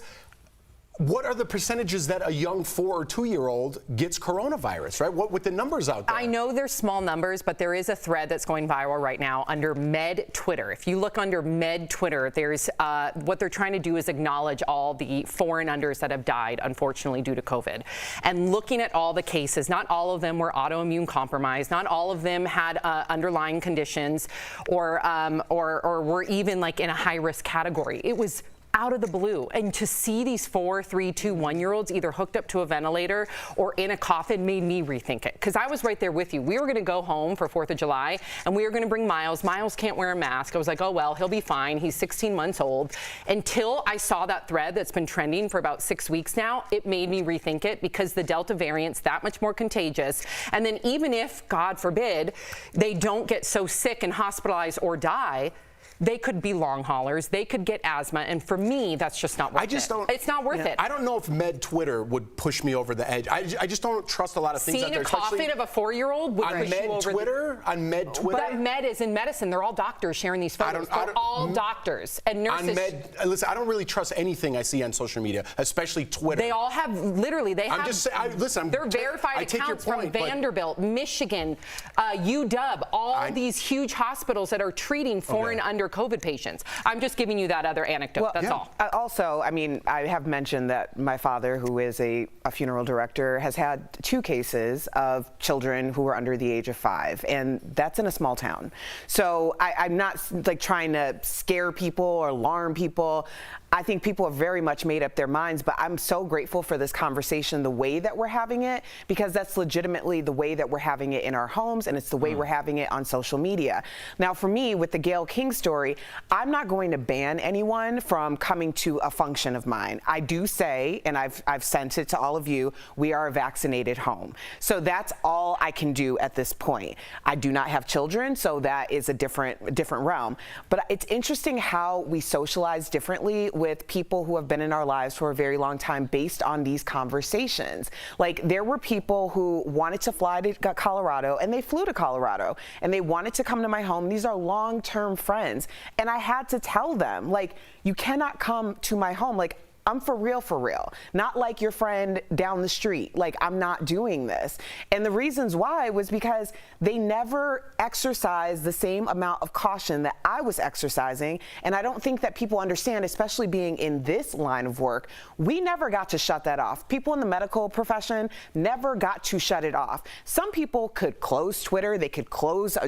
what are the percentages that a young 4 or 2-year-old gets coronavirus, right? What with the numbers out there? I know there's small numbers, but there is a thread that's going viral right now under Med Twitter. If you look under Med Twitter, there's what they're trying to do is acknowledge all the 4 and unders that have died, unfortunately, due to COVID. And looking at all the cases, not all of them were autoimmune compromised, not all of them had underlying conditions or were even like in a high-risk category. It was out of the blue. And to see these 4, 3, 2, 1-year-olds either hooked up to a ventilator or in a coffin made me rethink it. Because I was right there with you. We were going to go home for 4th of July and we were going to bring Miles. Miles can't wear a mask. I was like, oh, well, he'll be fine. He's 16 months old. Until I saw that thread that's been trending for about 6 weeks now, it made me rethink it because the Delta variant's that much more contagious. And then even if, God forbid, they don't get so sick and hospitalized or die, they could be long haulers. They could get asthma. And for me, that's just not worth it. It's not worth it. I don't know if Med Twitter would push me over the edge. I just don't trust a lot of things out there. Seeing a coffin of a 4-year-old would push you over On Med Twitter? But Med is in medicine. They're all doctors sharing these photos. They're all doctors and nurses. Listen, I don't really trust anything I see on social media, especially Twitter. They all have, literally, they have. I'm just saying, they're verified accounts from Vanderbilt, Michigan, UW, all these huge hospitals that are treating 4 and under COVID patients. I'm just giving you that other anecdote. That's all. Also, I mean, I have mentioned that my father, who is a funeral director, has had 2 cases of children who were under the age of 5, and that's in a small town. So I'm not like trying to scare people or alarm people. I think people have very much made up their minds, but I'm so grateful for this conversation, the way that we're having it, because that's legitimately the way that we're having it in our homes, and it's the way we're having it on social media. Now, for me, with the Gayle King story, I'm not going to ban anyone from coming to a function of mine. I do say, and I've sent it to all of you, we are a vaccinated home. So that's all I can do at this point. I do not have children, so that is a different realm. But it's interesting how we socialize differently with people who have been in our lives for a very long time based on these conversations. Like, there were people who wanted to fly to Colorado, and they flew to Colorado, and they wanted to come to my home. These are long-term friends. And I had to tell them, like, you cannot come to my home. Like, I'm for real. Not like your friend down the street. Like, I'm not doing this. And the reasons why was because they never exercised the same amount of caution that I was exercising. And I don't think that people understand, especially being in this line of work, we never got to shut that off. People in the medical profession never got to shut it off. Some people could close Twitter, they could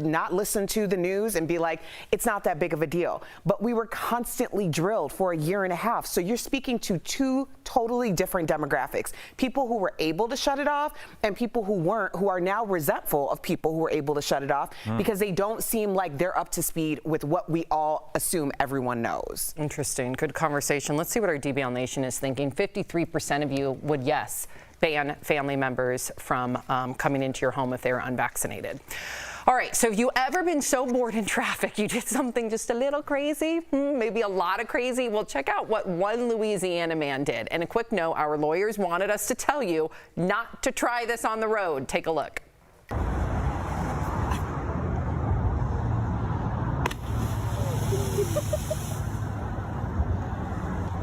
not listen to the news and be like, it's not that big of a deal. But we were constantly drilled for a year and a half. So you're speaking to 2 totally different demographics. People who were able to shut it off and people who weren't, who are now resentful of people who were able to shut it off because they don't seem like they're up to speed with what we all assume everyone knows. Interesting. Good conversation. Let's see what our DBL Nation is thinking. 53% of you would, yes, ban family members from coming into your home if they're unvaccinated. All right, so have you ever been so bored in traffic you did something just a little crazy, maybe a lot of crazy? Well, check out what one Louisiana man did. And a quick note, our lawyers wanted us to tell you not to try this on the road. Take a look.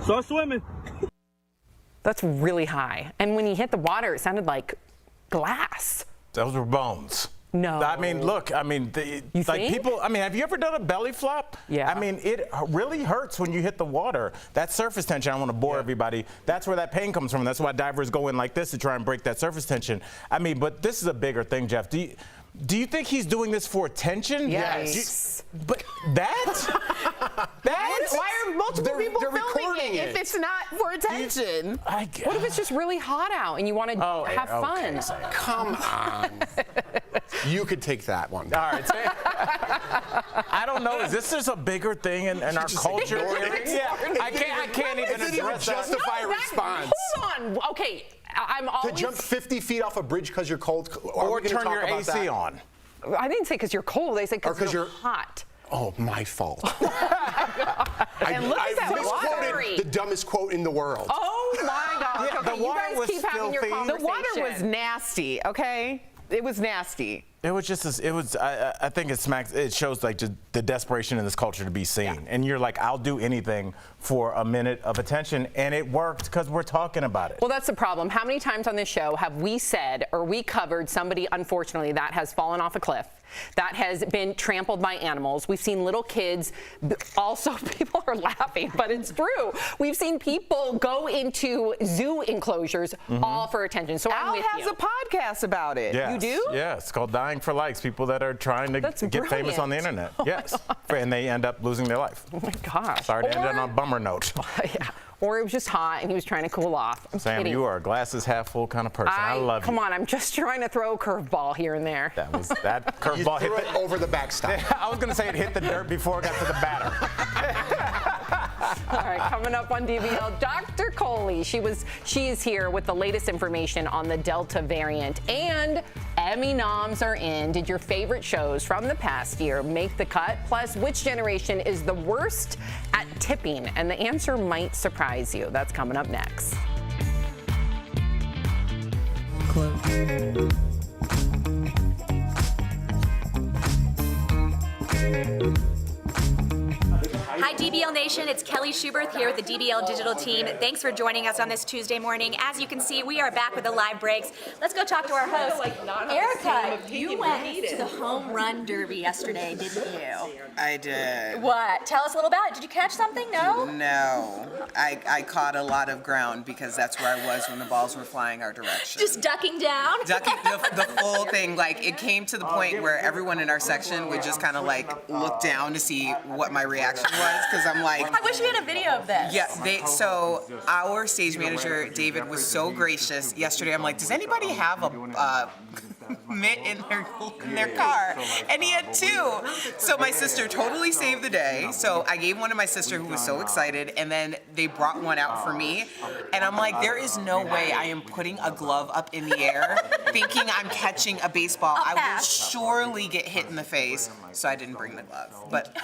Start swimming. That's really high. And when he hit the water, it sounded like glass. Those were bones. No. I mean, look, I mean, people, I mean, have you ever done a belly flop? Yeah. I mean, it really hurts when you hit the water. That surface tension, I don't want to bore everybody. That's where that pain comes from. That's why divers go in like this to try and break that surface tension. I mean, but this is a bigger thing, Jeff. Do you think he's doing this for attention? Yes. But that? Why are multiple people they're filming recording it if it's not for attention? What if it's just really hot out and you want to have fun? Come on. You could take that one. All right. I don't know. Is this just a bigger thing in our culture? I can't even address that. Justify a response. Hold on. Okay. I'm always... To jump 50 feet off a bridge because you're cold? Or turn your AC on. I didn't say because you're cold. I said because you're hot. Oh, my fault. And look at that water. misquoted the dumbest quote in the world. Oh, my God. Yeah, okay, the water you guys was keep having your filthy. The conversation. water was nasty, okay? It was nasty. It was just, I think it shows like the desperation in this culture to be seen. Yeah. And you're like, I'll do anything for a minute of attention. And it worked because we're talking about it. Well, that's the problem. How many times on this show have we said or we covered somebody, unfortunately, that has fallen off a cliff, that has been trampled by animals? We've seen little kids. Also, people are laughing, but it's true. We've seen people go into zoo enclosures all for attention. So Al has a podcast about it. Yes. You do? Yeah, it's called Dying for Likes. People that are trying to get famous on the internet. Yes. And they end up losing their life. Oh, my gosh. Sorry to end on a bummer note. Yeah. Or it was just hot and he was trying to cool off. I'm Sam, kidding. you are a glasses half full kind of person. I love you. Come on, I'm just trying to throw a curveball here and there. That curveball hit it over the backstop. I was going to say it hit the dirt before it got to the batter. All right, coming up on DBL, Dr. Coley. She is here with the latest information on the Delta variant. And Emmy noms are in. Did your favorite shows from the past year make the cut? Plus, which generation is the worst at tipping? And the answer might surprise you. That's coming up next. Hi, DBL Nation. It's Kelly Schuberth here with the DBL Digital team. Thanks for joining us on this Tuesday morning. As you can see, we are back with the live breaks. Let's go talk to our host. Erica, you went to the home run derby yesterday, didn't you? I did. What? Tell us a little about it. Did you catch something? No? No. I caught a lot of ground because that's where I was when the balls were flying our direction. Just ducking down? Ducking the full thing. Like, it came to the point where everyone in our section would just kind of like look down to see what my reaction was. Because I'm like, I wish we had a video of this. Yeah, so our stage manager, David, was so gracious. Yesterday, I'm like, does anybody have a mitt in their car? And he had two. So my sister totally saved the day. So I gave one to my sister who was so excited, and then they brought one out for me. And I'm like, there is no way I am putting a glove up in the air thinking I'm catching a baseball. I will surely get hit in the face. So I didn't bring the glove. But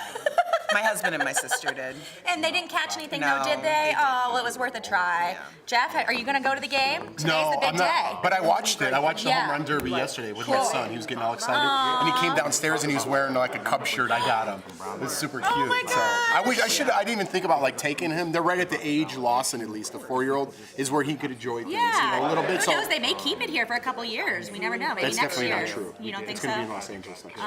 my husband and my sister did. And they didn't catch anything, though, did they? Oh, well, it was worth a try. Jeff, are you going to go to the game? Today's the big day. But I watched it. I watched the home run derby yesterday with my son. He was getting all excited. And he came downstairs and he was wearing like a Cubs shirt. I got him. It was super cute. Oh my gosh. So I didn't even think about like taking him. They're right at the age Lawson, at least. The 4-year-old is where he could enjoy things, a little bit. Who knows? They may keep it here for a couple years. We never know. Maybe That's next definitely year. not true. You don't think it's so? It's going to be in Los Angeles next year.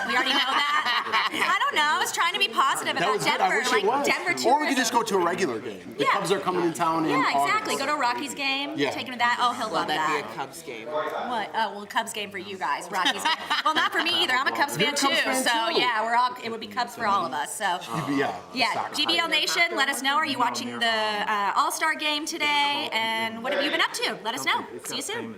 We already know that. I don't know. I was trying to be positive about Denver. I wish it was. Denver tourism. Or we could just go to a regular game. The Cubs are coming in town in August. August. Go to a Rockies game. Yeah. Take him to that. Oh, he'll love that. That'd be a Cubs game. What? Oh, well, Cubs game for you guys. Rockies game. Well, not for me either. I'm a Cubs fan too. So yeah, it would be Cubs for all of us. So yeah. GBL Nation, let us know. Are you watching the All-Star game today? And what have you been up to? Let us know. See you soon.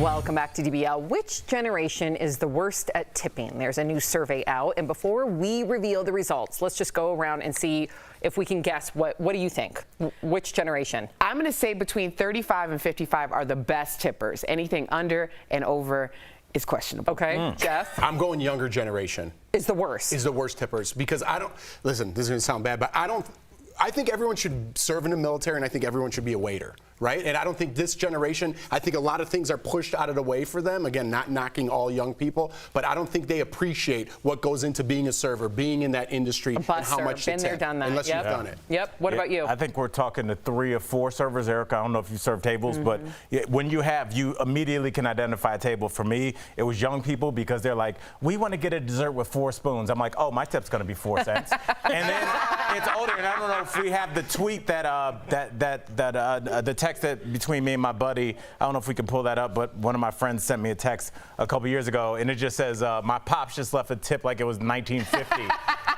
Welcome back to DBL. Which generation is the worst at tipping? There's a new survey out, and before we reveal the results, let's just go around and see if we can guess. What do you think? Which generation? I'm going to say between 35 and 55 are the best tippers. Anything under and over is questionable. Okay, Jeff? I'm going younger generation. Is the worst. Is the worst tippers because I don't, listen, this is going to sound bad, but I I think everyone should serve in the military, and I think everyone should be a waiter, right? And I don't think this generation, I think a lot of things are pushed out of the way for them. Again, not knocking all young people, but I don't think they appreciate what goes into being a server, being in that industry, and how much been it's there, done that. unless Yep. you've done it. Yep. What about you? I think we're talking to 3 or 4 servers, Erica. I don't know if you serve tables, but when you immediately can identify a table. For me, it was young people because they're like, we want to get a dessert with 4 spoons. I'm like, oh, my tip's going to be 4 cents. And then it's older, and I don't know if we have the tweet the text that between me and my buddy. I don't know if we can pull that up, but one of my friends sent me a text a couple years ago, and it just says, my pops just left a tip like it was 1950.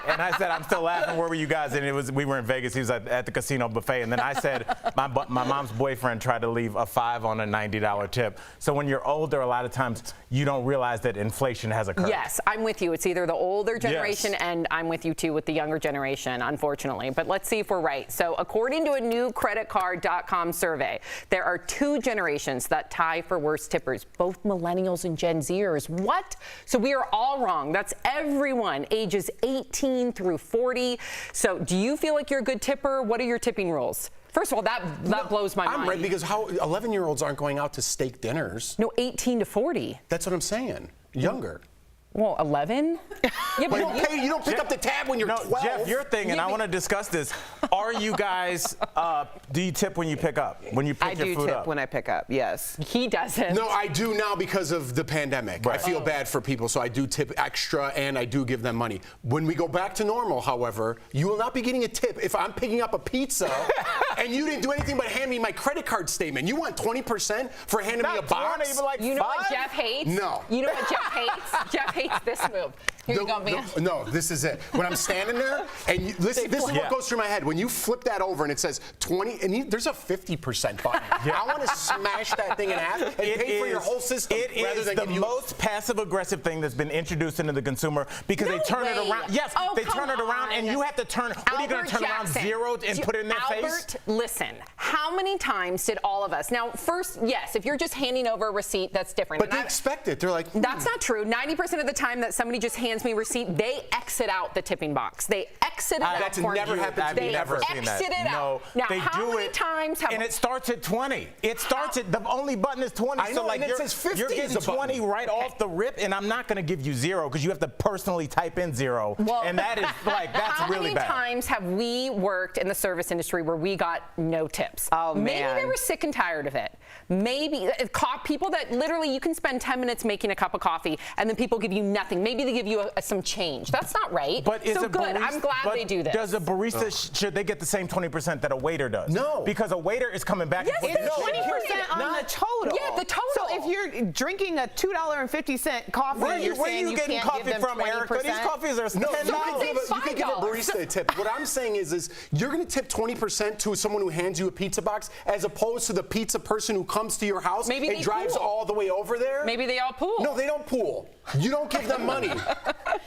And I said, I'm still laughing. Where were you guys? And we were in Vegas. He was at the casino buffet. And then I said, my mom's boyfriend tried to leave a 5 on a $90 tip. So when you're older, a lot of times you don't realize that inflation has occurred. Yes, I'm with you. It's either the older generation, and I'm with you too with the younger generation, unfortunately. But let's see if we're right. So according to a new creditcard.com survey, there are 2 generations that tie for worst tippers, both millennials and Gen Zers. What? So we are all wrong. That's everyone ages 18 through 40. So do you feel like you're a good tipper? What are your tipping rules? First of all, that blows my mind. I'm right, because how 11-year-olds aren't going out to steak dinners. No, 18 to 40. That's what I'm saying. Younger. Well, 11? Yeah, but you don't pick up the tab when you're 12. Jeff, your thing, and I want to discuss this. Are you guys, do you tip when you pick up? When you pick your food up? I do tip when I pick up, yes. He doesn't. No, I do now because of the pandemic. Right. I feel bad for people, so I do tip extra, and I do give them money. When we go back to normal, however, you will not be getting a tip if I'm picking up a pizza and you didn't do anything but hand me my credit card statement. You want 20% for handing me a box? Even like you know what Jeff hates? No. You know what Jeff hates? Jeff hates this move. Here you go, man. No, this is it. When I'm standing there, and this is what goes through my head. When you flip that over and it says 20, and there's a 50% button. I want to smash that thing in half and pay for your whole system. It is the most passive-aggressive thing that's been introduced into the consumer because they turn it around. Yes, they turn it around, and you have to turn. What are you going to turn around 0 and put it in their face? Albert, listen. How many times did all of us? Now, first, yes, if you're just handing over a receipt, that's different. But they expect it. They're like, that's not true. 90% of the time that somebody just hands me a receipt, they exit out the tipping box. They exit it out. That's never happened to me. I've never seen that. Exit it out. Now, they how do many it, times have and it starts at 20. It starts at the only button is 20. I know, so like and it says 50 you're getting 20 right off the rip, and I'm not going to give you 0 because you have to personally type in 0, and that is like that's really bad. How many times have we worked in the service industry where we got no tips? Oh man. Maybe they were sick and tired of it. Maybe people that literally you can spend 10 minutes making a cup of coffee and then people give you nothing. Maybe they give you some change. That's not right. But is so a good. barista, I'm glad they do this. Does a barista should they get the same 20% that a waiter does? No, because a waiter is coming back. Yes, and it's 20% on the total. Yeah, the total. So if you're drinking a $2.50 coffee, where you're saying you getting can't coffee give them from, 20%? Erica? These coffees are no. $10. You can give a barista a tip. What I'm saying is you're going to tip 20% to someone who hands you a pizza box, as opposed to the pizza person who comes to your house and drives all the way over there. Maybe they all pool. No, they don't pool. You don't give them money.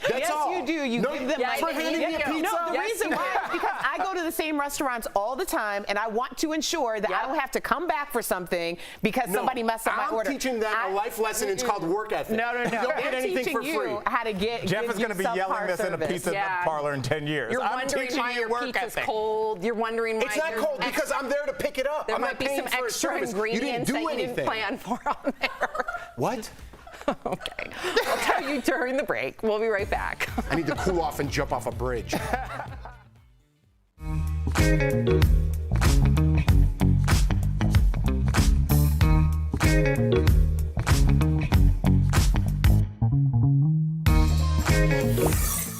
That's all. Yes, you do. You give them money. For handing me a pizza? No, the reason why is because I go to the same restaurants all the time, and I want to ensure that I don't have to come back for something because somebody messed up my order. I'm teaching them a life lesson. It's called work ethic. No. You don't get anything for free. How to get Jeff is going to be yelling this in a pizza parlor in 10 years. You're I'm wondering teaching why you your work pizza's ethic. cold. You're wondering why it's not cold because I'm there to pick it up. There I'm might not be paying some for a extra service. ingredients you didn't do that you anything. didn't plan for on there. What? Okay. I'll tell you during the break. We'll be right back. I need to cool off and jump off a bridge.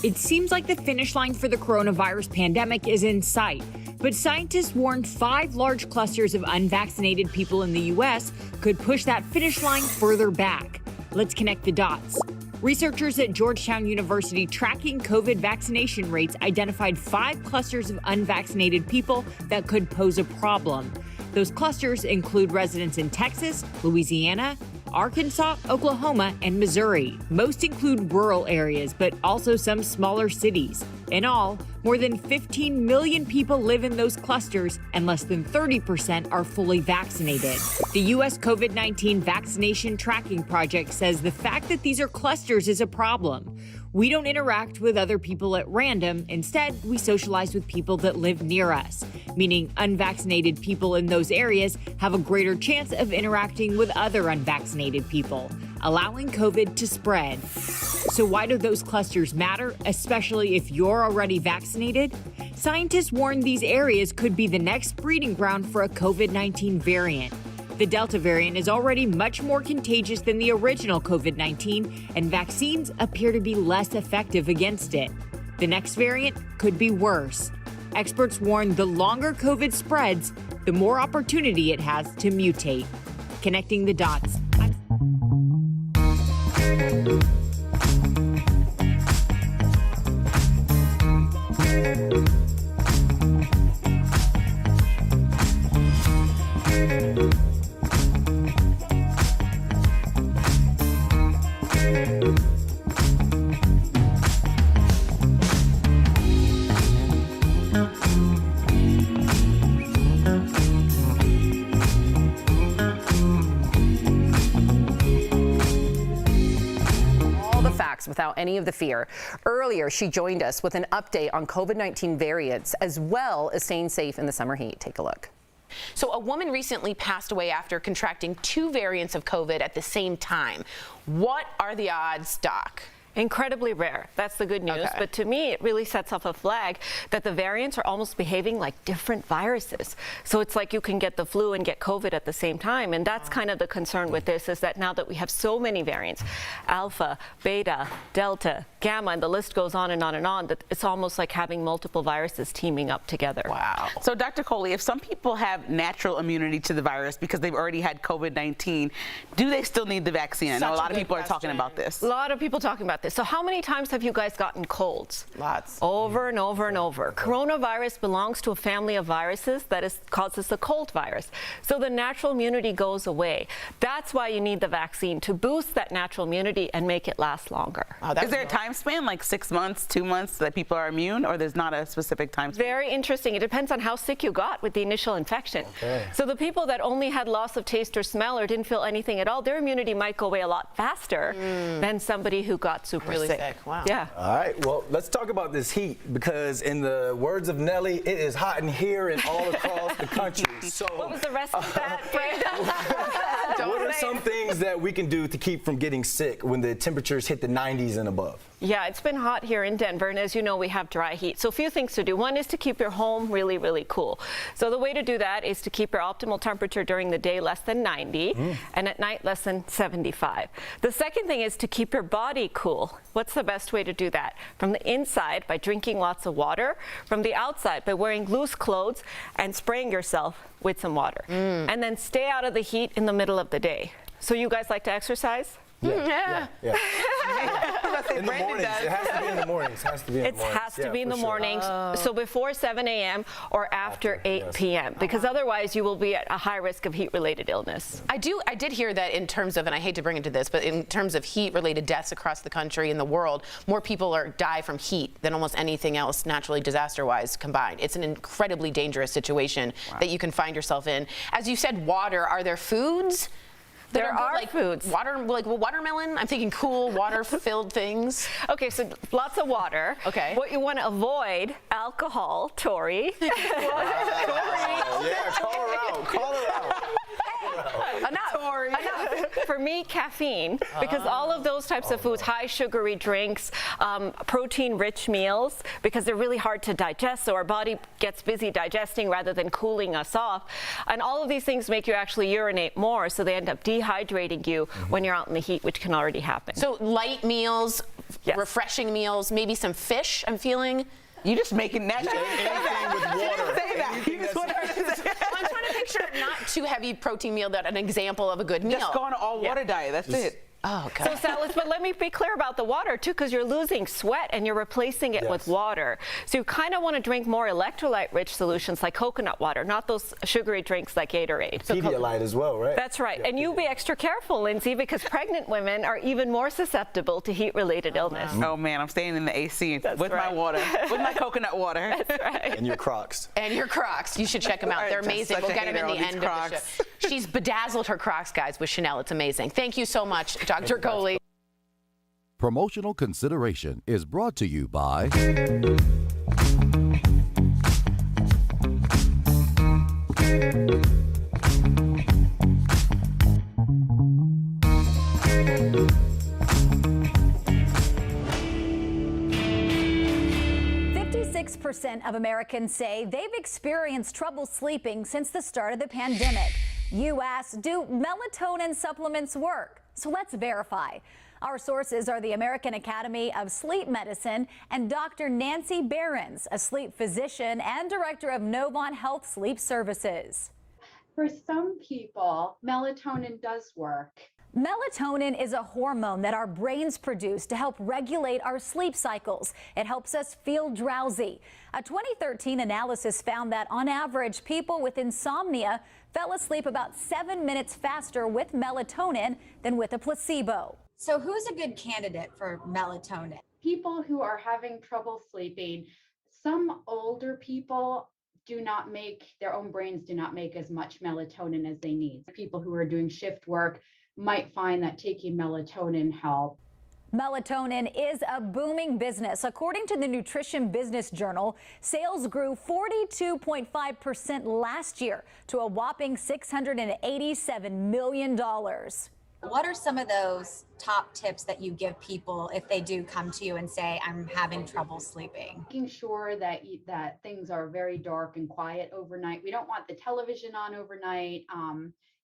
It seems like the finish line for the coronavirus pandemic is in sight, but scientists warned 5 large clusters of unvaccinated people in the U.S. could push that finish line further back. Let's connect the dots. Researchers at Georgetown University tracking COVID vaccination rates identified 5 clusters of unvaccinated people that could pose a problem. Those clusters include residents in Texas, Louisiana, Arkansas, Oklahoma, and Missouri. Most include rural areas, but also some smaller cities. In all, more than 15 million people live in those clusters, and less than 30% are fully vaccinated. The U.S. COVID-19 Vaccination Tracking Project says the fact that these are clusters is a problem. We don't interact with other people at random. Instead, we socialize with people that live near us, meaning unvaccinated people in those areas have a greater chance of interacting with other unvaccinated people, allowing COVID to spread. So why do those clusters matter, especially if you're already vaccinated? Scientists warn these areas could be the next breeding ground for a COVID-19 variant. The Delta variant is already much more contagious than the original COVID-19, and vaccines appear to be less effective against it. The next variant could be worse. Experts warn the longer COVID spreads, the more opportunity it has to mutate. Connecting the dots. Without any of the fear. Earlier, she joined us with an update on COVID-19 variants, as well as staying safe in the summer heat. Take a look. So a woman recently passed away after contracting 2 variants of COVID at the same time. What are the odds, Doc? Incredibly rare. That's the good news. Okay. But to me, it really sets off a flag that the variants are almost behaving like different viruses. So it's like you can get the flu and get COVID at the same time. And that's kind of the concern with this, is that now that we have so many variants, alpha, beta, delta, gamma, and the list goes on and on and on, that it's almost like having multiple viruses teaming up together. Wow. So Dr. Coley, if some people have natural immunity to the virus because they've already had COVID-19, do they still need the vaccine? I know a lot of people are talking about this. A lot of people talking about this. So how many times have you guys gotten colds? Lots. Over and over and over. Coronavirus belongs to a family of viruses that causes the cold virus. So the natural immunity goes away. That's why you need the vaccine, to boost that natural immunity and make it last longer. Is there a time span, like 6 months, 2 months, that people are immune, or there's not a specific time span? Very interesting. It depends on how sick you got with the initial infection. Okay. So the people that only had loss of taste or smell or didn't feel anything at all, their immunity might go away a lot faster than somebody who got super Really sick. Wow. Yeah. All right, well, let's talk about this heat, because in the words of Nelly, it is hot in here and all across the country. So What was the rest of that, Brenda? what are some things that we can do to keep from getting sick when the temperatures hit the 90s and above? Yeah, it's been hot here in Denver, and as you know, we have dry heat. So a few things to do. One is to keep your home really, really cool. So the way to do that is to keep your optimal temperature during the day less than 90 and at night less than 75. The second thing is to keep your body cool. What's the best way to do that? From the inside, by drinking lots of water. From the outside, by wearing loose clothes and spraying yourself with some water. And then stay out of the heat in the middle of the day. So you guys like to exercise? Yeah. In the mornings. It has to be in the mornings. It has to be in the mornings. So before 7 a.m. or after 8 p.m. because otherwise you will be at a high risk of heat-related illness. I did hear that in terms of, and I hate to bring it to this, but in terms of heat-related deaths across the country and the world, more people die from heat than almost anything else naturally disaster-wise combined. It's an incredibly dangerous situation that you can find yourself in. As you said, water. Are there foods? There are foods. Watermelon. I'm thinking cool water-filled things. Okay, so lots of water. Okay. What you want to avoid, alcohol, Tori. Yeah, call her out. Call her out. Enough. For me, caffeine, because all of those types of foods, high sugary drinks, protein-rich meals, because they're really hard to digest, so our body gets busy digesting rather than cooling us off. And all of these things make you actually urinate more, so they end up dehydrating you when you're out in the heat, which can already happen. So light meals, refreshing meals, maybe some fish, I'm feeling. You just making natural. Anything with water. Say that. You just want to say I'm trying to picture not too heavy protein meal, that an example of a good meal. Just go on an all-water diet. That's it. Oh, okay. So salads, but let me be clear about the water too, because you're losing sweat and you're replacing it with water. So you kind of want to drink more electrolyte-rich solutions like coconut water, not those sugary drinks like Gatorade. Pedialyte as well, right? That's right. And you be extra careful, Lindsay, because pregnant women are even more susceptible to heat-related illness. Oh man, I'm staying in the AC with my water, with my coconut water. That's right. And your Crocs. And your Crocs. You should check them out. They're amazing. We'll get them in the end of the show. She's bedazzled her Crocs, guys, with Chanel. It's amazing. Thank you so much, Dr. Coley. Promotional consideration is brought to you by % of Americans say they've experienced trouble sleeping since the start of the pandemic. You asked, do melatonin supplements work? So let's verify. Our sources are the American Academy of Sleep Medicine and Dr. Nancy Behrens, a sleep physician and director of Novant Health Sleep Services. For some people, melatonin does work. Melatonin is a hormone that our brains produce to help regulate our sleep cycles. It helps us feel drowsy. A 2013 analysis found that on average, people with insomnia fell asleep about 7 minutes faster with melatonin than with a placebo. So who's a good candidate for melatonin? People who are having trouble sleeping, some older people their own brains do not make as much melatonin as they need. People who are doing shift work might find that taking melatonin helps. Melatonin is a booming business. According to the Nutrition Business Journal, sales grew 42.5% last year to a whopping $687 million. What are some of those top tips that you give people if they do come to you and say, I'm having trouble sleeping? Making sure that things are very dark and quiet overnight. We don't want the television on overnight.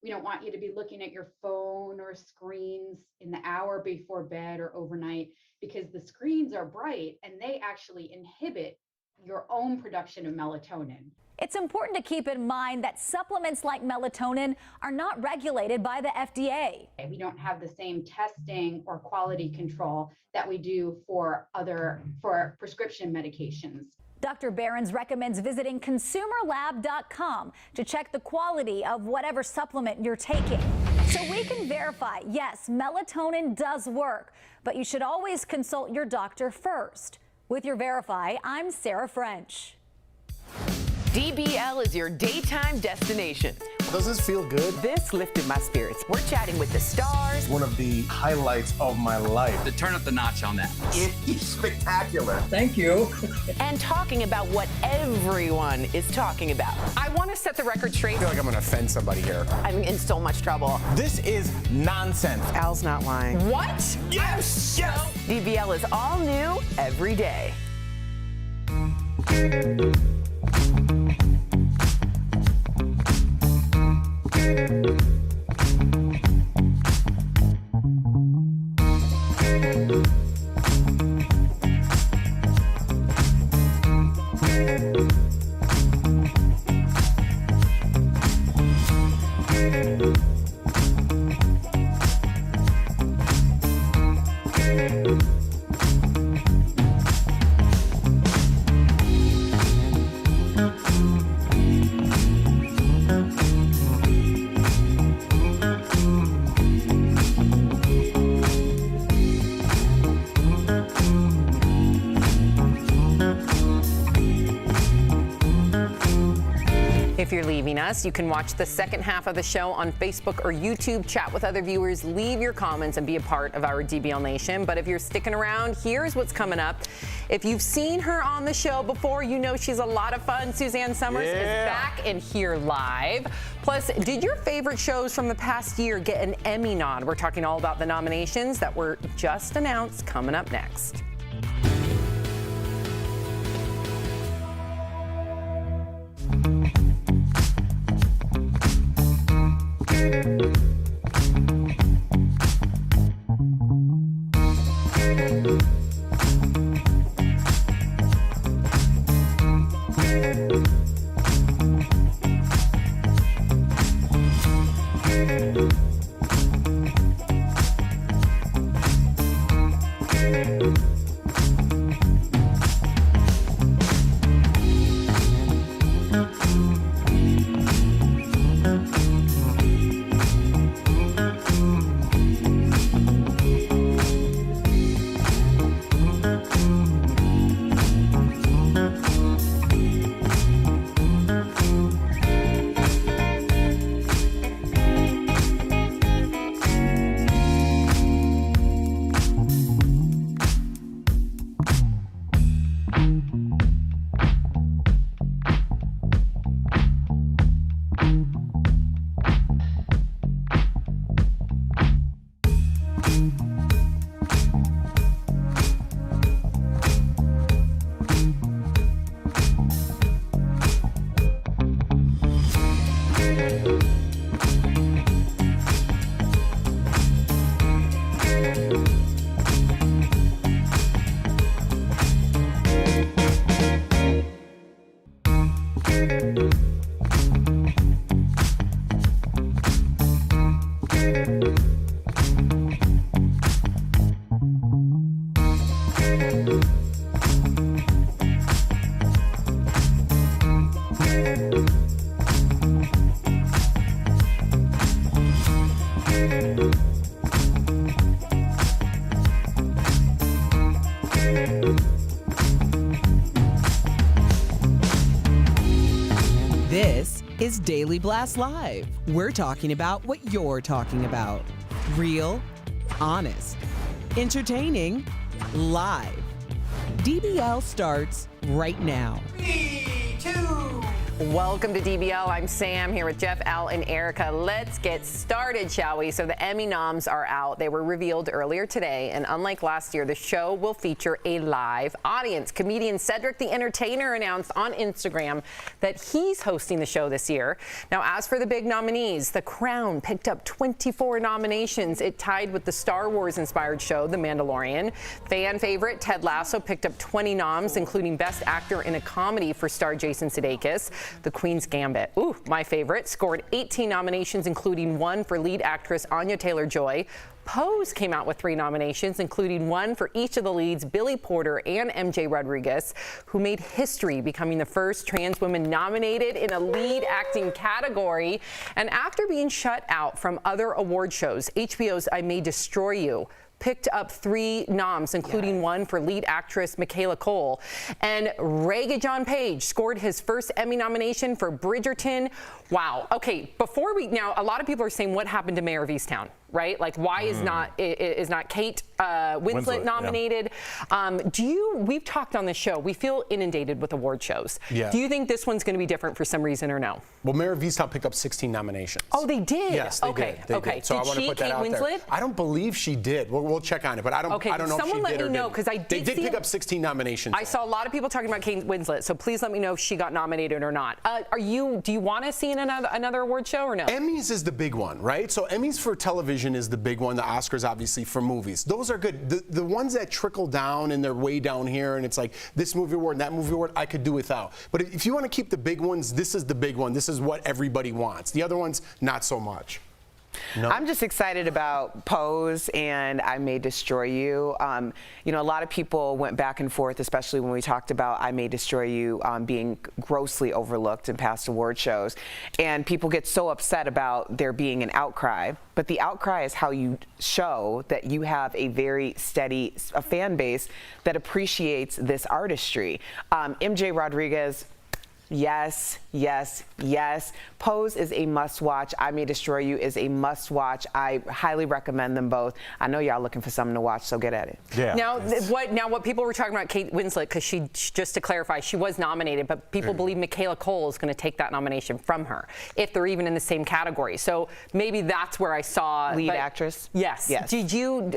We don't want you to be looking at your phone or screens in the hour before bed or overnight, because the screens are bright and they actually inhibit your own production of melatonin. It's important to keep in mind that supplements like melatonin are not regulated by the FDA. We don't have the same testing or quality control that we do for prescription medications. Dr. Behrens recommends visiting consumerlab.com to check the quality of whatever supplement you're taking. So we can verify, yes, melatonin does work, but you should always consult your doctor first. With your Verify, I'm Sarah French. DBL is your daytime destination. Does this feel good? This lifted my spirits. We're chatting with the stars. One of the highlights of my life. To turn up the notch on that. It's spectacular. Thank you. And talking about what everyone is talking about. I want to set the record straight. I feel like I'm going to offend somebody here. I'm in so much trouble. This is nonsense. Al's not lying. What? Yes! Yes! DBL is all new every day. If you're leaving us, you can watch the second half of the show on Facebook or YouTube, chat with other viewers, leave your comments, and be a part of our DBL Nation. But if you're sticking around, here's what's coming up. If you've seen her on the show before, you know she's a lot of fun. Suzanne Summers is back and here live. Plus, did your favorite shows from the past year get an Emmy nod? We're talking all about the nominations that were just announced, coming up next. This is Daily Blast Live. We're talking about what you're talking about. Real, honest, entertaining, live. DBL starts right now. Welcome to DBL. I'm Sam here with Jeff, Al, and Erica. Let's get started, shall we? So the Emmy noms are out. They were revealed earlier today, and unlike last year, the show will feature a live audience. Comedian Cedric the Entertainer announced on Instagram that he's hosting the show this year. Now, as for the big nominees, The Crown picked up 24 nominations. It tied with the Star Wars-inspired show, The Mandalorian. Fan favorite Ted Lasso picked up 20 noms, including Best Actor in a Comedy for star Jason Sudeikis. The Queen's Gambit, ooh, my favorite, scored 18 nominations, including one for lead actress Anya Taylor-Joy. Pose came out with 3 nominations, including one for each of the leads, Billy Porter and MJ Rodriguez, who made history, becoming the first trans woman nominated in a lead acting category. And after being shut out from other award shows, HBO's I May Destroy You picked up 3 noms, including one for lead actress Michaela Cole. And Regé-Jean Page scored his first Emmy nomination for Bridgerton. Wow. Okay, now a lot of people are saying, what happened to Mayor of Easttown, right? Like, why is not Kate Winslet nominated? Yeah. We've talked on this show, we feel inundated with award shows. Yeah. Do you think this one's going to be different for some reason or no? Well, Mayor of Easttown picked up 16 nominations. Oh, they did? Yes, they did. Okay. So did I want to put that Kate out Winslet? there. I don't believe she did. We'll check on it, but I don't know if she did or didn't. Someone let me know, because They did pick up 16 nominations. I saw a lot of people talking about Kate Winslet, so please let me know if she got nominated or not. Do you want to see another award show or no? Emmys is the big one, right? So Emmys for television is the big one. The Oscars, obviously, for movies. Those are good. The ones that trickle down and they're way down here, and it's like this movie award and that movie award, I could do without. But if you want to keep the big ones, this is the big one. This is what everybody wants. The other ones, not so much. No. I'm just excited about Pose and I May Destroy You. You know, a lot of people went back and forth, especially when we talked about I May Destroy You being grossly overlooked in past award shows. And people get so upset about there being an outcry. But the outcry is how you show that you have a very steady fan base that appreciates this artistry. MJ Rodriguez, yes, yes, yes. Pose is a must-watch. I May Destroy You is a must-watch. I highly recommend them both. I know y'all looking for something to watch, so get at it. Yeah. Now, what people were talking about Kate Winslet, because just to clarify, she was nominated, but people believe Michaela Cole is going to take that nomination from her, if they're even in the same category. So maybe that's where I saw lead actress. Yes. Yes.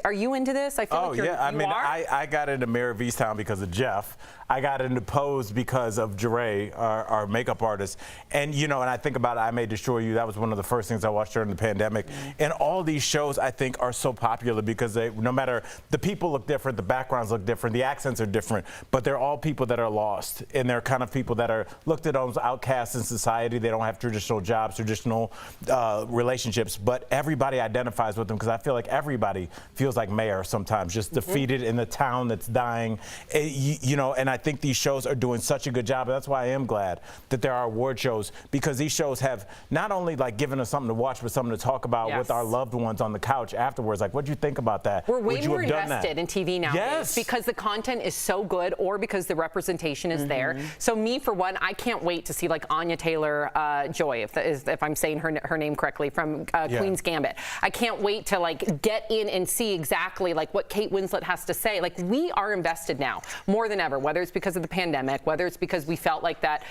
Are you into this? I feel like you're, yeah. I I got into Mayor of Easttown because of Jeff. I got into Pose because of Jeray, our makeup artist. And, you know, and I think about I May Destroy You. That was one of the first things I watched during the pandemic. And all these shows, I think, are so popular because no matter, the people look different, the backgrounds look different, the accents are different, but they're all people that are lost. And they're kind of people that are looked at as outcasts in society. They don't have traditional jobs, traditional relationships, but everybody identifies with them because I feel like everybody feels like Mayor sometimes, just defeated in the town that's dying. You know, and I think these shows are doing such a good job. That's why I am glad that there are award shows, because these shows have not only like given us something to watch, but something to talk about with our loved ones on the couch afterwards. Like, what'd you think about that? We're way more invested in TV nowadays because the content is so good, or because the representation is there. So me, for one, I can't wait to see like Anya Taylor-Joy, if I'm saying her name correctly, from Queen's Gambit. I can't wait to like get in and see exactly like what Kate Winslet has to say. Like, we are invested now more than ever, whether it's because of the pandemic, whether it's because we felt like that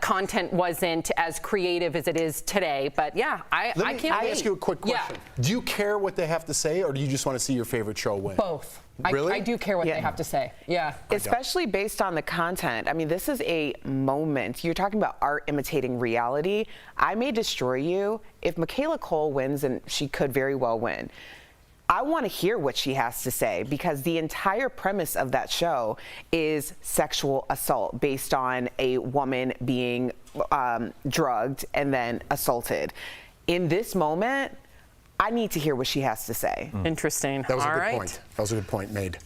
content wasn't as creative as it is today. But yeah, I can't wait. Let me ask you a quick question. Do you care what they have to say, or do you just want to see your favorite show win? Both. Really? I do care what they have to say. Yeah. Especially based on the content. I mean, this is a moment. You're talking about art imitating reality. I May Destroy You. If Michaela Cole wins, and she could very well win, I want to hear what she has to say, because the entire premise of that show is sexual assault based on a woman being drugged and then assaulted. In this moment, I need to hear what she has to say. Interesting. That was a All good right. point. That was a good point made.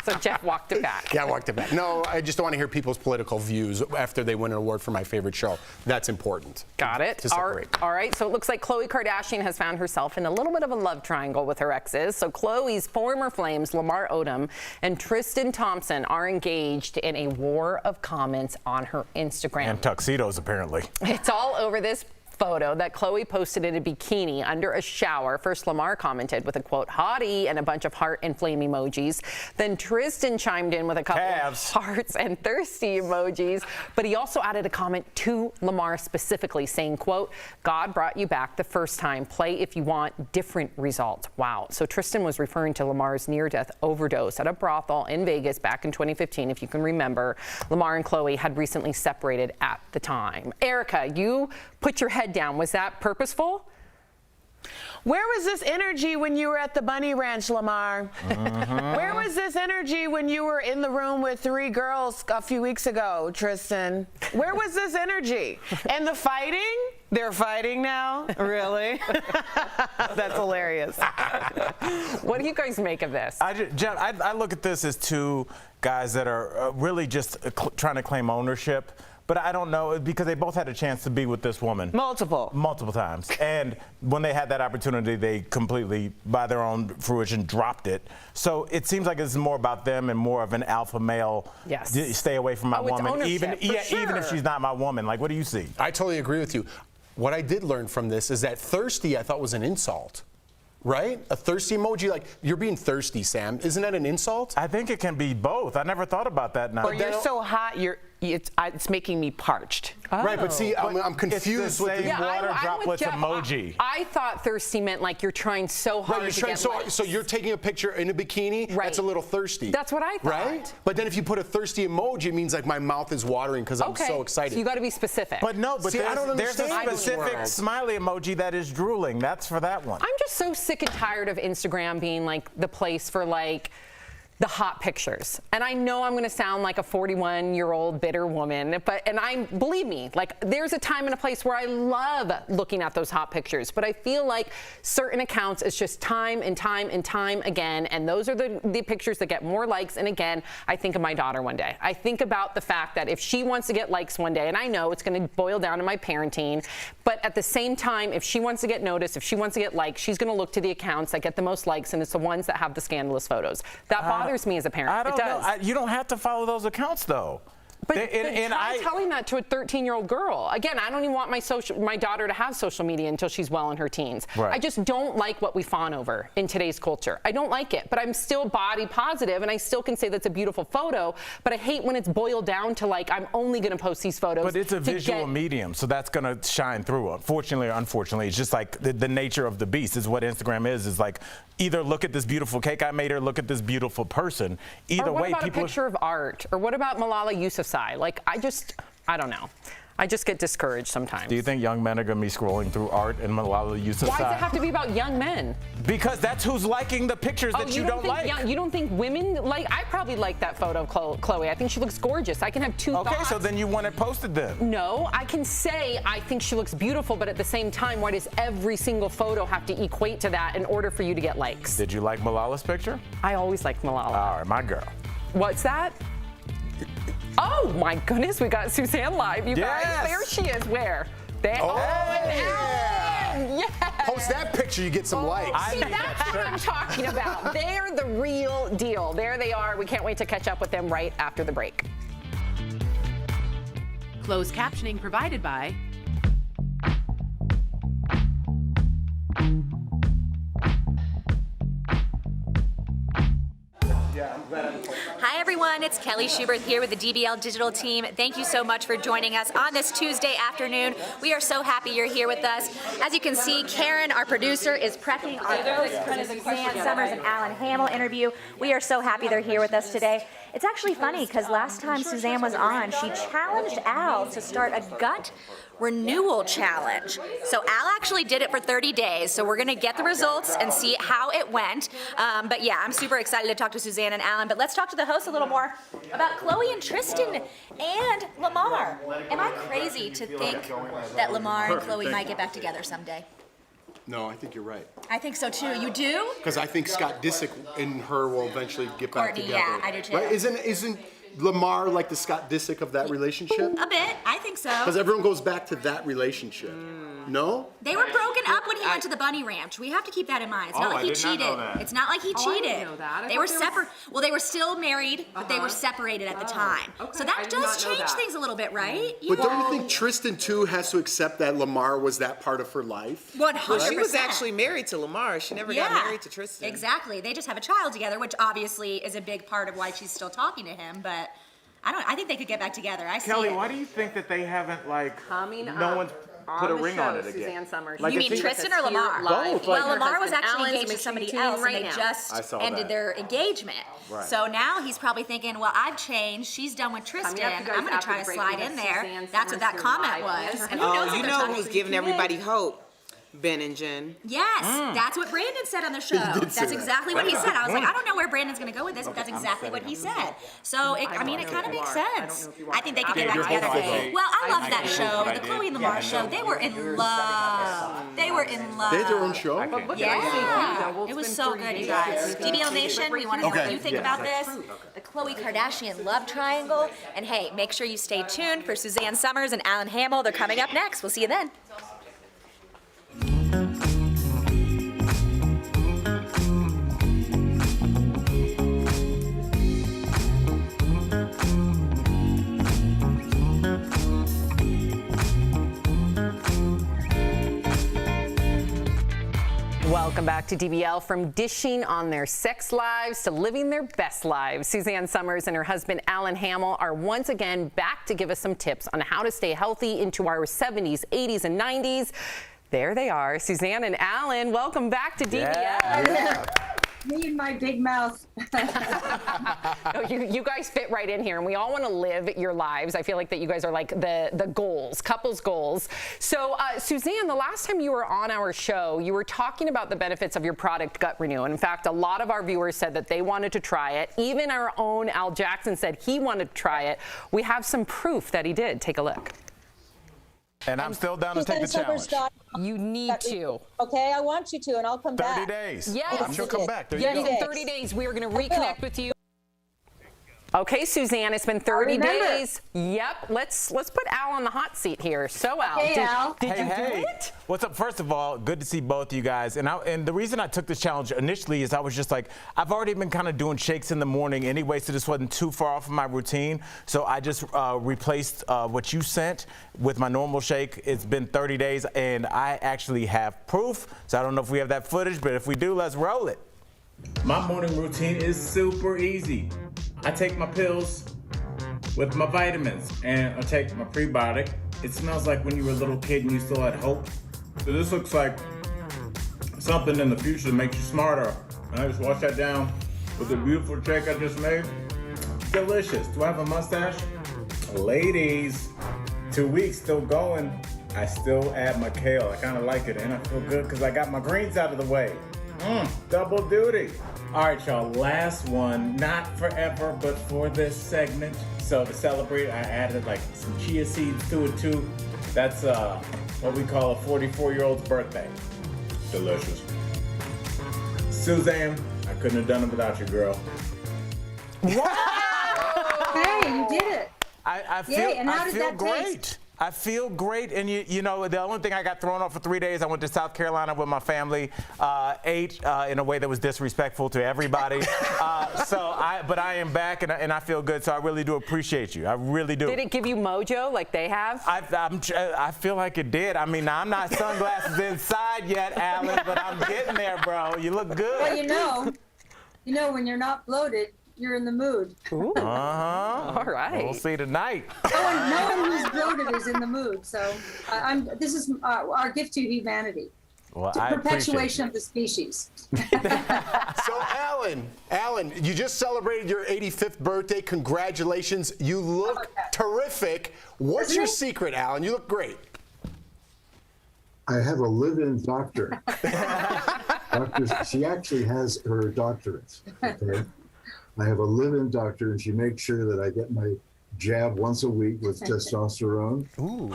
So Jeff walked it back. Yeah, I walked it back. No, I just don't want to hear people's political views after they win an award for my favorite show. That's important. Got it. To separate. All right. So it looks like Khloe Kardashian has found herself in a little bit of a love triangle with her exes. So Khloe's former flames, Lamar Odom and Tristan Thompson, are engaged in a war of comments on her Instagram. And tuxedos, apparently. It's all over this photo that Khloe posted in a bikini under a shower. First, Lamar commented with a quote, hottie, and a bunch of heart and flame emojis. Then Tristan chimed in with a couple of hearts and thirsty emojis. But he also added a comment to Lamar specifically saying, quote, God brought you back the first time. Play if you want different results. Wow. So Tristan was referring to Lamar's near-death overdose at a brothel in Vegas back in 2015, if you can remember. Lamar and Khloe had recently separated at the time. Erica, you put your head down. Was that purposeful? Where was this energy when you were at the Bunny Ranch, Lamar? Where was this energy when you were in the room with 3 girls a few weeks ago, Tristan? Where was this energy? And the fighting? They're fighting now? Really? That's hilarious. What do you guys make of this? I look at this as two guys that are really just trying to claim ownership. But I don't know, because they both had a chance to be with this woman. Multiple times. And when they had that opportunity, they completely, by their own fruition, dropped it. So it seems like it's more about them and more of an alpha male. Yes. Stay away from my woman, even sure. if she's not my woman. Like, what do you see? I totally agree with you. What I did learn from this is that thirsty, I thought, was an insult. Right? A thirsty emoji, like, you're being thirsty, Sam. Isn't that an insult? I think it can be both. I never thought about that now. Or you're so hot, it's making me parched. Right, but see, I'm confused with the water droplets emoji. I thought thirsty meant like you're trying so hard to get likes. So you're taking a picture in a bikini, that's a little thirsty. That's what I thought. Right? But then if you put a thirsty emoji, it means like my mouth is watering because I'm so excited. So you got to be specific. But no, but see, there's a specific smiley emoji that is drooling. That's for that one. I'm just so sick and tired of Instagram being like the place for like the hot pictures. And I know I'm going to sound like a 41-year-old bitter woman, believe me, like there's a time and a place where I love looking at those hot pictures, but I feel like certain accounts, it's just time and time and time again, and those are the pictures that get more likes. And again, I think of my daughter one day. I think about the fact that if she wants to get likes one day, and I know it's going to boil down to my parenting, but at the same time, if she wants to get noticed, if she wants to get likes, she's going to look to the accounts that get the most likes, and it's the ones that have the scandalous photos. That bothers me as a parent. I don't know. You don't have to follow those accounts, though. But try telling that to a 13-year-old girl. Again, I don't even want my daughter to have social media until she's well in her teens. Right. I just don't like what we fawn over in today's culture. I don't like it, but I'm still body positive, and I still can say that's a beautiful photo, but I hate when it's boiled down to like, I'm only going to post these photos. But it's a visual medium, so that's going to shine through. Unfortunately or unfortunately, it's just like the nature of the beast is what Instagram is like, either look at this beautiful cake I made or look at this beautiful person. Either way, what about a picture of art? Or what about Malala Yousafzai? Like, I don't know. I just get discouraged sometimes. Do you think young men are going to be scrolling through art and Malala Yousafzai? Why does it have to be about young men? Because that's who's liking the pictures that you don't like. You don't think women like? I probably like that photo of Khloe. I think she looks gorgeous. I can have two thoughts. Okay, so then you want it posted then? No, I can say I think she looks beautiful, but at the same time, why does every single photo have to equate to that in order for you to get likes? Did you like Malala's picture? I always liked Malala. All right, my girl. What's that? Oh my goodness, we got Suzanne live, you guys. There she is. Where? There. Oh, yeah. Yes. Post that picture, you get some likes. See, that's what I'm talking about. They're the real deal. There they are. We can't wait to catch up with them right after the break. Closed captioning provided by Hi everyone, it's Kelly Schubert here with the DBL Digital team. Thank you so much for joining us on this Tuesday afternoon. We are so happy you're here with us. As you can see, Karen, our producer, is prepping our hosts for the Suzanne Summers and Alan Hamill interview. We are so happy they're here with us today. It's actually funny because last time Suzanne was on, she challenged Al to start a gut renewal challenge. So Al actually did it for 30 days. So we're going to get the results and see how it went. But yeah, I'm super excited to talk to Suzanne and Alan. But let's talk to the hosts a little more about Khloe and Tristan and Lamar. Am I crazy to think that Lamar and Khloe might get back together someday? No, I think you're right. I think so too. You do? Because I think Scott Disick and her will eventually get back Courtney, together. yeah, I do too. Right? Isn't Lamar like the Scott Disick of that relationship? A bit. I think so. Because everyone goes back to that relationship. No? They were broken up when he went to the bunny ranch. We have to keep that in mind. It's not like he cheated. It's not like he cheated. know that. I They thought were they were- separate. Well, they were still married, but they were separated at the time. So I that did does not know change that. things a little bit, right? But don't you think Tristan too has to accept that Lamar was that part of her life? 100%. Well, she was actually married to Lamar. She never got married to Tristan. Exactly. They just have a child together, which obviously is a big part of why she's still talking to him. But I think they could get back together. I see Kelly, it. why do you think that they haven't, like, Coming no up one's put a the ring show, on it again? Suzanne Summers. Like, You it mean seems- Tristan or Lamar? Both. Well, Like, Lamar was actually Alan's engaged to making somebody tune else, right and they now. just I saw ended that. their engagement. Right. So now he's probably thinking, well, I've changed. She's done with Tristan. Coming up, you guys, I'm going to after try the to break, slide we have in there. Suzanne That's what that Summers comment live. was. And who knows Oh, if you they're know talking who's to giving you. everybody hope? Ben and Jen. Yes, that's what Brandon said on the show. did say That's that. exactly what he said. I was like, I don't know where Brandon's going to go with this, but that's exactly what he said. So, it kind of makes sense. I think they could get back together. Well, I love that show, the Chloe and Lamar show. They were in love. They were in love. They had their own show? Yeah, it was so good, you guys. DBL Nation, we want to know what you think about this. The Khloe Kardashian love triangle. And hey, make sure you stay tuned for Suzanne Summers and Alan Hamill. They're coming up next. We'll see you then. Welcome back to DBL. From dishing on their sex lives to living their best lives, Suzanne Summers and her husband Alan Hamill are once again back to give us some tips on how to stay healthy into our 70s, 80s, and 90s. There they are, Suzanne and Alan. Welcome back to DBL. Me and my big mouth. No, you guys fit right in here, and we all want to live your lives. I feel like that you guys are like the goals, couples goals. So, Suzanne, the last time you were on our show, you were talking about the benefits of your product, Gut Renew. And in fact, a lot of our viewers said that they wanted to try it. Even our own Al Jackson said he wanted to try it. We have some proof that he did. Take a look. And I'm still down to take the challenge. You need to. Okay, I want you to, and I'll come 30 back. days. Yes. I'm sure come back. There Yes, you go. in 30 days, we are going to reconnect with you. Okay, Suzanne, it's been 30 remember. days. Yep. Let's put Al on the hot seat here. So, Al, Hey, Al. did you Hey. do it? What's up? First of all, good to see both of you guys. And the reason I took this challenge initially is I was just like, I've already been kind of doing shakes in the morning anyway, so this wasn't too far off of my routine. So I just replaced what you sent with my normal shake. It's been 30 days, and I actually have proof. So I don't know if we have that footage, but if we do, let's roll it. My morning routine is super easy. I take my pills with my vitamins, and I take my prebiotic. It smells like when you were a little kid and you still had hope. So this looks like something in the future that makes you smarter. And I just wash that down with the beautiful shake I just made. Delicious. Do I have a mustache? Ladies, 2 weeks still going. I still add my kale. I kind of like it, and I feel good because I got my greens out of the way. Double duty. All right, y'all, last one, not forever, but for this segment. So to celebrate, I added like some chia seeds to it too. That's what we call a 44-year-old's birthday. Delicious. Suzanne, I couldn't have done it without you, girl. Hey, you did it. I feel, Yay, and how I did feel that great. taste? I feel great, and you know, the only thing I got thrown off for 3 days, I went to South Carolina with my family, ate in a way that was disrespectful to everybody. But I am back, and I feel good, so I really do appreciate you. I really do. Did it give you mojo like they have? I feel like it did. I mean, I'm not sunglasses inside yet, Alan, but I'm getting there, bro. You look good. Well, you know, when you're not bloated, you're in the mood. Ooh. All right. We'll see tonight. No one who's bloated is in the mood. So this is our gift to humanity. Well, To I perpetuation of the species. So, Alan, you just celebrated your 85th birthday. Congratulations. You look terrific. What's your secret, Alan? You look great. I have a live-in doctor. She actually has her doctorate. Okay? I have a live-in doctor, and she makes sure that I get my jab once a week with testosterone.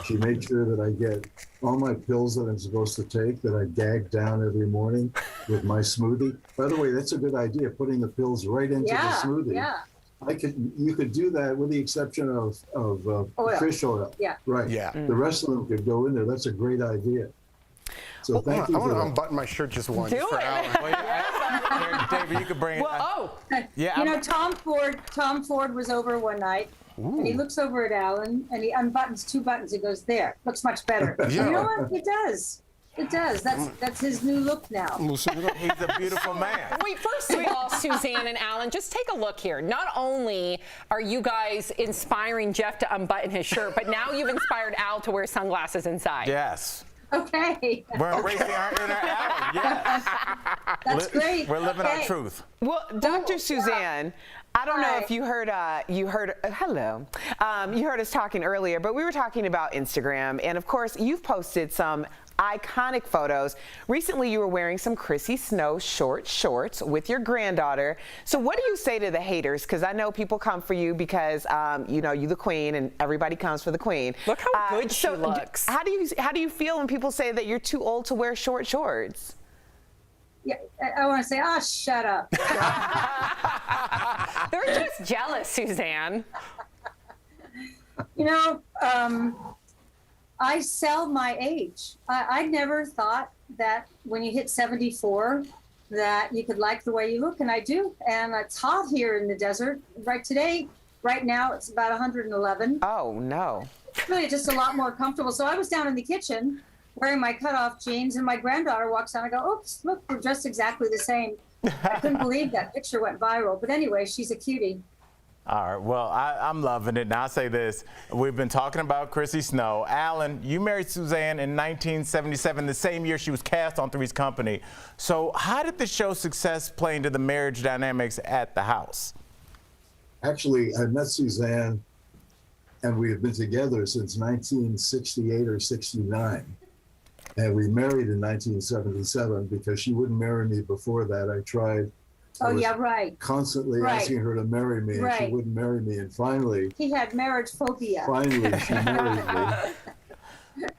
She made sure that I get all my pills that I'm supposed to take, that I gag down every morning with my smoothie. By the way, that's a good idea, putting the pills right into the smoothie. Yeah. You could do that with the exception of fish oil. Yeah. Right. Yeah. The rest of them could go in there. That's a great idea. So thank you. I want to for that. unbutton my shirt just once. Do for it. Alan. David, you could bring it. Yeah. You know, Tom Ford was over one night, and he looks over at Alan, and he unbuttons 2 buttons. He goes, "There, looks much better." Yeah. You know what? It does. It does. That's his new look now. He's a beautiful man. Wait, first of all, Suzanne and Alan, just take a look here. Not only are you guys inspiring Jeff to unbutton his shirt, but now you've inspired Al to wear sunglasses inside. Yes. Okay. We're embracing our inner Alan. Yes. That's great. We're living Okay. our truth. Well, Dr. Suzanne, I don't know if you heard, hello. You heard us talking earlier, but we were talking about Instagram. And of course, you've posted some iconic photos. Recently, you were wearing some Chrissy Snow short shorts with your granddaughter. So what do you say to the haters? Because I know people come for you because, you're the queen and everybody comes for the queen. Look how good she looks. How do you feel when people say that you're too old to wear short shorts? Yeah, I want to say, shut up. They're just jealous, Suzanne. You know, I sell my age. I never thought that when you hit 74 that you could like the way you look, and I do. And it's hot here in the desert. Right now, it's about 111. Oh, no. It's really just a lot more comfortable. So I was down in the kitchen wearing my cutoff jeans, and my granddaughter walks down. I go, oops, look, we're dressed exactly the same. I couldn't believe that picture went viral. But anyway, she's a cutie. All right. Well, I'm loving it. Now, I'll say this. We've been talking about Chrissy Snow. Alan, you married Suzanne in 1977, the same year she was cast on Three's Company. So how did the show's success play into the marriage dynamics at the house? Actually, I met Suzanne, and we have been together since 1968 or 69. And we married in 1977 because she wouldn't marry me before that. I tried. Constantly asking her to marry me, and she wouldn't marry me. And finally, he had marriage phobia. Finally, she married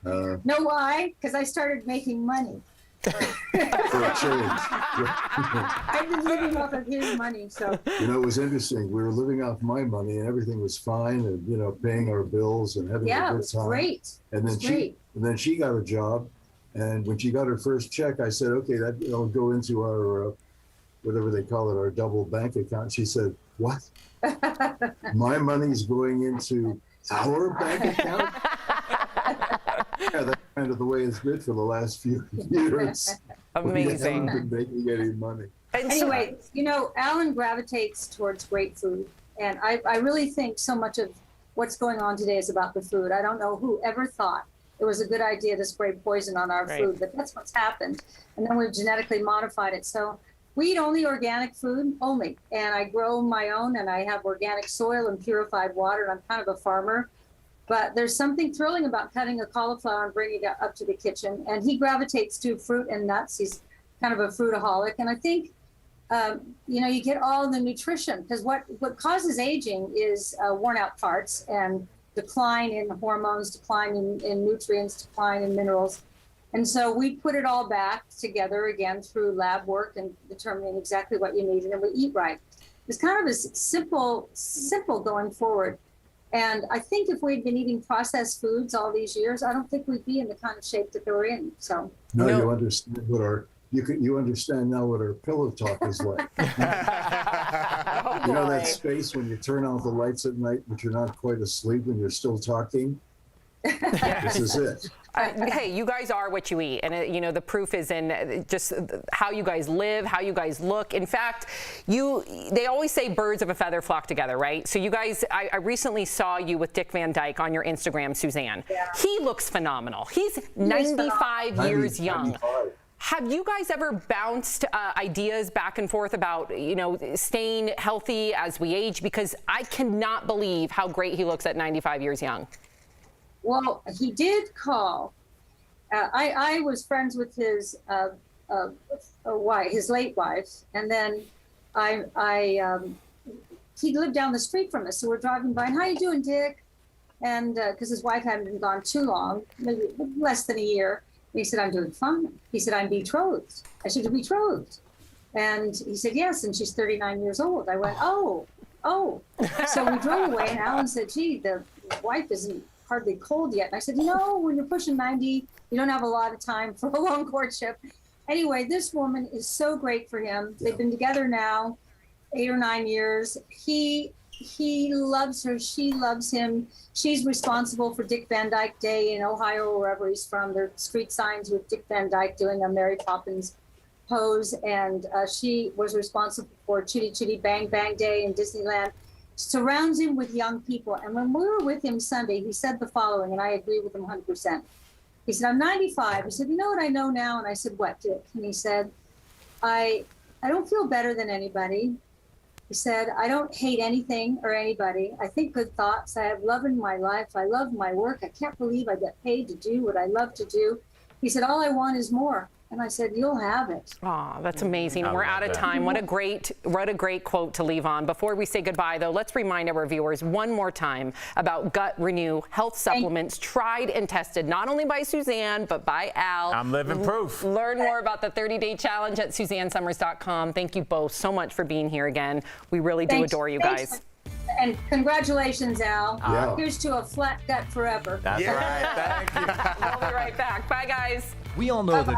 me. Know why? Because I started making money. For a change. I've been living off of his money, so. You know, it was interesting. We were living off my money, and everything was fine, and paying our bills and having a good time. Yeah, it was great. And then she got a job, and when she got her first check, I said, "Okay, that'll go into our." Whatever they call it, our double bank account. She said, "What? My money's going into our bank account?" Yeah, that's kind of the way it's been for the last few years. Amazing. We haven't been making any money. Anyway, Alan gravitates towards great food. And I really think so much of what's going on today is about the food. I don't know who ever thought it was a good idea to spray poison on our food, but that's what's happened. And then we've genetically modified it. So we eat only organic food, only. And I grow my own, and I have organic soil and purified water, and I'm kind of a farmer. But there's something thrilling about cutting a cauliflower and bringing it up to the kitchen. And he gravitates to fruit and nuts. He's kind of a fruitaholic. And I think, you get all the nutrition, because what causes aging is worn out parts and decline in hormones, decline in nutrients, decline in minerals. And so we put it all back together again through lab work and determining exactly what you need, and then we eat right. It's kind of as simple going forward. And I think if we'd been eating processed foods all these years, I don't think we'd be in the kind of shape that we're in. So now you understand you understand now what our pillow talk is like. That space when you turn out the lights at night, but you're not quite asleep and you're still talking. This is it. Hey, you guys are what you eat, and the proof is in just how you guys live, how you guys look. In fact, they always say birds of a feather flock together, right? So you guys, I recently saw you with Dick Van Dyke on your Instagram, Suzanne. Yeah. He looks phenomenal. He's 95 years young. 95. Have you guys ever bounced ideas back and forth about, staying healthy as we age? Because I cannot believe how great he looks at 95 years young. Well, he did call. I was friends with his wife, his late wife, and then I he lived down the street from us. So we're driving by, and how you doing, Dick? And because his wife hadn't been gone too long, maybe less than a year. And he said, I'm doing fine. He said, I'm betrothed. I said, you're betrothed? And he said, yes, and she's 39 years old. I went, oh. So we drove away, and Alan said, gee, the wife isn't hardly cold yet. And I said, you know, when you're pushing 90, you don't have a lot of time for a long courtship. Anyway, this woman is so great for him. They've been together now 8 or 9 years. He loves her. She loves him. She's responsible for Dick Van Dyke Day in Ohio, or wherever he's from. There are street signs with Dick Van Dyke doing a Mary Poppins pose. And she was responsible for Chitty Chitty Bang Bang Day in Disneyland. Surrounds him with young people. And when we were with him Sunday, he said the following, and I agree with him 100%. He said, I'm 95. He said, you know what I know now? And I said, what, Dick? And he said, I don't feel better than anybody. He said, I don't hate anything or anybody. I think good thoughts. I have love in my life. I love my work. I can't believe I get paid to do what I love to do. He said, all I want is more. And I said, you'll have it. Oh, that's amazing. We're out of time. What a great quote to leave on. Before we say goodbye, though, let's remind our viewers one more time about Gut Renew health supplements, tried and tested, not only by Suzanne, but by Al. I'm living proof. Learn more about the 30-day challenge at SuzanneSummers.com. Thank you both so much for being here again. We really do adore you guys. And congratulations, Al. Yeah. Here's to a flat gut forever. That's right. Thank you. We'll be right back. Bye, guys. We all know that.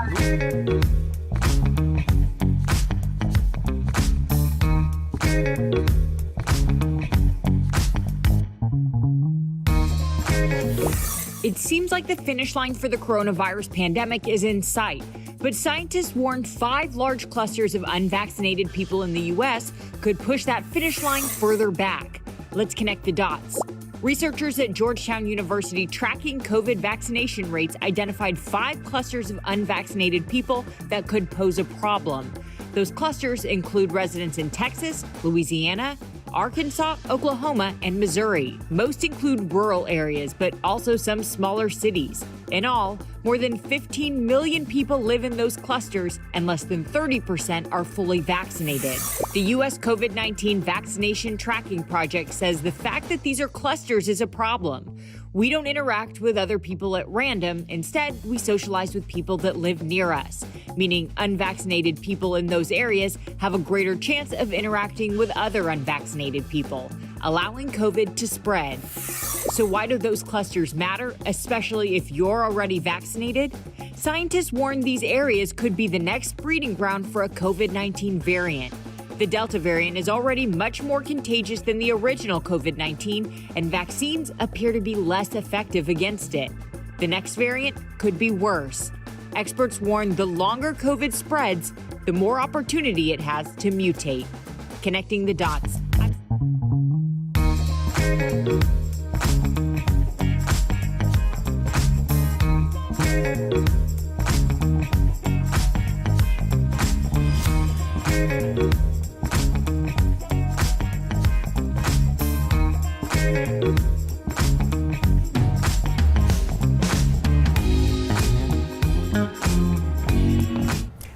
It seems like the finish line for the coronavirus pandemic is in sight, but scientists warned 5 large clusters of unvaccinated people in the U.S. could push that finish line further back. Let's connect the dots. Researchers at Georgetown University tracking COVID vaccination rates identified 5 clusters of unvaccinated people that could pose a problem. Those clusters include residents in Texas, Louisiana, Arkansas, Oklahoma, and Missouri. Most include rural areas, but also some smaller cities. In all, more than 15 million people live in those clusters, and less than 30% are fully vaccinated. The U.S. COVID-19 Vaccination Tracking Project says the fact that these are clusters is a problem. We don't interact with other people at random. Instead, we socialize with people that live near us, meaning unvaccinated people in those areas have a greater chance of interacting with other unvaccinated people, allowing COVID to spread. So why do those clusters matter, especially if you're already vaccinated? Scientists warn these areas could be the next breeding ground for a COVID-19 variant. The Delta variant is already much more contagious than the original COVID-19, and vaccines appear to be less effective against it. The next variant could be worse. Experts warn the longer COVID spreads, the more opportunity it has to mutate. Connecting the dots.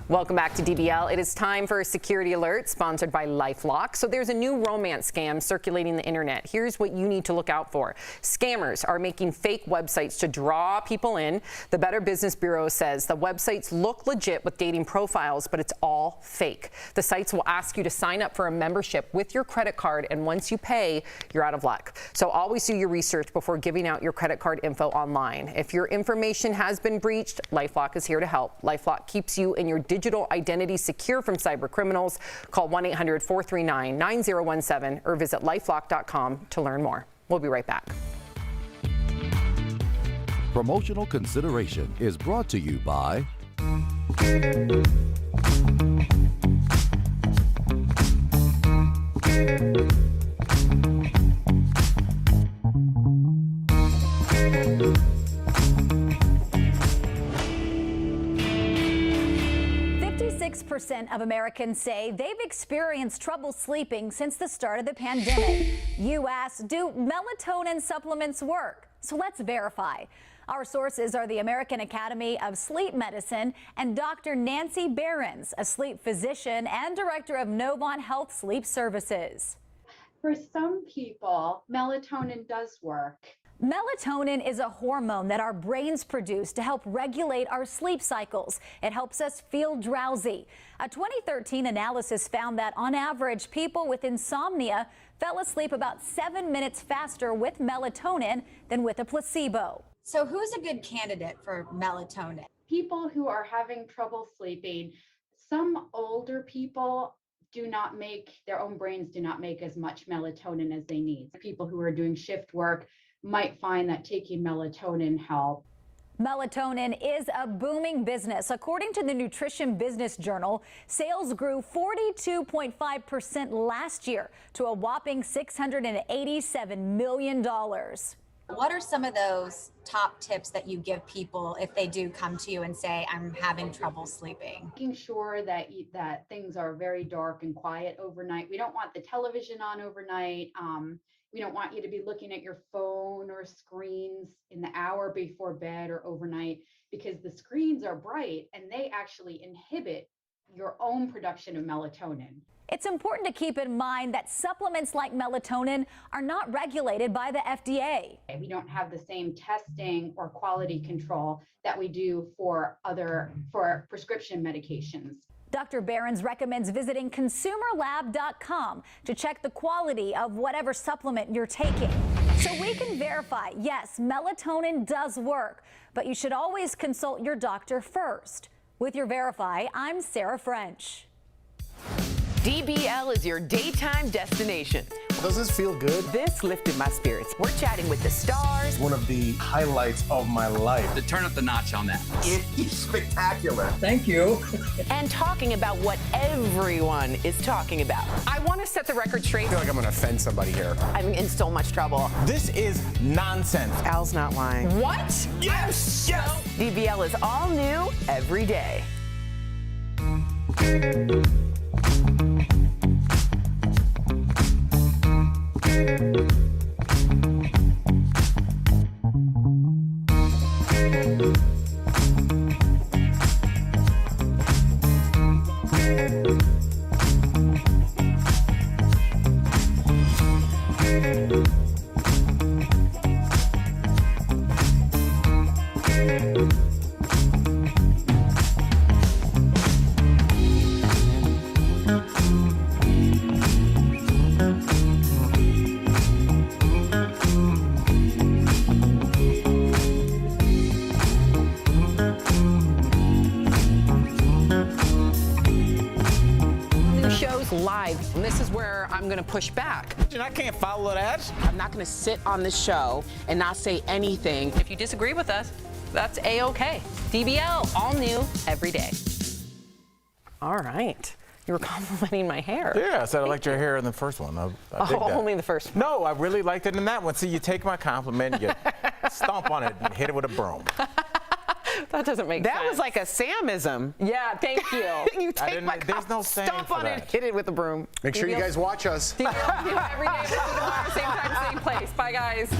Welcome back to DBL. It is time for a security alert sponsored by LifeLock. So there's a new romance scam circulating the internet. Here's what you need to look out for. Scammers are making fake websites to draw people in. The Better Business Bureau says the websites look legit with dating profiles, but it's all fake. The sites will ask you to sign up for a membership with your credit card, and once you pay, you're out of luck. So always do your research before giving out your credit card info online. If your information has been breached, LifeLock is here to help. LifeLock keeps you and your digital identity secure from cyber criminals. Call 1-800-439-9017 or visit lifelock.com to learn more. We'll be right back. Promotional consideration is brought to you by % of Americans say they've experienced trouble sleeping since the start of the pandemic. You asked, do melatonin supplements work? So let's verify. Our sources are the American Academy of Sleep Medicine and Dr. Nancy Behrens, a sleep physician and director of Novant Health Sleep Services. For some people, melatonin does work. Melatonin is a hormone that our brains produce to help regulate our sleep cycles. It helps us feel drowsy. A 2013 analysis found that on average, people with insomnia fell asleep about 7 minutes faster with melatonin than with a placebo. So who's a good candidate for melatonin? People who are having trouble sleeping, some older people their own brains do not make as much melatonin as they need. People who are doing shift work might find that taking melatonin helps. Melatonin is a booming business. According to the Nutrition Business Journal, sales grew 42.5% last year to a whopping $687 million. What are some of those top tips that you give people if they do come to you and say, I'm having trouble sleeping? Making sure that things are very dark and quiet overnight. We don't want the television on overnight. We don't want you to be looking at your phone or screens in the hour before bed or overnight, because the screens are bright and they actually inhibit your own production of melatonin. It's important to keep in mind that supplements like melatonin are not regulated by the FDA. We don't have the same testing or quality control that we do for prescription medications. Dr. Behrens recommends visiting consumerlab.com to check the quality of whatever supplement you're taking. So we can verify, yes, melatonin does work, but you should always consult your doctor first. With your Verify, I'm Sarah French. DBL is your daytime destination. Does this feel good? This lifted my spirits. We're chatting with the stars. One of the highlights of my life. To turn up the notch on that. It is spectacular. Thank you. And talking about what everyone is talking about. I want to set the record straight. I feel like I'm going to offend somebody here. I'm in so much trouble. This is nonsense. Al's not lying. What? Yes! Yes! DBL is all new every day. Live. And this is where I'm going to push back. I can't follow that. I'm not going to sit on the show and not say anything. If you disagree with us, that's A-OK. DBL, all new every day. All right. You were complimenting my hair. Yeah, I said I liked your hair in the first one. I dig that. Only the first one. No, I really liked it in that one. See, you take my compliment, you stomp on it, and hit it with a broom. That doesn't make sense. That was like a Samism. Yeah, thank you. You take my there's no saying stomp for on that. it, hit it with a broom. Make sure you guys watch us. DBL every day. We'll see you tomorrow, same time, same place. Bye, guys.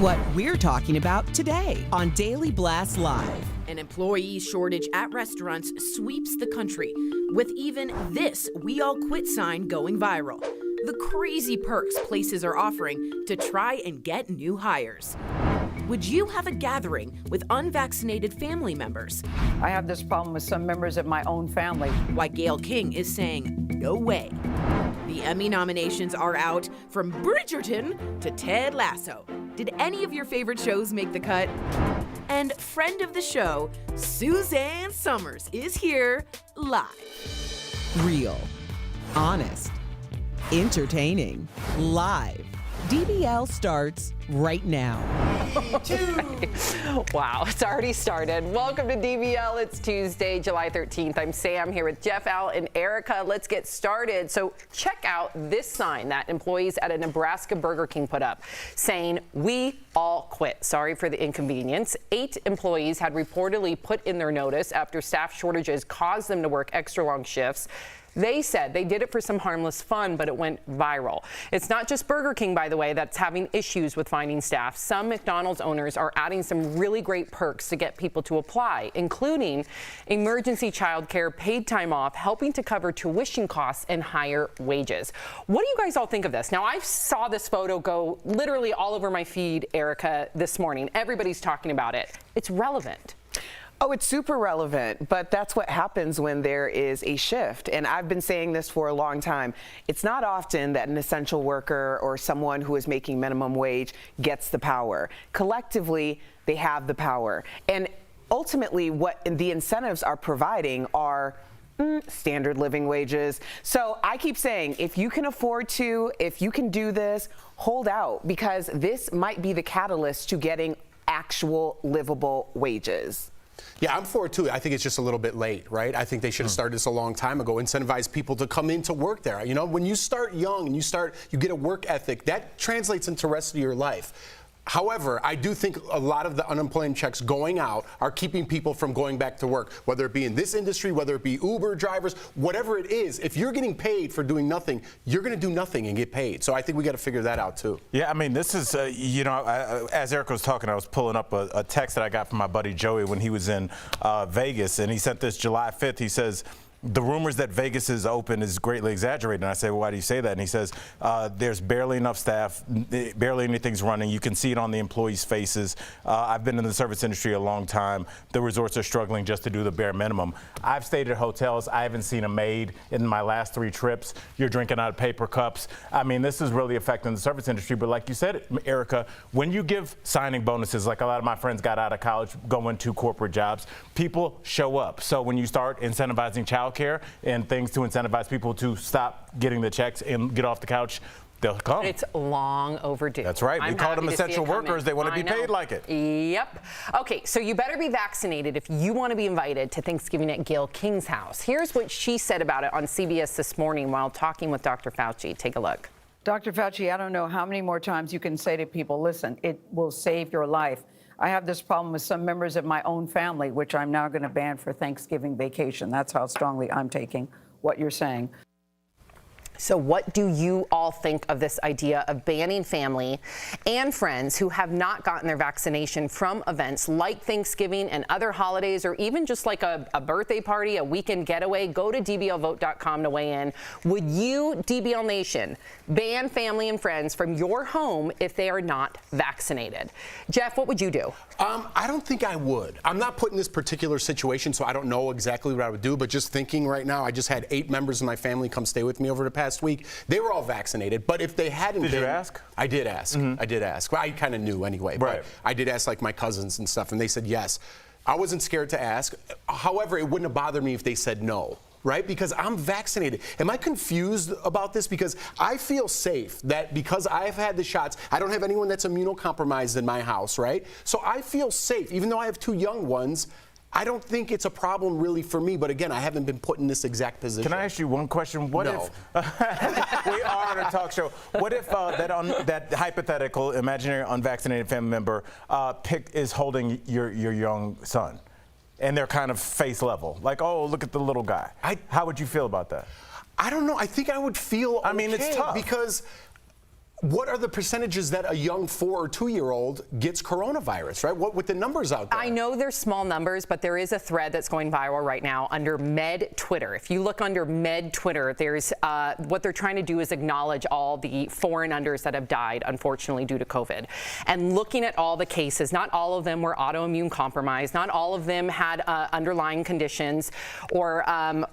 what we're talking about today on Daily Blast Live. An employee shortage at restaurants sweeps the country, with even this "We All Quit" sign going viral. The crazy perks places are offering to try and get new hires. Would you have a gathering with unvaccinated family members? I have this problem with some members of my own family. Why Gayle King is saying no way. The Emmy nominations are out, from Bridgerton to Ted Lasso. Did any of your favorite shows make the cut? And friend of the show, Suzanne Summers, is here live. Real, honest, entertaining, live. DBL starts right now. Wow, it's already started. Welcome to DBL. It's Tuesday, July 13th. I'm Sam here with Jeff, Al, and Erica. Let's get started. So check out this sign that employees at a Nebraska Burger King put up saying, "We all quit. Sorry for the inconvenience." 8 employees had reportedly put in their notice after staff shortages caused them to work extra long shifts. They said they did it for some harmless fun, but it went viral. It's not just Burger King, by the way, that's having issues with finding staff. Some McDonald's owners are adding some really great perks to get people to apply, including emergency childcare, paid time off, helping to cover tuition costs, and higher wages. What do you guys all think of this? Now, I saw this photo go literally all over my feed, Erica, this morning. Everybody's talking about it. It's relevant. Oh, it's super relevant, but that's what happens when there is a shift. And I've been saying this for a long time. It's not often that an essential worker or someone who is making minimum wage gets the power. Collectively, they have the power. And ultimately, what the incentives are providing are standard living wages. So I keep saying, if you can afford to, if you can do this, hold out, because this might be the catalyst to getting actual livable wages. Yeah, I'm for it too. I think it's just a little bit late, right? I think they should have started this a long time ago. Incentivize people to come into work there. You know, when you start young and you get a work ethic, that translates into the rest of your life. However, I do think a lot of the unemployment checks going out are keeping people from going back to work, whether it be in this industry, whether it be Uber drivers, whatever it is. If you're getting paid for doing nothing, you're going to do nothing and get paid. So I think we got to figure that out too. Yeah, I mean, this is, as Erica was talking, I was pulling up a text that I got from my buddy Joey when he was in Vegas, and he sent this July 5th. He says, "The rumors that Vegas is open is greatly exaggerated." And I say, "Well, why do you say that?" And he says, "There's barely enough staff, barely anything's running. You can see it on the employees' faces. I've been in the service industry a long time. The resorts are struggling just to do the bare minimum. I've stayed at hotels. I haven't seen a maid in my last 3 trips. You're drinking out of paper cups." I mean, this is really affecting the service industry. But like you said, Erica, when you give signing bonuses, like a lot of my friends got out of college going to corporate jobs, people show up. So when you start incentivizing child care and things to incentivize people to stop getting the checks and get off the couch, they'll come. It's long overdue. That's right. We call them essential workers. They want to be paid like it. Yep. Okay, so you better be vaccinated if you want to be invited to Thanksgiving at Gayle King's house. Here's what she said about it on CBS this morning while talking with Dr. Fauci. Take a look. Dr. Fauci, I don't know how many more times you can say to people, listen, it will save your life. I have this problem with some members of my own family, which I'm now going to ban for Thanksgiving vacation. That's how strongly I'm taking what you're saying. So what do you all think of this idea of banning family and friends who have not gotten their vaccination from events like Thanksgiving and other holidays, or even just like a birthday party, a weekend getaway? Go to dblvote.com to weigh in. Would you, DBL Nation, ban family and friends from your home if they are not vaccinated? Jeff, what would you do? I don't think I would. I'm not put in this particular situation, so I don't know exactly what I would do, but just thinking right now, I just had 8 members of my family come stay with me over the past week. They were all vaccinated, but if they hadn't been... Did you ask? I did ask. I did ask. Well, I kind of knew anyway, but I did ask like my cousins and stuff, and they said yes. I wasn't scared to ask. However, it wouldn't have bothered me if they said no. Right? Because I'm vaccinated. Am I confused about this? Because I feel safe that because I've had the shots, I don't have anyone that's immunocompromised in my house, right? So I feel safe. Even though I have 2 young ones, I don't think it's a problem really for me. But again, I haven't been put in this exact position. Can I ask you one question? What if we are on a talk show? What if that hypothetical, imaginary unvaccinated family member is holding your young son? And they're kind of face level, like, oh, look at the little guy. How would you feel about that? I don't know. I think I would feel I mean, it's tough. Because what are the percentages that a young 4 or 2-year-old gets coronavirus, right? What with the numbers out there? I know there's small numbers, but there is a thread that's going viral right now under Med Twitter. If you look under Med Twitter, there's what they're trying to do is acknowledge all the 4 and unders that have died, unfortunately, due to COVID. And looking at all the cases, not all of them were autoimmune compromised, not all of them had underlying conditions or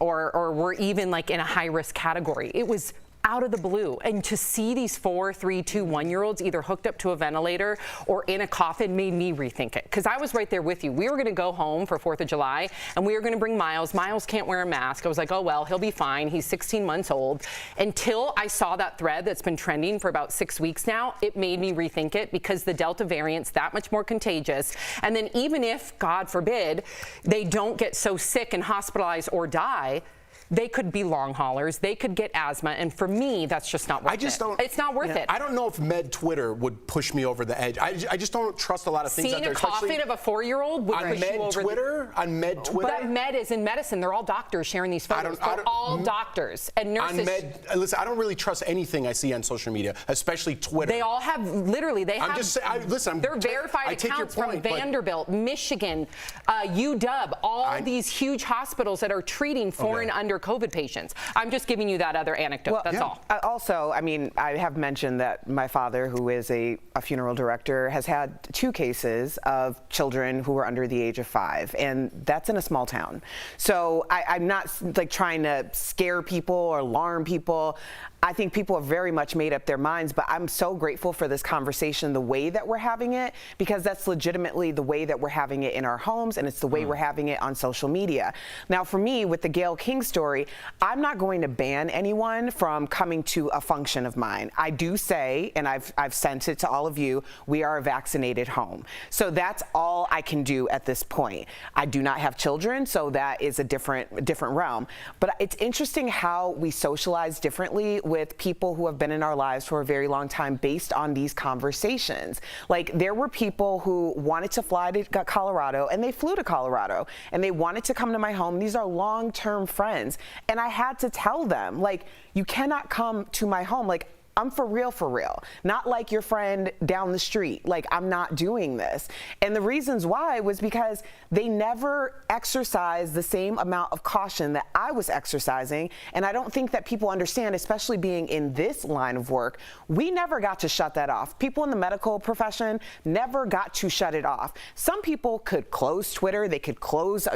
were even like in a high-risk category. It was out of the blue. And to see these 4, 3, 2, 1-year-olds either hooked up to a ventilator or in a coffin made me rethink it. Because I was right there with you. We were going to go home for 4th of July and we were going to bring Miles. Miles can't wear a mask. I was like, oh, well, he'll be fine. He's 16 months old. Until I saw that thread that's been trending for about 6 weeks now, it made me rethink it because the Delta variant's that much more contagious. And then even if, God forbid, they don't get so sick and hospitalized or die, they could be long haulers. They could get asthma. And for me, that's just not worth it. It's not worth it. I don't know if Med Twitter would push me over the edge. I just don't trust a lot of things out there. Seeing a coffin of a 4-year-old would push you over on Med Twitter? But Med is in medicine. They're all doctors sharing these photos. They're all doctors and nurses. Listen, I don't really trust anything I see on social media, especially Twitter. They all have, literally, they have. I'm just saying, listen, they're verified accounts from Vanderbilt, Michigan, UW, all these huge hospitals that are treating 4 and under COVID patients. I'm just giving you that other anecdote. That's all. Also, I mean, I have mentioned that my father, who is a funeral director, has had 2 cases of children who were under the age of 5, and that's in a small town. So I'm not like trying to scare people or alarm people. I think people have very much made up their minds, but I'm so grateful for this conversation, the way that we're having it, because that's legitimately the way that we're having it in our homes, and it's the way we're having it on social media. Now, for me, with the Gayle King story, I'm not going to ban anyone from coming to a function of mine. I do say, and I've sent it to all of you, we are a vaccinated home. So that's all I can do at this point. I do not have children, so that is a different realm. But it's interesting how we socialize differently with people who have been in our lives for a very long time based on these conversations. Like, there were people who wanted to fly to Colorado, and they flew to Colorado, and they wanted to come to my home. These are long-term friends. And I had to tell them, like, you cannot come to my home. Like, I'm for real. Not like your friend down the street. Like, I'm not doing this. And the reasons why was because they never exercised the same amount of caution that I was exercising. And I don't think that people understand, especially being in this line of work, we never got to shut that off. People in the medical profession never got to shut it off. Some people could close Twitter, they could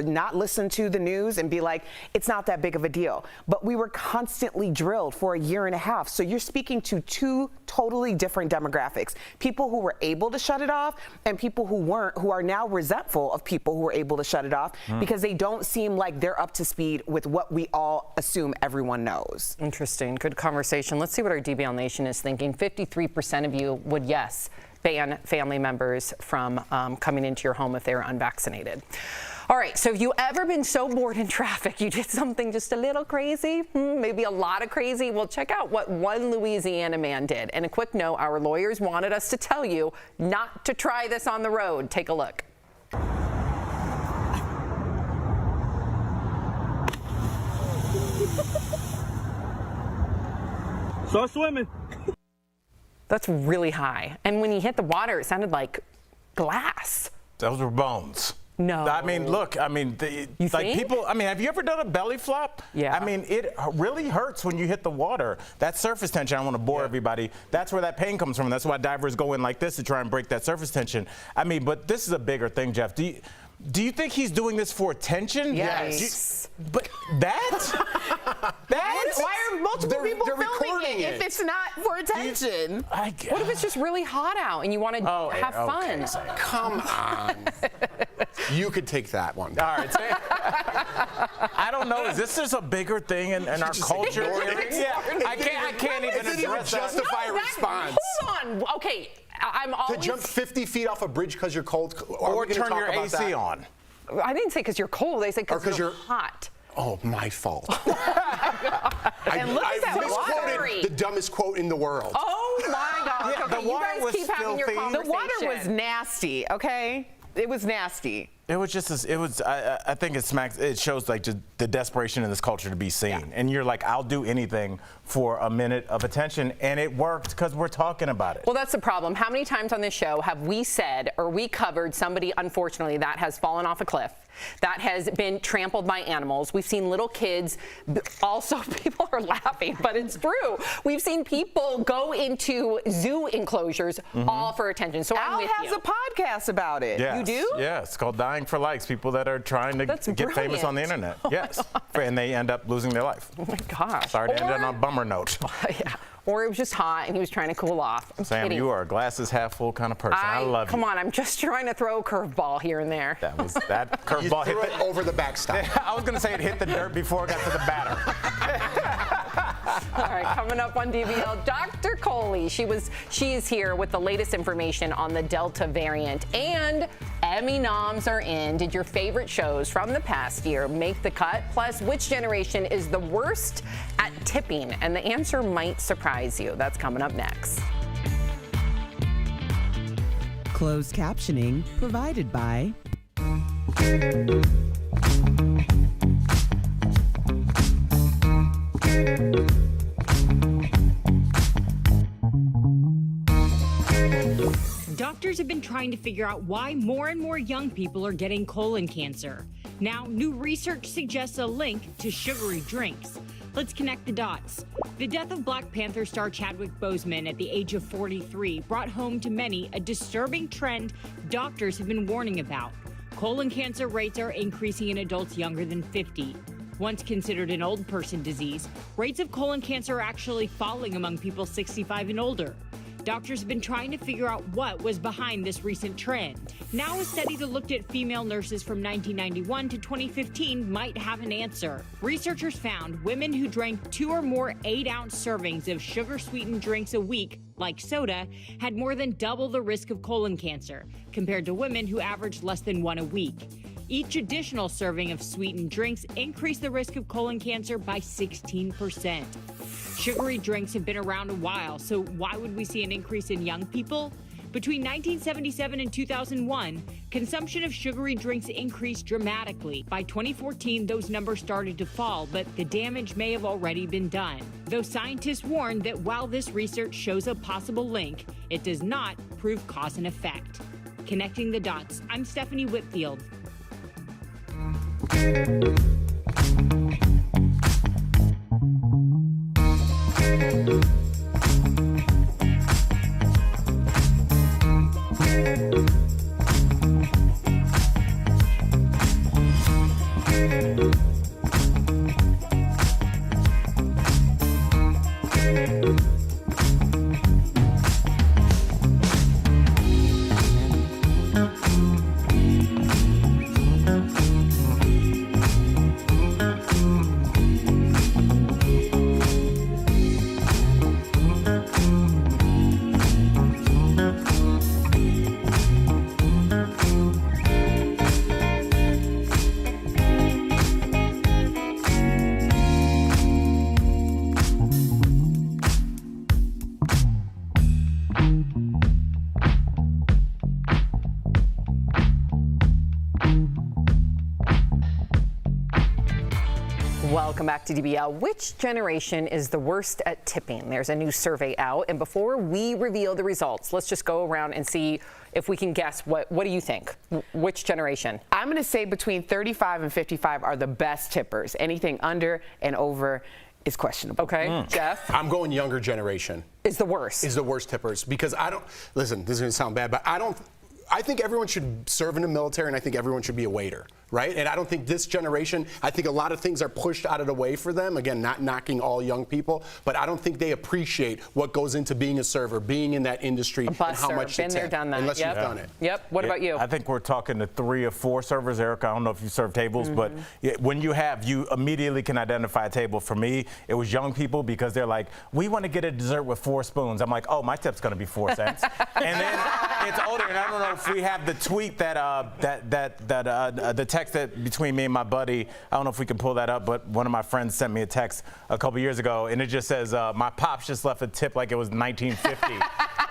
not listen to the news and be like, it's not that big of a deal. But we were constantly drilled for a year and a half. So you're speaking to 2 totally different demographics. People who were able to shut it off and people who weren't, who are now resentful of people who were able to shut it off because they don't seem like they're up to speed with what we all assume everyone knows. Interesting. Good conversation. Let's see what our DBL Nation is thinking. 53% of you would, yes, ban family members from coming into your home if they're unvaccinated. All right, so have you ever been so bored in traffic you did something just a little crazy, maybe a lot of crazy? Well, check out what one Louisiana man did. And a quick note, our lawyers wanted us to tell you not to try this on the road. Take a look. Start swimming. That's really high. And when he hit the water, it sounded like glass. Those were bones. No. I mean, look, I mean, like people, I mean, have you ever done a belly flop? Yeah. I mean, it really hurts when you hit the water. That surface tension, I don't want to bore everybody. That's where that pain comes from. That's why divers go in like this to try and break that surface tension. I mean, but this is a bigger thing, Jeff. Do you think he's doing this for attention? Yes. But that? Why are multiple people they're filming recording it if it's not for attention? What if it's just really hot out and you want to have fun? Come on. You could take that one. All right. I don't know. Is this just a bigger thing in our culture? Yeah. I can't even address that. Justify a response. Hold on. Okay. I'm always... To jump 50 feet off a bridge because you're cold? Or turn your AC on. I didn't say because you're cold. I said because you're hot. Oh, my fault. And look at that misquoted the dumbest quote in the world. Oh, my God. Yeah, okay, the water you guys was keep having your filthy. conversation. The water was nasty, okay? It was nasty. It was just, I think it shows like just the desperation in this culture to be seen. And you're like, I'll do anything for a minute of attention. And it worked because we're talking about it. Well, that's the problem. How many times on this show have we said or we covered somebody, unfortunately, that has fallen off a cliff, that has been trampled by animals? We've seen little kids. Also, people are laughing, but it's true. We've seen people go into zoo enclosures all for attention. So Al has a podcast about it. Yes. You do? Yeah, it's called Dying for Likes. People that are trying to get famous on the internet. Yes. And they end up losing their life. Oh my gosh. Sorry to end on a bummer note. Yeah. Or it was just hot and he was trying to cool off. I'm Sam, kidding. you are a glasses half full kind of person. I love you. Come on, I'm just trying to throw a curveball here and there. That curveball hit it over the backstop. I was going to say it hit the dirt before it got to the batter. All right, coming up on DBL, Dr. Coley. She is here with the latest information on the Delta variant. And Emmy noms are in. Did your favorite shows from the past year make the cut? Plus, which generation is the worst at tipping? And the answer might surprise you. That's coming up next. Closed captioning provided by Doctors have been trying to figure out why more and more young people are getting colon cancer. Now, new research suggests a link to sugary drinks. Let's connect the dots. The death of Black Panther star Chadwick Boseman at the age of 43 brought home to many a disturbing trend doctors have been warning about. Colon cancer rates are increasing in adults younger than 50. Once considered an old person disease, rates of colon cancer are actually falling among people 65 and older. Doctors have been trying to figure out what was behind this recent trend. Now a study that looked at female nurses from 1991 to 2015 might have an answer. Researchers found women who drank 2 or more 8-ounce servings of sugar-sweetened drinks a week, like soda, had more than double the risk of colon cancer, compared to women who averaged less than 1 a week. Each additional serving of sweetened drinks increased the risk of colon cancer by 16%. Sugary drinks have been around a while, so why would we see an increase in young people? Between 1977 and 2001, consumption of sugary drinks increased dramatically. By 2014, those numbers started to fall, but the damage may have already been done. Though scientists warn that while this research shows a possible link, it does not prove cause and effect. Connecting the dots, I'm Stephanie Whitfield. Welcome back to DBL. Which generation is the worst at tipping? There's a new survey out, and before we reveal the results, let's just go around and see if we can guess. What do you think? Which generation? I'm going to say between 35 and 55 are the best tippers. Anything under and over is questionable. Okay, Jeff? I'm going younger generation. Is the worst. Is the worst tippers, because listen, this is going to sound bad, but I think everyone should serve in the military, and I think everyone should be a waiter, right? And I don't think this generation, I think a lot of things are pushed out of the way for them. Again, not knocking all young people, but I don't think they appreciate what goes into being a server, being in that industry, and how much been there, done that. Unless you've done it. Yep. What about you? I think we're talking to 3 or 4 servers. Erica, I don't know if you serve tables, but when you immediately can identify a table. For me, it was young people, because they're like, we want to get a dessert with 4 spoons. I'm like, oh, my tip's going to be 4 cents. And then it's older, and I don't know if we have the tweet the text that between me and my buddy, I don't know if we can pull that up, but one of my friends sent me a text a couple years ago, and it just says, my pops just left a tip like it was 1950.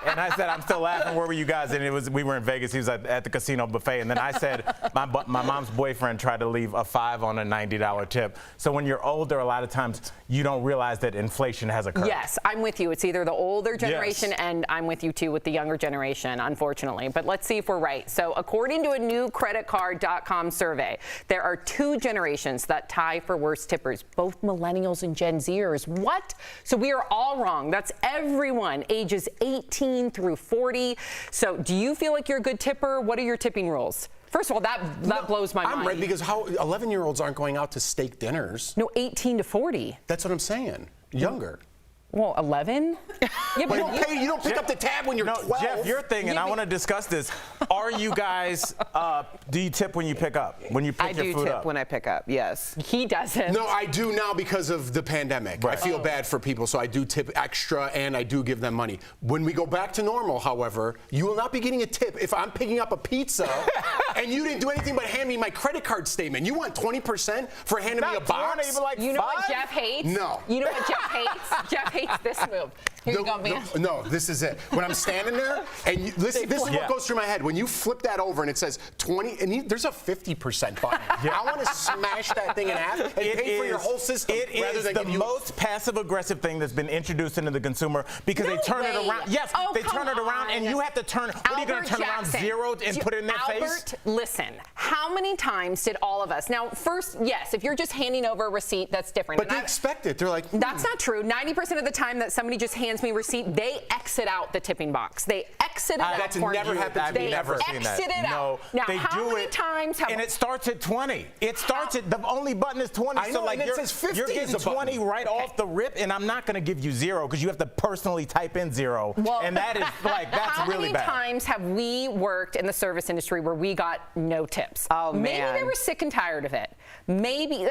And I said, I'm still laughing. Where were you guys? And we were in Vegas. He was at the casino buffet. And then I said, my mom's boyfriend tried to leave a $5 on a $90 tip. So when you're older, a lot of times you don't realize that inflation has occurred. Yes, I'm with you. It's either the older generation, and I'm with you too with the younger generation, unfortunately. But let's see if we're right. So according to a new creditcard.com survey, there are 2 generations that tie for worst tippers, both millennials and Gen Zers. What? So we are all wrong. That's everyone ages 18 through 40. So do you feel like you're a good tipper? What are your tipping rules? First of all, that blows my mind. I'm right, because how 11-year-olds aren't going out to steak dinners. No, 18 to 40. That's what I'm saying. Younger. Well, 11? Yeah, but you don't pick up the tab when you're 12. Jeff, your thing, and I want to discuss this. Are you guys, do you tip when you pick up? When you pick your food up? I do tip when I pick up, yes. He doesn't. No, I do now because of the pandemic. Right. I feel bad for people, so I do tip extra, and I do give them money. When we go back to normal, however, you will not be getting a tip if I'm picking up a pizza and you didn't do anything but hand me my credit card statement. You want 20% for handing me a box? Even like you know what Jeff hates? No. You know what Jeff hates? Jeff hates this move. Here you go, man. No, this is it. When I'm standing there, and this is what goes through my head. When you flip that over and it says 20, and there's a 50% button. I want to smash that thing in half and pay for your whole system. It is the most passive-aggressive thing that's been introduced into the consumer because they turn it around. Yes, they turn it around, and you have to turn. What are you going to turn around 0 and put it in their face? Albert, listen. How many times did all of us? Now, first, yes, if you're just handing over a receipt, that's different. But they expect it. They're like, that's not true. 90% of the time that somebody just hands me a receipt, they exit out the tipping box. They exit it out. That's never happened. I've never seen that. They exit it out. Now, they how do many times have? And it starts at 20. It starts at the only button is 20. I know, so like and it says 50 you're getting 20 right off the rip, and I'm not going to give you 0 because you have to personally type in 0, and that is like that's really bad. How many times have we worked in the service industry where we got no tips? Oh man. Maybe they were sick and tired of it. Maybe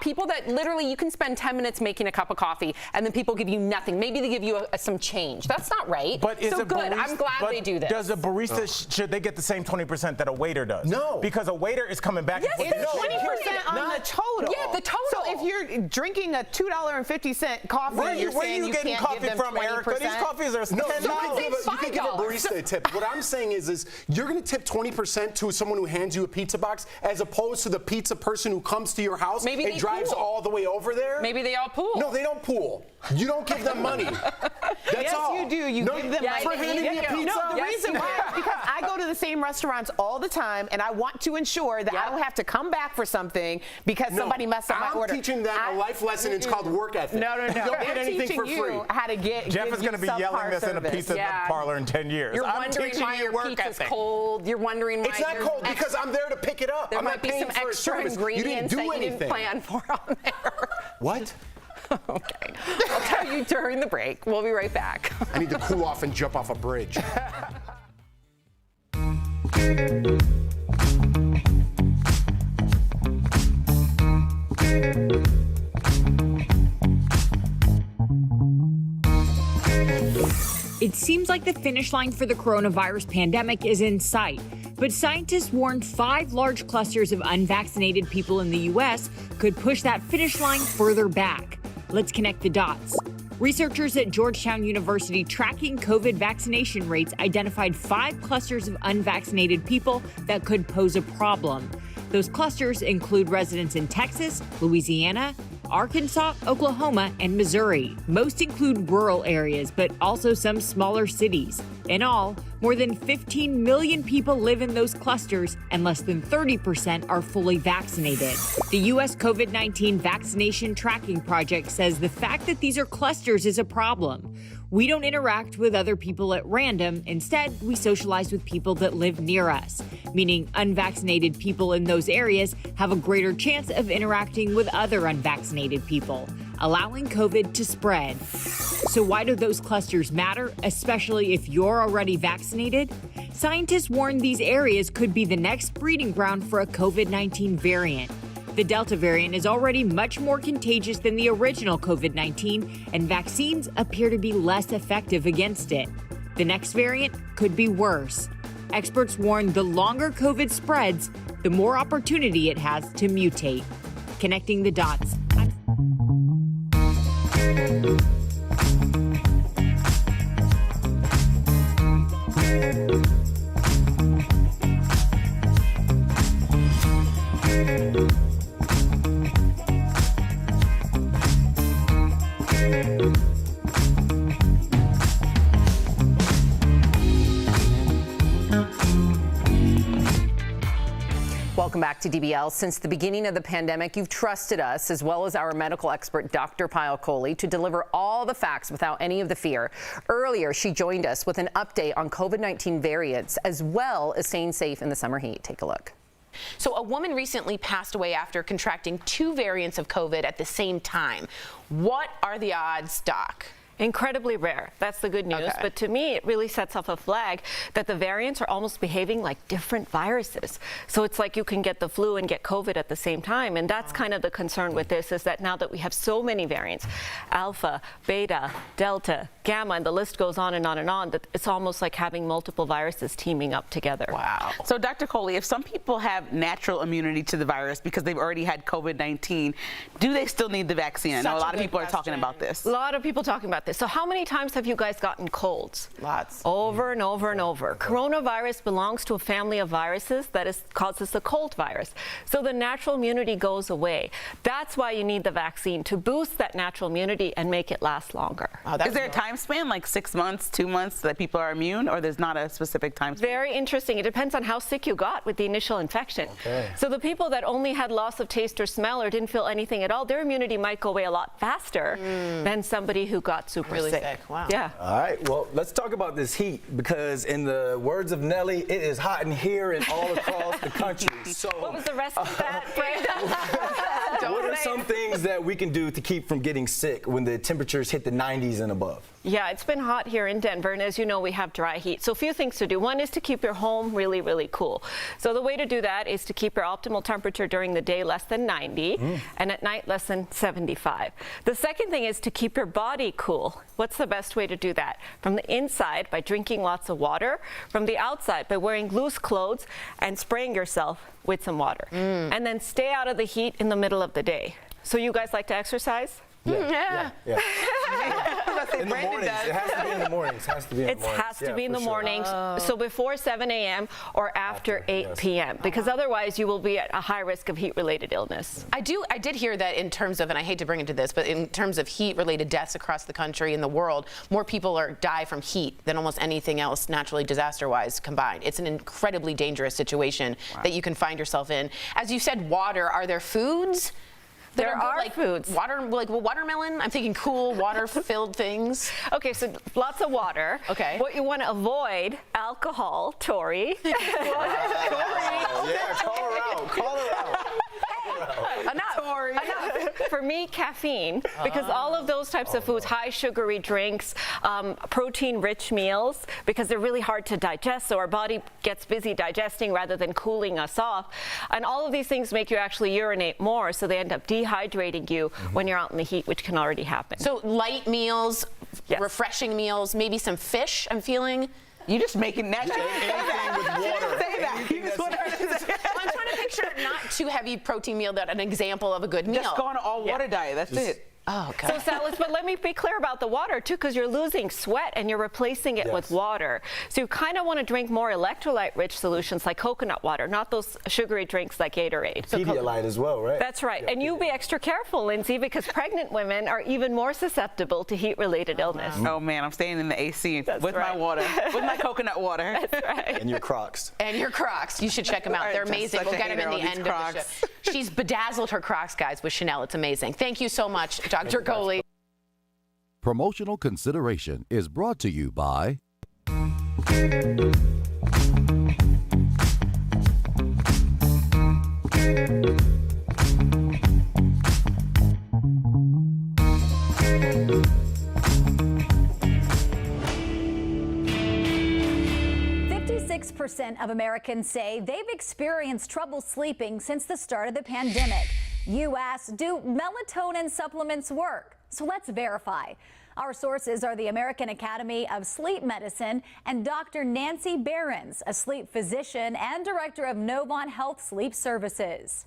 people that literally you can spend 10 minutes making a cup of coffee and then people give you nothing. Maybe they give you some change. That's not right. But is so a good. Barista, I'm glad they do this. Does a barista should they get the same 20% that a waiter does? No, because a waiter is coming back. Yes, and it's 20% on the total. Yeah, the total. So if you're drinking a $2.50 coffee, where are you getting can't coffee give them from, 20%? Erica? These coffees are $10. You can give a barista a tip. What I'm saying is you're going to tip 20% to someone who hands you a pizza box as opposed to the pizza person who comes to your house and drives all the way over there. Maybe they all pool. No, they don't pool. You don't give them money. That's all. Yes, you do. You give them money. For handing me a pizza? No, the reason why is because I go to the same restaurants all the time, and I want to ensure that I don't have to come back for something because somebody messed up my order. I'm teaching them a life lesson. It's called work ethic. No. You don't get anything for free. How to get Jeff is going to be yelling this in a pizza parlor in 10 years. You're I'm wondering teaching why you your work pizza's ethic. cold. You're wondering why it's not cold because I'm there to pick it up. There I'm might not be paying some for a extra service. ingredients you that you didn't plan for on there. What? Okay. I'll tell you during the break. We'll be right back. I need to cool off and jump off a bridge. It seems like the finish line for the coronavirus pandemic is in sight, but scientists warned 5 large clusters of unvaccinated people in the U.S. could push that finish line further back. Let's connect the dots. Researchers at Georgetown University tracking COVID vaccination rates identified 5 clusters of unvaccinated people that could pose a problem. Those clusters include residents in Texas, Louisiana, Arkansas, Oklahoma, and Missouri. Most include rural areas, but also some smaller cities. In all, more than 15 million people live in those clusters, and less than 30% are fully vaccinated. The U.S. COVID-19 Vaccination Tracking Project says the fact that these are clusters is a problem. We don't interact with other people at random. Instead, we socialize with people that live near us, meaning unvaccinated people in those areas have a greater chance of interacting with other unvaccinated people, allowing COVID to spread. So why do those clusters matter, especially if you're already vaccinated? Scientists warn these areas could be the next breeding ground for a COVID-19 variant. The Delta variant is already much more contagious than the original COVID-19, and vaccines appear to be less effective against it. The next variant could be worse. Experts warn the longer COVID spreads, the more opportunity it has to mutate. Connecting the dots. Welcome back to DBL. Since the beginning of the pandemic, you've trusted us, as well as our medical expert, Dr. Payal Kohli, to deliver all the facts without any of the fear. Earlier, she joined us with an update on COVID-19 variants, as well as staying safe in the summer heat. Take a look. So a woman recently passed away after contracting 2 variants of COVID at the same time. What are the odds, Doc? Incredibly rare. That's the good news. Okay. But to me, it really sets off a flag that the variants are almost behaving like different viruses. So it's like you can get the flu and get COVID at the same time. And that's kind of the concern with this, is that now that we have so many variants, alpha, beta, delta, gamma, and the list goes on and on and on, that it's almost like having multiple viruses teaming up together. Wow. So Dr. Kohli, if some people have natural immunity to the virus because they've already had COVID-19, do they still need the vaccine? I know a lot of people are talking about this. A lot of people talking about this. So how many times have you guys gotten colds? Lots. Over and over and over. Coronavirus belongs to a family of viruses that causes the cold virus. So the natural immunity goes away. That's why you need the vaccine, to boost that natural immunity and make it last longer. Is there a time span, like 6 months, 2 months, that people are immune, or there's not a specific time span? Very interesting. It depends on how sick you got with the initial infection. Okay. So the people that only had loss of taste or smell or didn't feel anything at all, their immunity might go away a lot faster than somebody who got super Really sick. Wow. Yeah. All right, well, let's talk about this heat, because in the words of Nelly, it is hot in here and all across the country. So what was the rest of that, Brenda? what are some things that we can do to keep from getting sick when the temperatures hit the 90s and above? Yeah, it's been hot here in Denver, and as you know, we have dry heat. So a few things to do. One is to keep your home really, really cool. So the way to do that is to keep your optimal temperature during the day less than 90 and at night less than 75. The second thing is to keep your body cool. What's the best way to do that? From the inside, by drinking lots of water. From the outside, by wearing loose clothes and spraying yourself with some water. And then stay out of the heat in the middle of the day. So you guys like to exercise? Yeah. In the mornings. It has to be in the mornings. It has to be in the mornings. It has to be in the mornings. So before 7 a.m. or after 8 p.m. because otherwise you will be at a high risk of heat-related illness. I did hear that in terms of, and I hate to bring it to this, but in terms of heat-related deaths across the country and the world, more people die from heat than almost anything else naturally disaster-wise combined. It's an incredibly dangerous situation that you can find yourself in. As you said, water. Are there foods? There are foods. Water, like watermelon. I'm thinking cool water-filled things. Okay, so lots of water. Okay. What you want to avoid: alcohol, Tori. Yeah, call her out. Call her out. Enough. For me, caffeine, because all of those types of foods, high sugary drinks, protein-rich meals, because they're really hard to digest, so our body gets busy digesting rather than cooling us off. And all of these things make you actually urinate more, so they end up dehydrating you when you're out in the heat, which can already happen. So light meals, refreshing meals, maybe some fish, I'm feeling. You just making that anything with water. Say that. You just want to say I'm trying to picture not too heavy protein meal, that an example of a good meal. Just go on an all-water diet. That's it. Oh, okay. So salads, but let me be clear about the water too, because you're losing sweat and you're replacing it with water. So you kind of want to drink more electrolyte-rich solutions like coconut water, not those sugary drinks like Gatorade. Pedialyte as well, right? That's right. And you be extra careful, Lindsay, because pregnant women are even more susceptible to heat-related illness. Oh man, I'm staying in the AC with my water, with my coconut water. That's right. And your Crocs. And your Crocs. You should check them out. They're amazing. We'll get them in the end of the show. She's bedazzled her Crocs, guys, with Chanel. It's amazing. Thank you so much, Dr. Kohli. Promotional consideration is brought to you by % of Americans say they've experienced trouble sleeping since the start of the pandemic. You asked, do melatonin supplements work? So let's verify. Our sources are the American Academy of Sleep Medicine and Dr. Nancy Behrens, a sleep physician and director of Novant Health Sleep Services.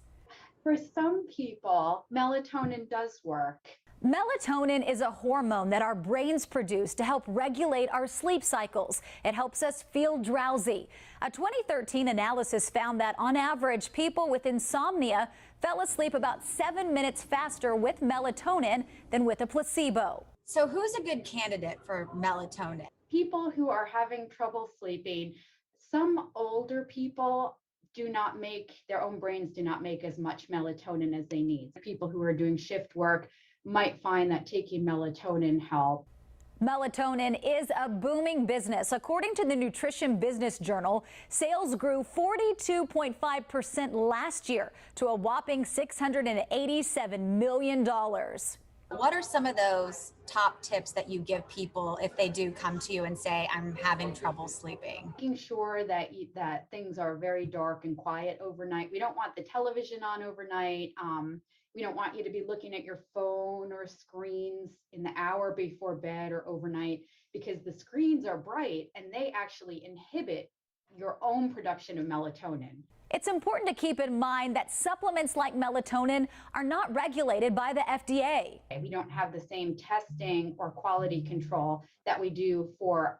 For some people, melatonin does work. Melatonin is a hormone that our brains produce to help regulate our sleep cycles. It helps us feel drowsy. A 2013 analysis found that on average, people with insomnia fell asleep about 7 minutes faster with melatonin than with a placebo. So who's a good candidate for melatonin? People who are having trouble sleeping, some older people their own brains do not make as much melatonin as they need. People who are doing shift work might find that taking melatonin helps. Melatonin is a booming business. According to the Nutrition Business Journal, sales grew 42.5% last year to a whopping $687 million. What are some of those top tips that you give people if they do come to you and say, I'm having trouble sleeping? Making sure that things are very dark and quiet overnight. We don't want the television on overnight. We don't want you to be looking at your phone or screens in the hour before bed or overnight, because the screens are bright and they actually inhibit your own production of melatonin. It's important to keep in mind that supplements like melatonin are not regulated by the FDA. We don't have the same testing or quality control that we do for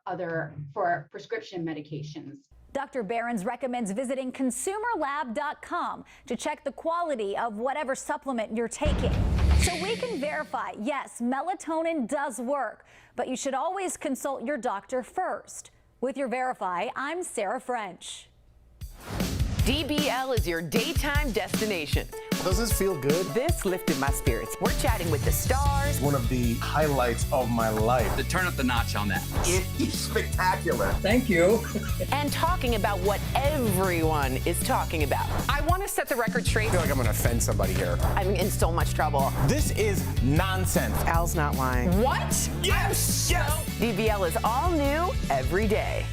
prescription medications. Dr. Behrens recommends visiting consumerlab.com to check the quality of whatever supplement you're taking. So we can verify, yes, melatonin does work, but you should always consult your doctor first. With your Verify, I'm Sarah French. DBL is your daytime destination. Does this feel good? This lifted my spirits. We're chatting with the stars. One of the highlights of my life. To turn up the notch on that. It is spectacular. Thank you. And talking about what everyone is talking about. I want to set the record straight. I feel like I'm going to offend somebody here. I'm in so much trouble. This is nonsense. Al's not lying. What? Yes! Yes! DBL is all new every day.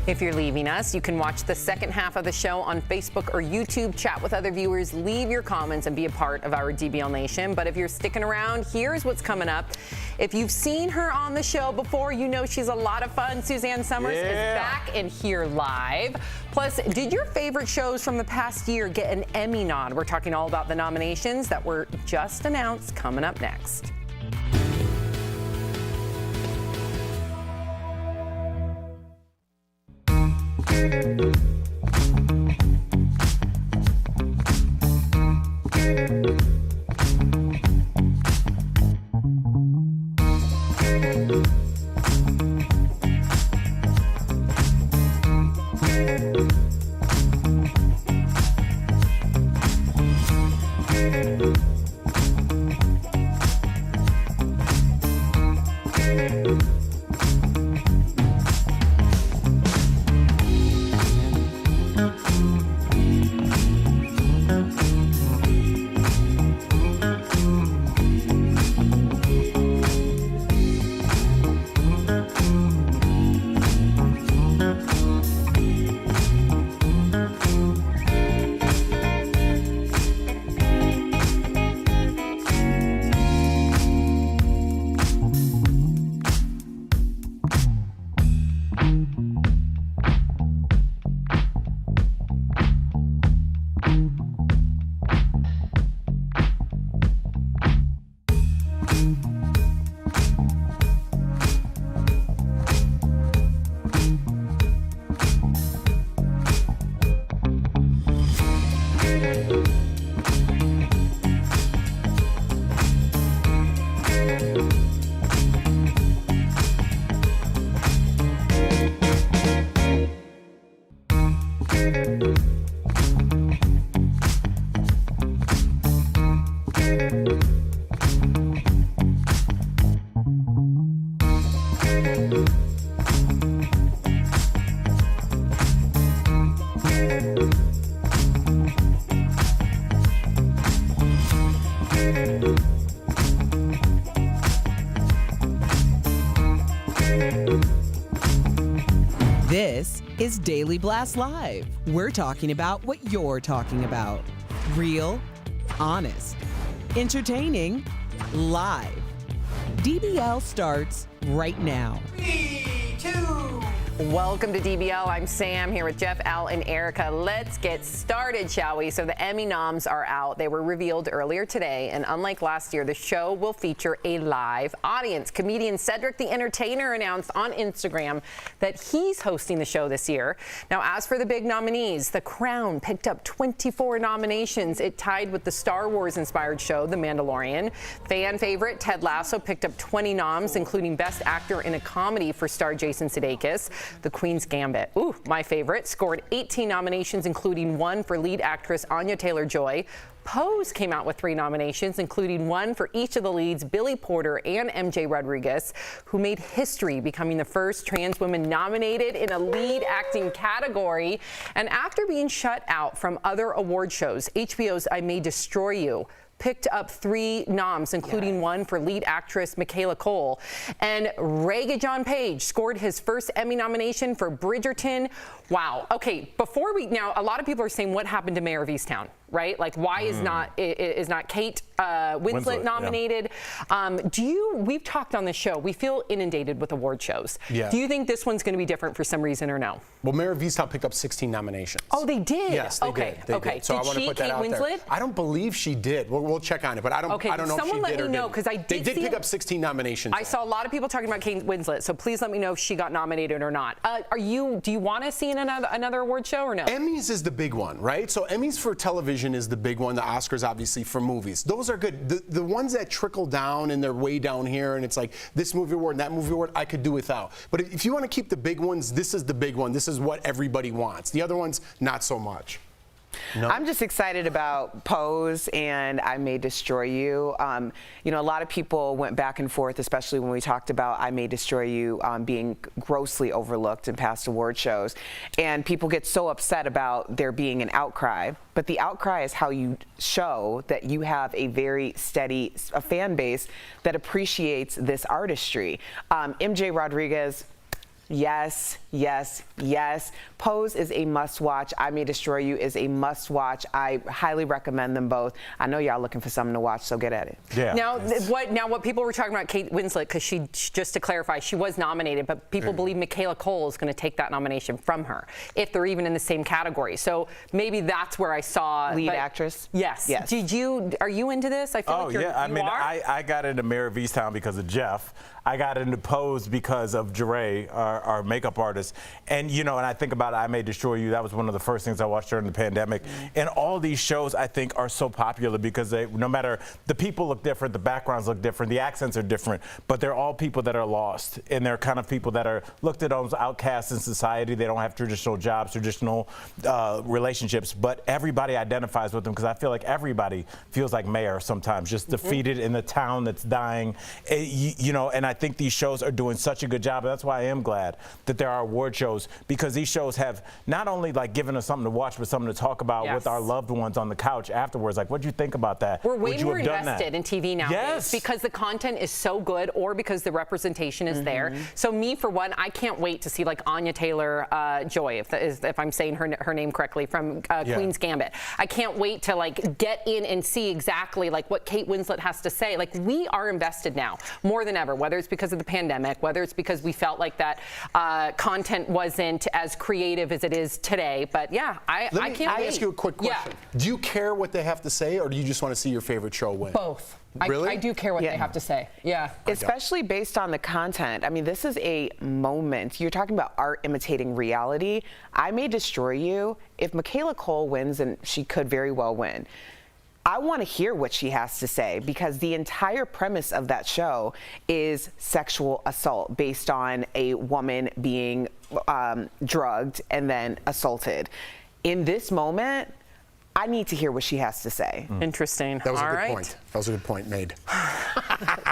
If you're leaving us, you can watch the second half of the show on Facebook or YouTube, chat with other viewers, leave your comments, and be a part of our DBL Nation. But if you're sticking around, here's what's coming up. If you've seen her on the show before, you know she's a lot of fun. Suzanne Summers is back and here live. Plus, did your favorite shows from the past year get an Emmy nod? We're talking all about the nominations that were just announced, coming up next. Daily Blast Live. We're talking about what you're talking about. Real, honest, entertaining, live. DBL starts right now. 3, 2. Welcome to DBL. I'm Sam here with Jeff, Al, and Erica. Let's get started, shall we? So the Emmy noms are out. They were revealed earlier today, and unlike last year, the show will feature a live audience. Comedian Cedric the Entertainer announced on Instagram that he's hosting the show this year. Now, as for the big nominees, The Crown picked up 24 nominations. It tied with the Star Wars-inspired show, The Mandalorian. Fan favorite Ted Lasso picked up 20 noms, including Best Actor in a Comedy for star Jason Sudeikis. The Queen's Gambit, ooh, my favorite, scored 18 nominations, including one for lead actress Anya Taylor-Joy. Pose came out with 3 nominations, including one for each of the leads, Billy Porter and MJ Rodriguez, who made history, becoming the first trans woman nominated in a lead acting category. And after being shut out from other award shows, HBO's I May Destroy You picked up 3 noms, including one for lead actress Michaela Cole. And Regé-Jean Page scored his first Emmy nomination for Bridgerton. Wow. Okay, before we, now a lot of people are saying what happened to Mayor of Easttown, right? Like why is not Kate Winslet nominated? Yeah. We've talked on the show, we feel inundated with award shows. Yeah. Do you think this one's going to be different for some reason or no? Well, Mayor of Easttown picked up 16 nominations. Oh, they did? Yes, they did. They did. So I want to put that out there. I don't believe she did. We'll check on it, but I don't know if she did or didn't. Someone let me know, because I did They did pick up 16 nominations. I saw a lot of people talking about Kate Winslet, so please let me know if she got nominated or not. Do you want to see another award show or no? Emmys is the big one, right? So Emmys for television is the big one. The Oscars, obviously, for movies. Those are good. The ones that trickle down and they're way down here and it's like this movie award and that movie award, I could do without. But if you want to keep the big ones, this is the big one. This is what everybody wants. The other ones, not so much. No. I'm just excited about Pose and I May Destroy You. You know, a lot of people went back and forth, especially when we talked about I May Destroy You being grossly overlooked in past award shows. And people get so upset about there being an outcry. But the outcry is how you show that you have a very steady fan base that appreciates this artistry. MJ Rodriguez, yes, yes, yes. Pose is a must-watch. I May Destroy You is a must-watch. I highly recommend them both. I know y'all looking for something to watch, so get at it. Yeah. Now, what people were talking about Kate Winslet, because she, just to clarify, she was nominated, but people believe Michaela Cole is going to take that nomination from her, if they're even in the same category. So maybe that's where I saw lead actress. Yes. Yes. Are you into this? I feel like you're, yeah. I mean, are? I got into Mayor of Easttown because of Jeff. I got into Pose because of Jeray, our makeup artist. And, you know, and I think about I May Destroy You. That was one of the first things I watched during the pandemic. And all these shows, I think, are so popular because they, no matter, the people look different, the backgrounds look different, the accents are different, but they're all people that are lost. And they're kind of people that are looked at as outcasts in society. They don't have traditional jobs, traditional relationships, but everybody identifies with them because I feel like everybody feels like Mayor sometimes, just defeated in the town that's dying. You know, and I think these shows are doing such a good job. And that's why I am glad that there are award shows, because these shows have not only like given us something to watch, but something to talk about with our loved ones on the couch afterwards. Like, what'd you think about that? We're way more invested in TV nowadays because the content is so good, or because the representation is there. So me, for one, I can't wait to see like Anya Taylor-Joy, if I'm saying her name correctly, from Queen's Gambit. I can't wait to like get in and see exactly like what Kate Winslet has to say. Like, we are invested now more than ever, whether it's because of the pandemic, whether it's because we felt like that content wasn't as creative as it is today. But yeah, I can't wait. Let me ask you a quick question. Do you care what they have to say, or do you just want to see your favorite show win? Both. Really? I do care what they have to say. Yeah. Especially based on the content. I mean, this is a moment. You're talking about art imitating reality. I May Destroy You. If Michaela Cole wins, and she could very well win, I want to hear what she has to say, because the entire premise of that show is sexual assault based on a woman being drugged and then assaulted. In this moment, I need to hear what she has to say. Interesting. That was All a good right. point. That was a good point made.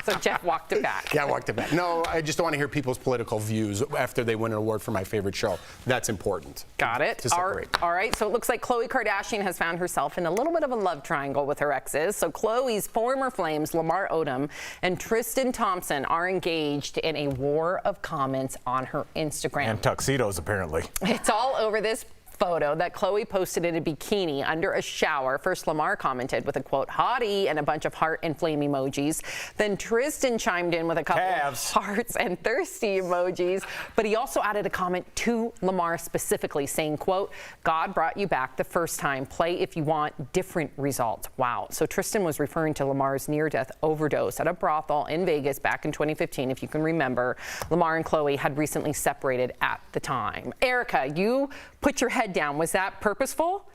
So Jeff walked it back. Yeah, I walked it back. No, I just don't want to hear people's political views after they win an award for my favorite show. That's important. Got it. To separate. All right. So it looks like Khloe Kardashian has found herself in a little bit of a love triangle with her exes. So Khloe's former flames, Lamar Odom and Tristan Thompson, are engaged in a war of comments on her Instagram. And tuxedos, apparently. It's all over this photo that Khloe posted in a bikini under a shower. First, Lamar commented with a quote, hottie, and a bunch of heart and flame emojis. Then Tristan chimed in with a couple of hearts and thirsty emojis. But he also added a comment to Lamar specifically saying, quote, God brought you back the first time. Play if you want different results. Wow. So Tristan was referring to Lamar's near-death overdose at a brothel in Vegas back in 2015, if you can remember. Lamar and Khloe had recently separated at the time. Erica, you put your head down. Was that purposeful?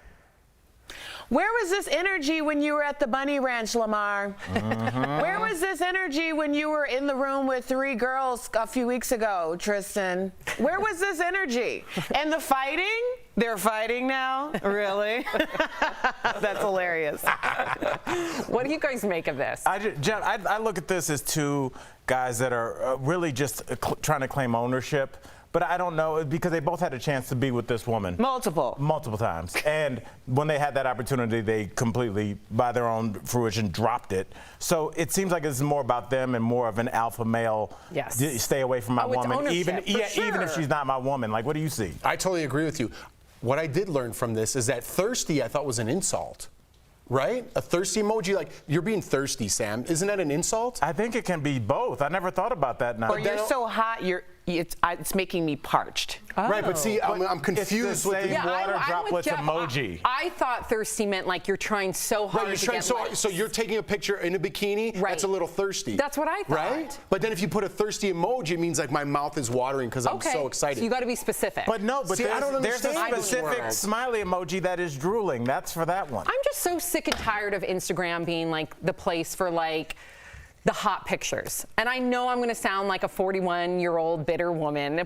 Where was this energy when you were at the Bunny Ranch, Lamar? Where was this energy when you were in the room with 3 girls a few weeks ago, Tristan? Where was this energy? And the fighting? They're fighting now? Really? That's hilarious. What do you guys make of this? Jeff, I look at this as two guys that are really just trying to claim ownership. But I don't know, because they both had a chance to be with this woman. Multiple times. And when they had that opportunity, they completely, by their own fruition, dropped it. So it seems like it's more about them and more of an alpha male. Yes. Stay away from my woman, even sure. if she's not my woman. Like, what do you see? I totally agree with you. What I did learn from this is that thirsty, I thought, was an insult. Right? A thirsty emoji, like, you're being thirsty, Sam. Isn't that an insult? I think it can be both. I never thought about that now. Or you're so hot, it's making me parched. Right, but see, I'm confused with the water droplets emoji. I thought thirsty meant like you're trying so hard right, to get likes. So you're taking a picture in a bikini, right. That's a little thirsty. That's what I thought. Right? But then if you put a thirsty emoji, it means like my mouth is watering because I'm so excited. So you got to be specific. But no, but see, there's a specific smiley emoji that is drooling. That's for that one. I'm just so sick and tired of Instagram being like the place for like the hot pictures. And I know I'm gonna sound like a 41-year-old bitter woman,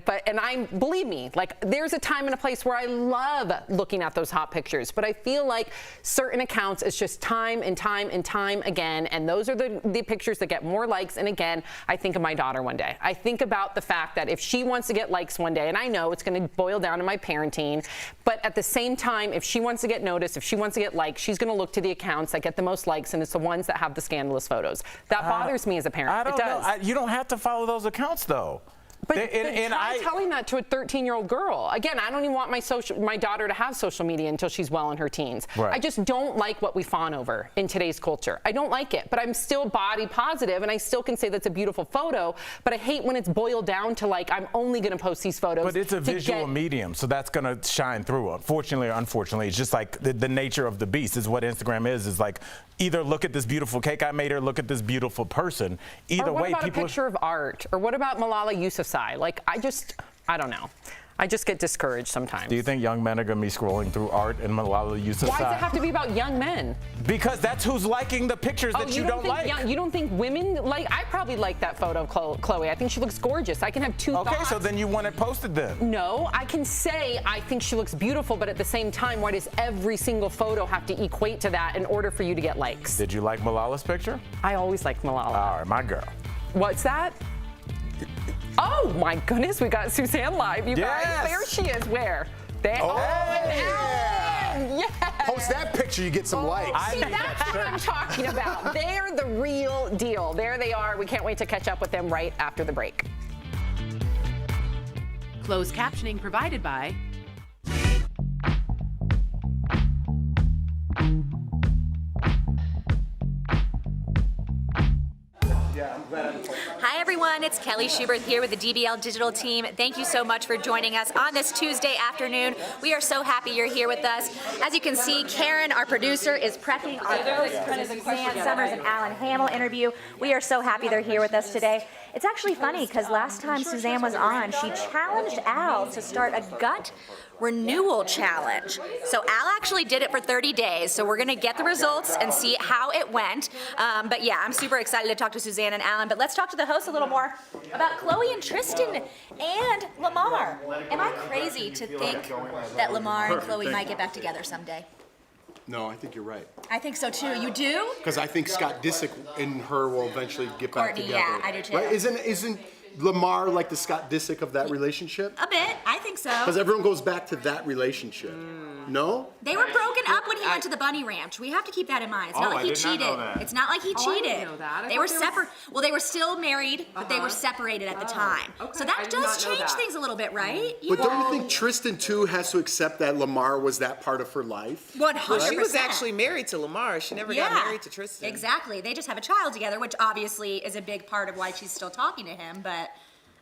believe me, like there's a time and a place where I love looking at those hot pictures, but I feel like certain accounts, it's just time and time and time again, and those are the pictures that get more likes. And again, I think of my daughter one day. I think about the fact that if she wants to get likes one day, and I know it's gonna boil down to my parenting, but at the same time, if she wants to get noticed, if she wants to get likes, she's gonna look to the accounts that get the most likes, and it's the ones that have the scandalous photos. That bothers me as a parent. I don't know. You don't have to follow those accounts, though. But try telling that to a 13-year-old girl. Again, I don't even want my daughter to have social media until she's well in her teens. Right. I just don't like what we fawn over in today's culture. I don't like it, but I'm still body positive, and I still can say that's a beautiful photo, but I hate when it's boiled down to like, I'm only going to post these photos. But it's a visual medium, so that's going to shine through. Unfortunately or unfortunately, it's just like the nature of the beast is what Instagram is like, either look at this beautiful cake I made or look at this beautiful person. Either way, what about a picture of art? Or what about Malala Yousafzai? Like, I don't know. I just get discouraged sometimes. Do you think young men are going to be scrolling through art and Malala Yousafzai? Why does it have to be about young men? Because that's who's liking the pictures that you don't like. You don't think women like? I probably like that photo of Khloe. I think she looks gorgeous. I can have two thoughts. Okay, so then you want it posted then? No, I can say I think she looks beautiful, but at the same time, why does every single photo have to equate to that in order for you to get likes? Did you like Malala's picture? I always liked Malala. All right, my girl. What's that? Oh my goodness, we got Suzanne live, you guys. There she is. Where? There. Oh, and yes. Post that picture, you get some likes. See, that's what I'm talking about. They're the real deal. There they are. We can't wait to catch up with them right after the break. Closed captioning provided by Hi everyone, it's Kelly Schubert here with the DBL Digital team. Thank you so much for joining us on this Tuesday afternoon. We are so happy you're here with us. As you can see, Karen, our producer, is prepping our Suzanne Summers and Alan Hamill interview. We are so happy they're here with us today. It's actually funny because last time Suzanne was on, she challenged Al to start a gut renewal challenge. So Al actually did it for 30 days, so we're gonna get the results and see how it went. But yeah, I'm super excited to talk to Suzanne and Alan, but let's talk to the hosts a little more about Khloe and Tristan and Lamar. Am I crazy to think that Lamar and Khloe might get back together someday? No, I think you're right. I think so too. You do? Because I think Scott Disick and her will eventually get back Courtney, together. yeah, I do too. Right? Isn't Lamar like the Scott Disick of that relationship? A bit. I think so. Because everyone goes back to that relationship. No? They were broken up when he went to the bunny ranch. We have to keep that in mind. It's not like he cheated. It's not like he cheated. They were separate. Well, they were still married, but they were separated at the time. So that does change things a little bit, right? But don't you think Tristan, too, has to accept that Lamar was that part of her life? 100%. Well, she was actually married to Lamar. She never got married to Tristan. Exactly. They just have a child together, which obviously is a big part of why she's still talking to him. But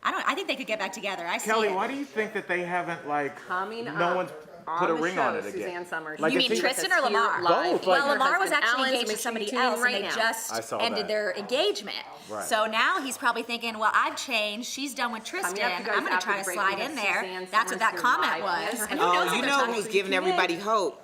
I think they could get back together. I see Kelly, it. why do you think that they haven't, like, no one's on put a the ring show, on it again? Suzanne Summers. Like, You mean Tristan or Lamar? Both. Well, Like, Lamar was husband, actually Alan, engaged to somebody tuning else, right and they now. I just saw ended that. their engagement. Right. So now he's probably thinking, well, I've changed. She's done with Tristan. up, you guys, I'm going to after try the to break, slide we have in there. Suzanne That's what that Summers comment here was. live. And who knows Oh, if you they're know talking who's to giving you. everybody hope?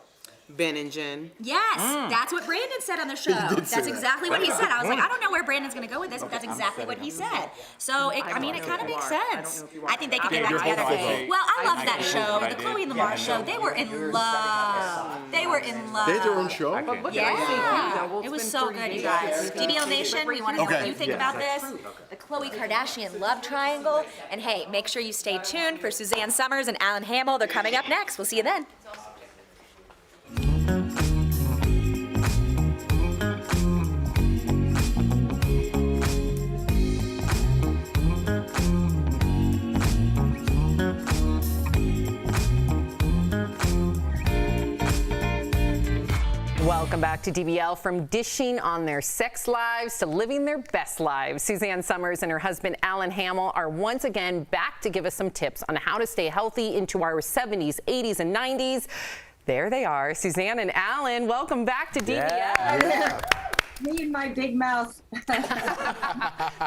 Ben and Jen. Yes, that's what Brandon said on the show. did say That's that. exactly what he said. I was like, I don't know where Brandon's going to go with this, but that's exactly what he said. So, it kind of makes sense. I think they could get back together. Well, I love that show, the Chloe and Lamar show. They were in love. They were in love. They had their own show? Yeah, it was so good, you guys. DBL Nation, we want to know what you think about this. The Khloe Kardashian love triangle. And hey, make sure you stay tuned for Suzanne Summers and Alan Hamill. They're coming up next. We'll see you then. Welcome back to DBL. From dishing on their sex lives to living their best lives, Suzanne Summers and her husband Alan Hamill are once again back to give us some tips on how to stay healthy into our 70s, 80s, and 90s. There they are, Suzanne and Alan. Welcome back to DBL. Yeah. Me and my big mouth.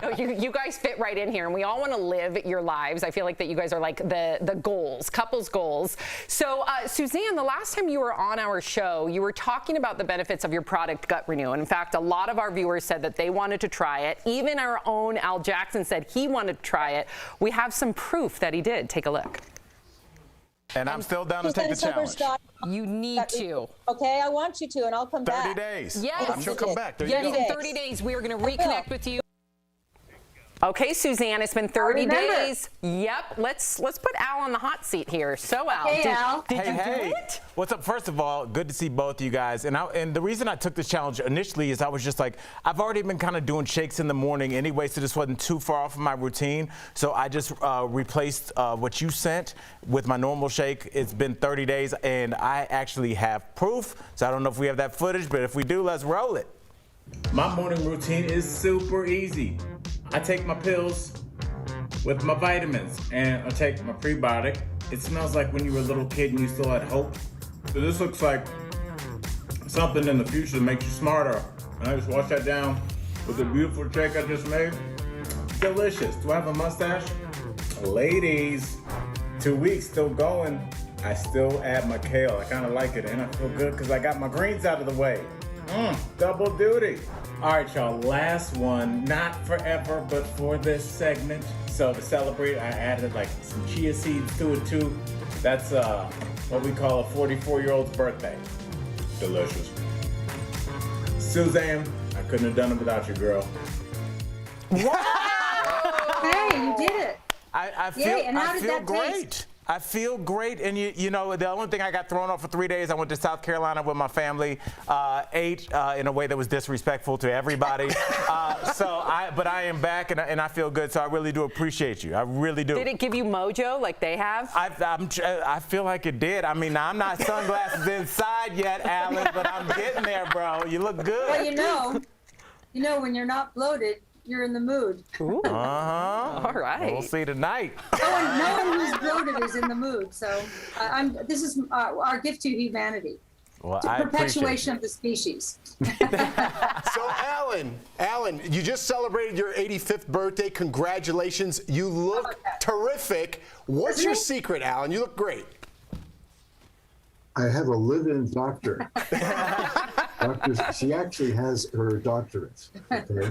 No, you guys fit right in here, and we all want to live your lives. I feel like that you guys are like the goals, couples goals. So, Suzanne, the last time you were on our show, you were talking about the benefits of your product, Gut Renew. And in fact, a lot of our viewers said that they wanted to try it. Even our own Al Jackson said he wanted to try it. We have some proof that he did. Take a look. And I'm still down to take the challenge. You need to. Okay, I want you to, and I'll come 30 back. days. Yes. I'm sure come back. There you Yes, go. in 30 days, we are going to reconnect with you. Okay, Suzanne, it's been 30 days. Yep. Let's put Al on the hot seat here. So, Al, Hey, Al. did you Hey. do it? What's up? First of all, good to see both of you guys. And the reason I took this challenge initially is I was just like, I've already been kind of doing shakes in the morning anyway, so this wasn't too far off of my routine. So I just replaced what you sent with my normal shake. It's been 30 days, and I actually have proof. So I don't know if we have that footage, but if we do, let's roll it. My morning routine is super easy. I take my pills with my vitamins, and I take my prebiotic. It smells like when you were a little kid and you still had hope. So this looks like something in the future that makes you smarter. And I just wash that down with the beautiful shake I just made. Delicious. Do I have a mustache? Ladies, 2 weeks still going. I still add my kale. I kind of like it, and I feel good because I got my greens out of the way. Double duty. All right, y'all, last one, not forever, but for this segment. So to celebrate, I added like some chia seeds to it too. That's what we call a 44-year-old's birthday. Delicious. Suzanne, I couldn't have done it without you, girl. Hey, you did it. I feel, Yay, and how I did feel that great. taste? I feel great, and you know, the only thing I got thrown off for 3 days, I went to South Carolina with my family, ate in a way that was disrespectful to everybody. But I am back, and I feel good, so I really do appreciate you. I really do. Did it give you mojo like they have? I feel like it did. I mean, I'm not sunglasses inside yet, Alan, but I'm getting there, bro. You look good. Well, you know, when you're not bloated, you're in the mood. Ooh. All right. We'll see tonight. No one who's bloated is in the mood. So this is our gift to humanity. Well, To I perpetuation of the species. So, Alan, you just celebrated your 85th birthday. Congratulations. You look terrific. What's your secret, Alan? You look great. I have a live-in doctor. She actually has her doctorate. Okay?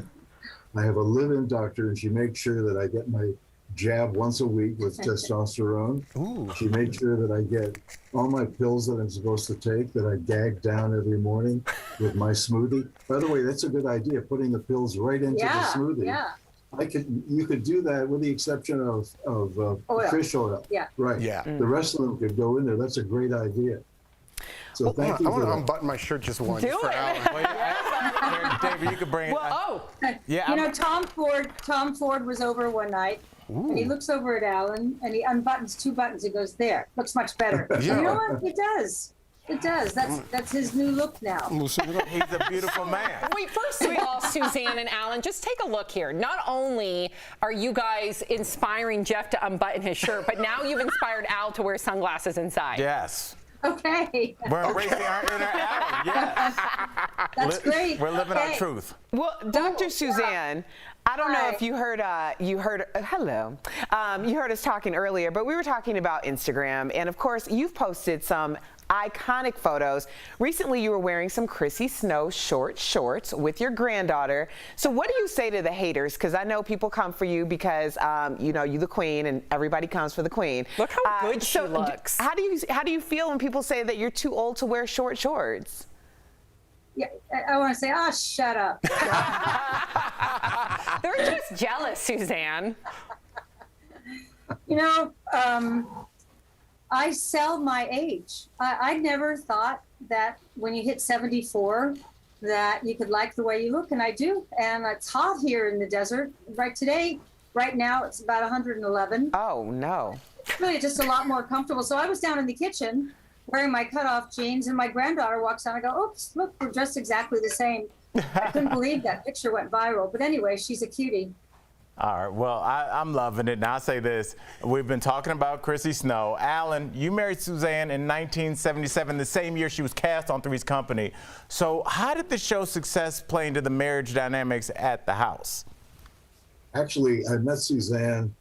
I have a live-in doctor, and she makes sure that I get my jab once a week with testosterone. Ooh. She made sure that I get all my pills that I'm supposed to take, that I gag down every morning with my smoothie. By the way, that's a good idea, putting the pills right into the smoothie. Yeah. You could do that with the exception of Oil. fish oil. Yeah. Right. Yeah. The rest of them could go in there. That's a great idea. So thank you I for want to that. unbutton my shirt just once Do for it. Alan. David, you could bring it. Yeah. You know, Tom Ford was over one night, and he looks over at Alan, and he unbuttons 2 buttons. He goes, "There, looks much better." Yeah. You know what? It does. It does. That's his new look now. He's a beautiful man. Wait, first of all, Suzanne and Alan, just take a look here. Not only are you guys inspiring Jeff to unbutton his shirt, but now you've inspired Al to wear sunglasses inside. Yes. Okay. We're embracing our inner Alan. Yes. That's great. We're living Okay. our truth. Well, Dr. Suzanne, I don't know if you heard, hello. You heard us talking earlier, but we were talking about Instagram. And of course, you've posted some iconic photos. Recently, you were wearing some Chrissy Snow short shorts with your granddaughter. So what do you say to the haters? Because I know people come for you because, you know, you're the queen and everybody comes for the queen. Look how good she looks. How do you feel when people say that you're too old to wear short shorts? Yeah, I want to say, oh, shut up. They're just jealous, Suzanne. You know, I sell my age. I never thought that when you hit 74 that you could like the way you look, and I do. And it's hot here in the desert. Right now, it's about 111. Oh, no. It's really just a lot more comfortable. So I was down in the kitchen wearing my cutoff jeans, and my granddaughter walks down. I go, oops, look, we're dressed exactly the same. I couldn't believe that picture went viral. But anyway, she's a cutie. All right. Well, I'm loving it. Now, I'll say this. We've been talking about Chrissy Snow. Alan, you married Suzanne in 1977, the same year she was cast on Three's Company. So how did the show's success play into the marriage dynamics at the house? Actually, I met Suzanne,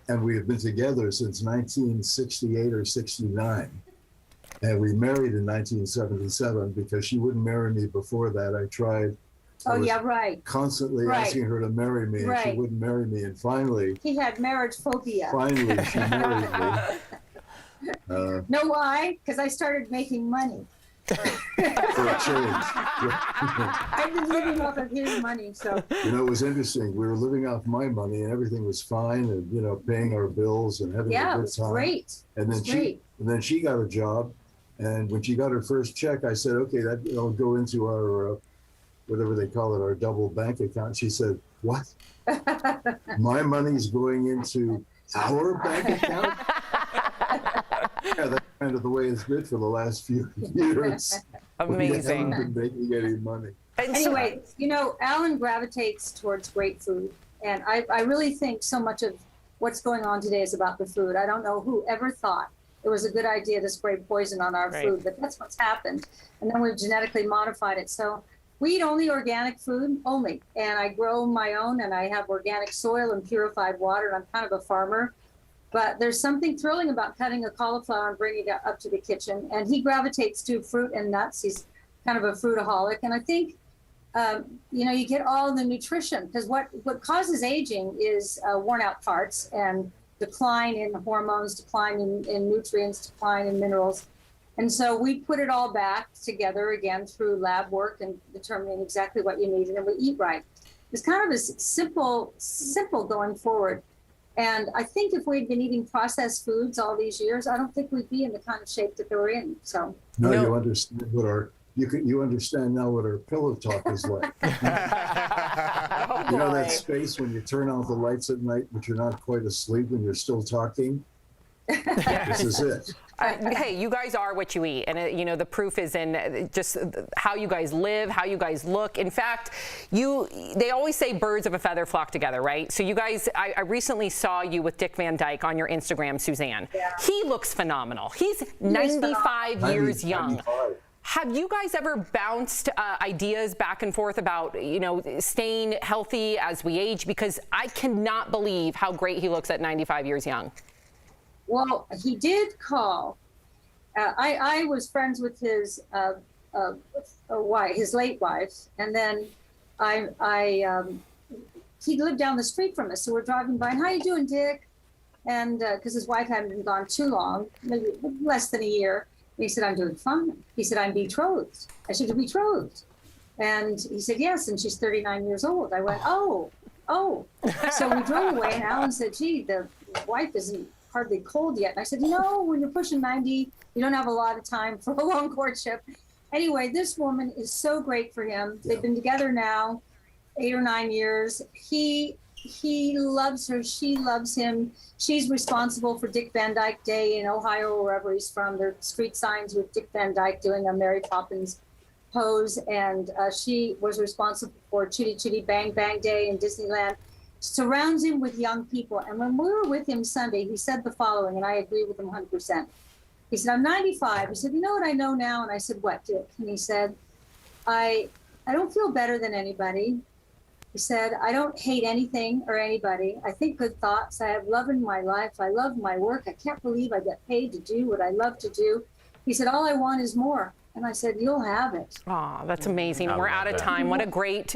and we have been together since 1968 or 69. And we married in 1977 because she wouldn't marry me before that. I tried. Oh, yeah, right. Constantly asking her to marry me, and she wouldn't marry me. And finally, He had marriage phobia. finally, she married me. Know why? Because I started making money. For a change. I've been living off of his money, so. You know, it was interesting. We were living off my money, and everything was fine, and you know, paying our bills and having a Yeah, it good was time. great. And then she got a job, and when she got her first check, I said, "Okay, that'll go into our whatever they call it, our double bank account." She said, "What? My money's going into our bank account?" Yeah, that's kind of the way it's been for the last few years. Amazing. We haven't been making any money. Anyway, you know, Alan gravitates towards great food. And I really think so much of what's going on today is about the food. I don't know who ever thought it was a good idea to spray poison on our food, but that's what's happened. And then we've genetically modified it. So we eat only organic food, only. And I grow my own, and I have organic soil and purified water, and I'm kind of a farmer. But there's something thrilling about cutting a cauliflower and bringing it up to the kitchen. And he gravitates to fruit and nuts. He's kind of a fruitaholic. And I think, you know, you get all the nutrition, because what causes aging is worn out parts and decline in hormones, decline in nutrients, decline in minerals. And so we put it all back together again through lab work and determining exactly what you need, and then we eat right. It's kind of as simple going forward. And I think if we'd been eating processed foods all these years, I don't think we'd be in the kind of shape that we're in. So No, you understand you understand now what our pillow talk is like. You know that space when you turn off the lights at night, but you're not quite asleep and you're still talking? This is it. Hey, you guys are what you eat, and you know the proof is in just how you guys live, how you guys look. In fact, they always say birds of a feather flock together, right? So you guys, I recently saw you with Dick Van Dyke on your Instagram, Suzanne. Yeah. He looks phenomenal. He's 95 years young. 95. Have you guys ever bounced ideas back and forth about, you know, staying healthy as we age? Because I cannot believe how great he looks at 95 years young. Well, he did call. I was friends with his wife, his late wife, and then I he lived down the street from us. So we're driving by, and how you doing, Dick? And because his wife hadn't been gone too long, maybe less than a year. And he said, I'm doing fine. He said, I'm betrothed. I said, you're betrothed? And he said, yes, and she's 39 years old. I went, oh. So we drove away, and Alan said, gee, the wife isn't hardly cold yet. And I said, when you're pushing 90, you don't have a lot of time for a long courtship. Anyway, this woman is so great for him. They've been together now 8 or 9 years. He loves her. She loves him. She's responsible for Dick Van Dyke Day in Ohio, or wherever he's from. There are street signs with Dick Van Dyke doing a Mary Poppins pose. And she was responsible for Chitty Chitty Bang Bang Day in Disneyland. Surrounds him with young people. And when we were with him Sunday, he said the following, and I agree with him 100%. He said, I'm 95. He said, you know what I know now? And I said, what, Dick? And he said, I don't feel better than anybody. He said, I don't hate anything or anybody. I think good thoughts. I have love in my life. I love my work. I can't believe I get paid to do what I love to do. He said, all I want is more. And I said, you'll have it. Oh, that's amazing. We're out of time. What a great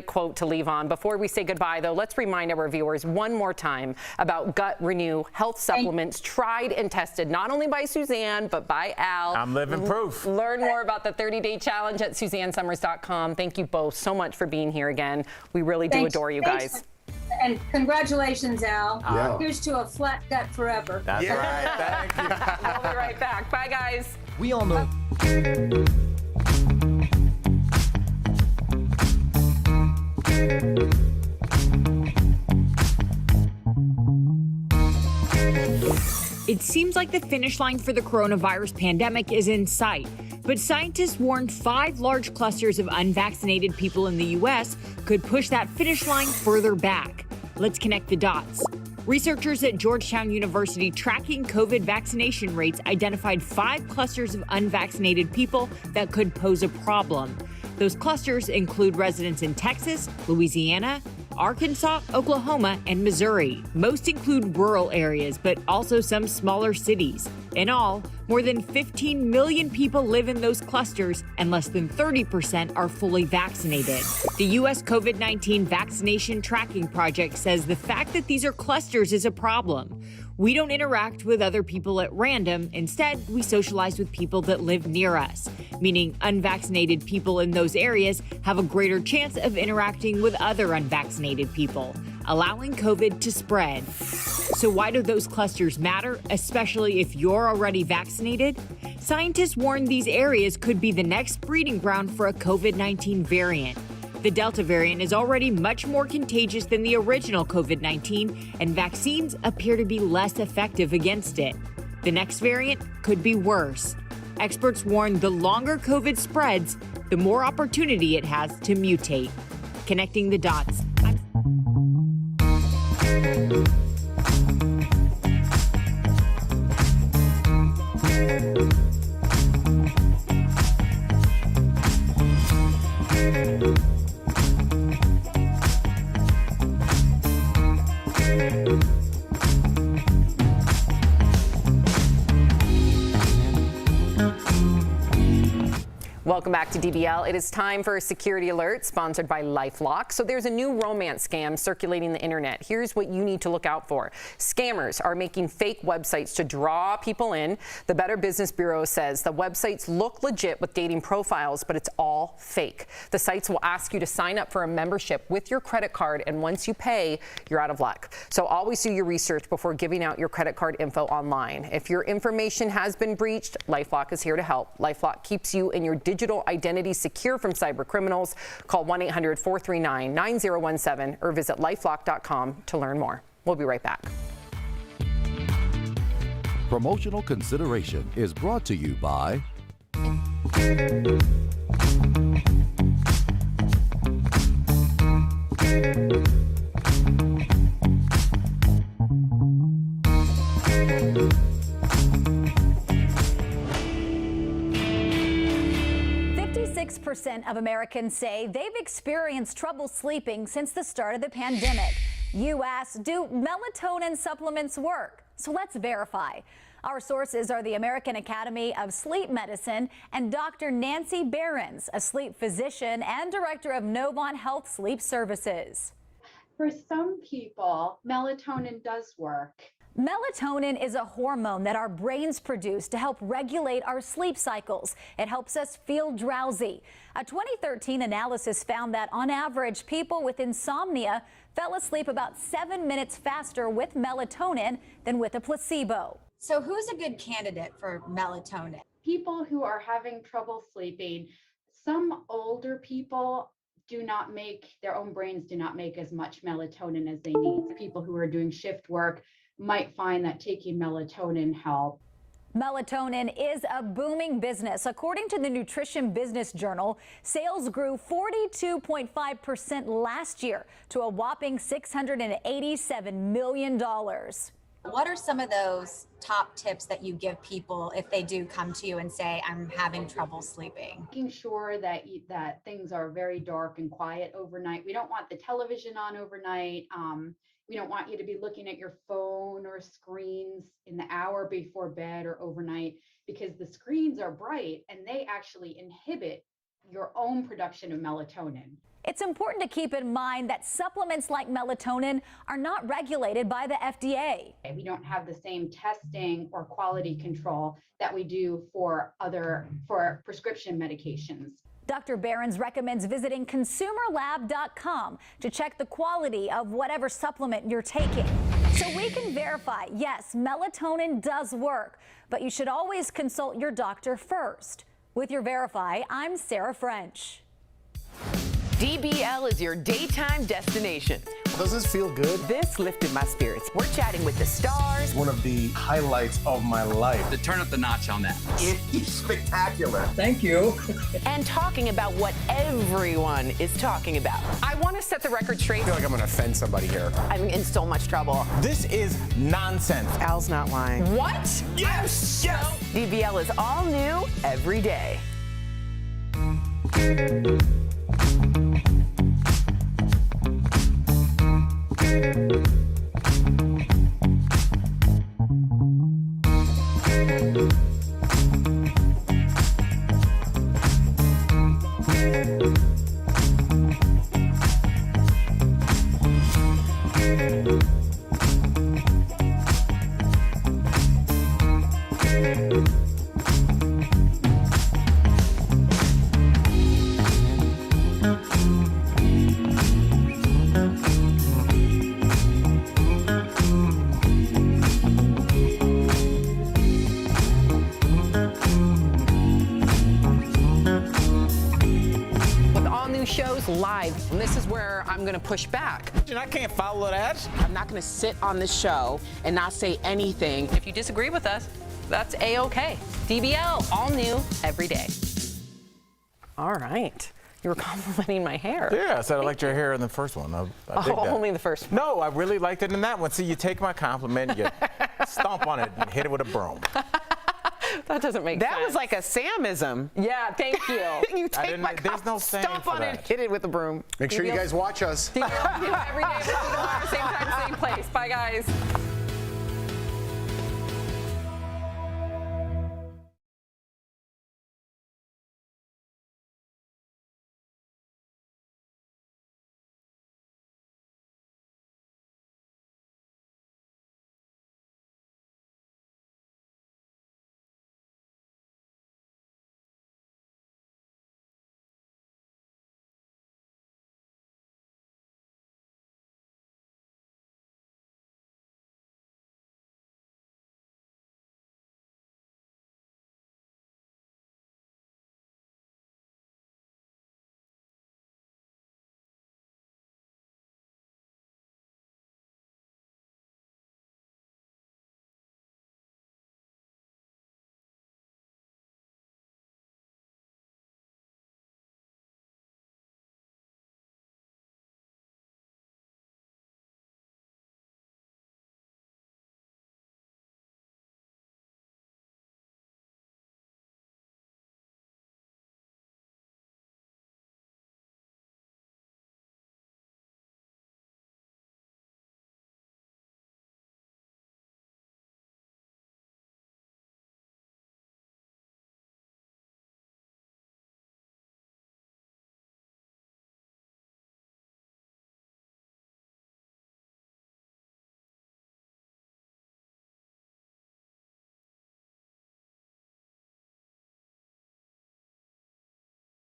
quote to leave on. Before we say goodbye, though, let's remind our viewers one more time about Gut Renew health supplements, tried and tested, not only by Suzanne, but by Al. I'm living proof. Learn more about the 30-day challenge at SuzanneSummers.com. Thank you both so much for being here again. We really do adore you guys. And congratulations, Al. Yeah. Here's to a flat gut forever. That's right. Thank you. We'll be right back. Bye, guys. We all know. It seems like the finish line for the coronavirus pandemic is in sight, but scientists warned 5 large clusters of unvaccinated people in the U.S. could push that finish line further back. Let's connect the dots. Researchers at Georgetown University tracking COVID vaccination rates identified 5 clusters of unvaccinated people that could pose a problem. Those clusters include residents in Texas, Louisiana, Arkansas, Oklahoma, and Missouri. Most include rural areas, but also some smaller cities. In all, more than 15 million people live in those clusters, and less than 30% are fully vaccinated. The U.S. COVID-19 Vaccination Tracking Project says the fact that these are clusters is a problem. We don't interact with other people at random. Instead, we socialize with people that live near us, meaning unvaccinated people in those areas have a greater chance of interacting with other unvaccinated people, allowing COVID to spread. So why do those clusters matter, especially if you're already vaccinated? Scientists warn these areas could be the next breeding ground for a COVID-19 variant. The Delta variant is already much more contagious than the original COVID-19, and vaccines appear to be less effective against it. The next variant could be worse. Experts warn the longer COVID spreads, the more opportunity it has to mutate. Connecting the dots. Welcome back to DBL. It is time for a security alert sponsored by LifeLock. So there's a new romance scam circulating the internet. Here's what you need to look out for. Scammers are making fake websites to draw people in. The Better Business Bureau says the websites look legit with dating profiles, but it's all fake. The sites will ask you to sign up for a membership with your credit card, and once you pay, you're out of luck. So always do your research before giving out your credit card info online. If your information has been breached, LifeLock is here to help. LifeLock keeps you and your digital identity secure from cyber criminals. Call 1-800-439-9017 or visit lifelock.com to learn more. We'll be right back. Promotional consideration is brought to you by % of Americans say they've experienced trouble sleeping since the start of the pandemic. You asked, do melatonin supplements work? So let's verify. Our sources are the American Academy of Sleep Medicine and Dr. Nancy Behrens, a sleep physician and director of Novant Health Sleep Services. For some people, melatonin does work. Melatonin is a hormone that our brains produce to help regulate our sleep cycles. It helps us feel drowsy. A 2013 analysis found that on average, people with insomnia fell asleep about 7 minutes faster with melatonin than with a placebo. So who's a good candidate for melatonin? People who are having trouble sleeping, some older people their own brains do not make as much melatonin as they need. People who are doing shift work might find that taking melatonin helps. Melatonin is a booming business. According to the Nutrition Business Journal, sales grew 42.5% last year to a whopping $687 million. What are some of those top tips that you give people if they do come to you and say, I'm having trouble sleeping? Making sure that things are very dark and quiet overnight. We don't want the television on overnight. We don't want you to be looking at your phone or screens in the hour before bed or overnight, because the screens are bright and they actually inhibit your own production of melatonin. It's important to keep in mind that supplements like melatonin are not regulated by the FDA. We don't have the same testing or quality control that we do for prescription medications. Dr. Behrens recommends visiting consumerlab.com to check the quality of whatever supplement you're taking. So we can verify, yes, melatonin does work, but you should always consult your doctor first. With your Verify, I'm Sarah French. DBL is your daytime destination. Does this feel good? This lifted my spirits. We're chatting with the stars. One of the highlights of my life. To turn up the notch on that. It is spectacular. Thank you. And talking about what everyone is talking about. I want to set the record straight. I feel like I'm going to offend somebody here. I'm in so much trouble. This is nonsense. Al's not lying. What? Yes! Yes! DBL is all new every day. Shows live, and this is where I'm going to push back. I can't follow that. I'm not going to sit on this show and not say anything. If you disagree with us, that's A-OK. DBL, all new every day. All right. You were complimenting my hair. Yeah, I said I liked your hair in the first one. I dig that. Only the first one. No, I really liked it in that one. See, you take my compliment, you stomp on it, and hit it with a broom. That doesn't make sense. That was like a Samism. Yeah, thank you. You take my there's no saying stomp for on that. it, hit it with a broom. Make sure you guys watch us. DBL every day. We'll see you tomorrow, same time, same place. Bye, guys.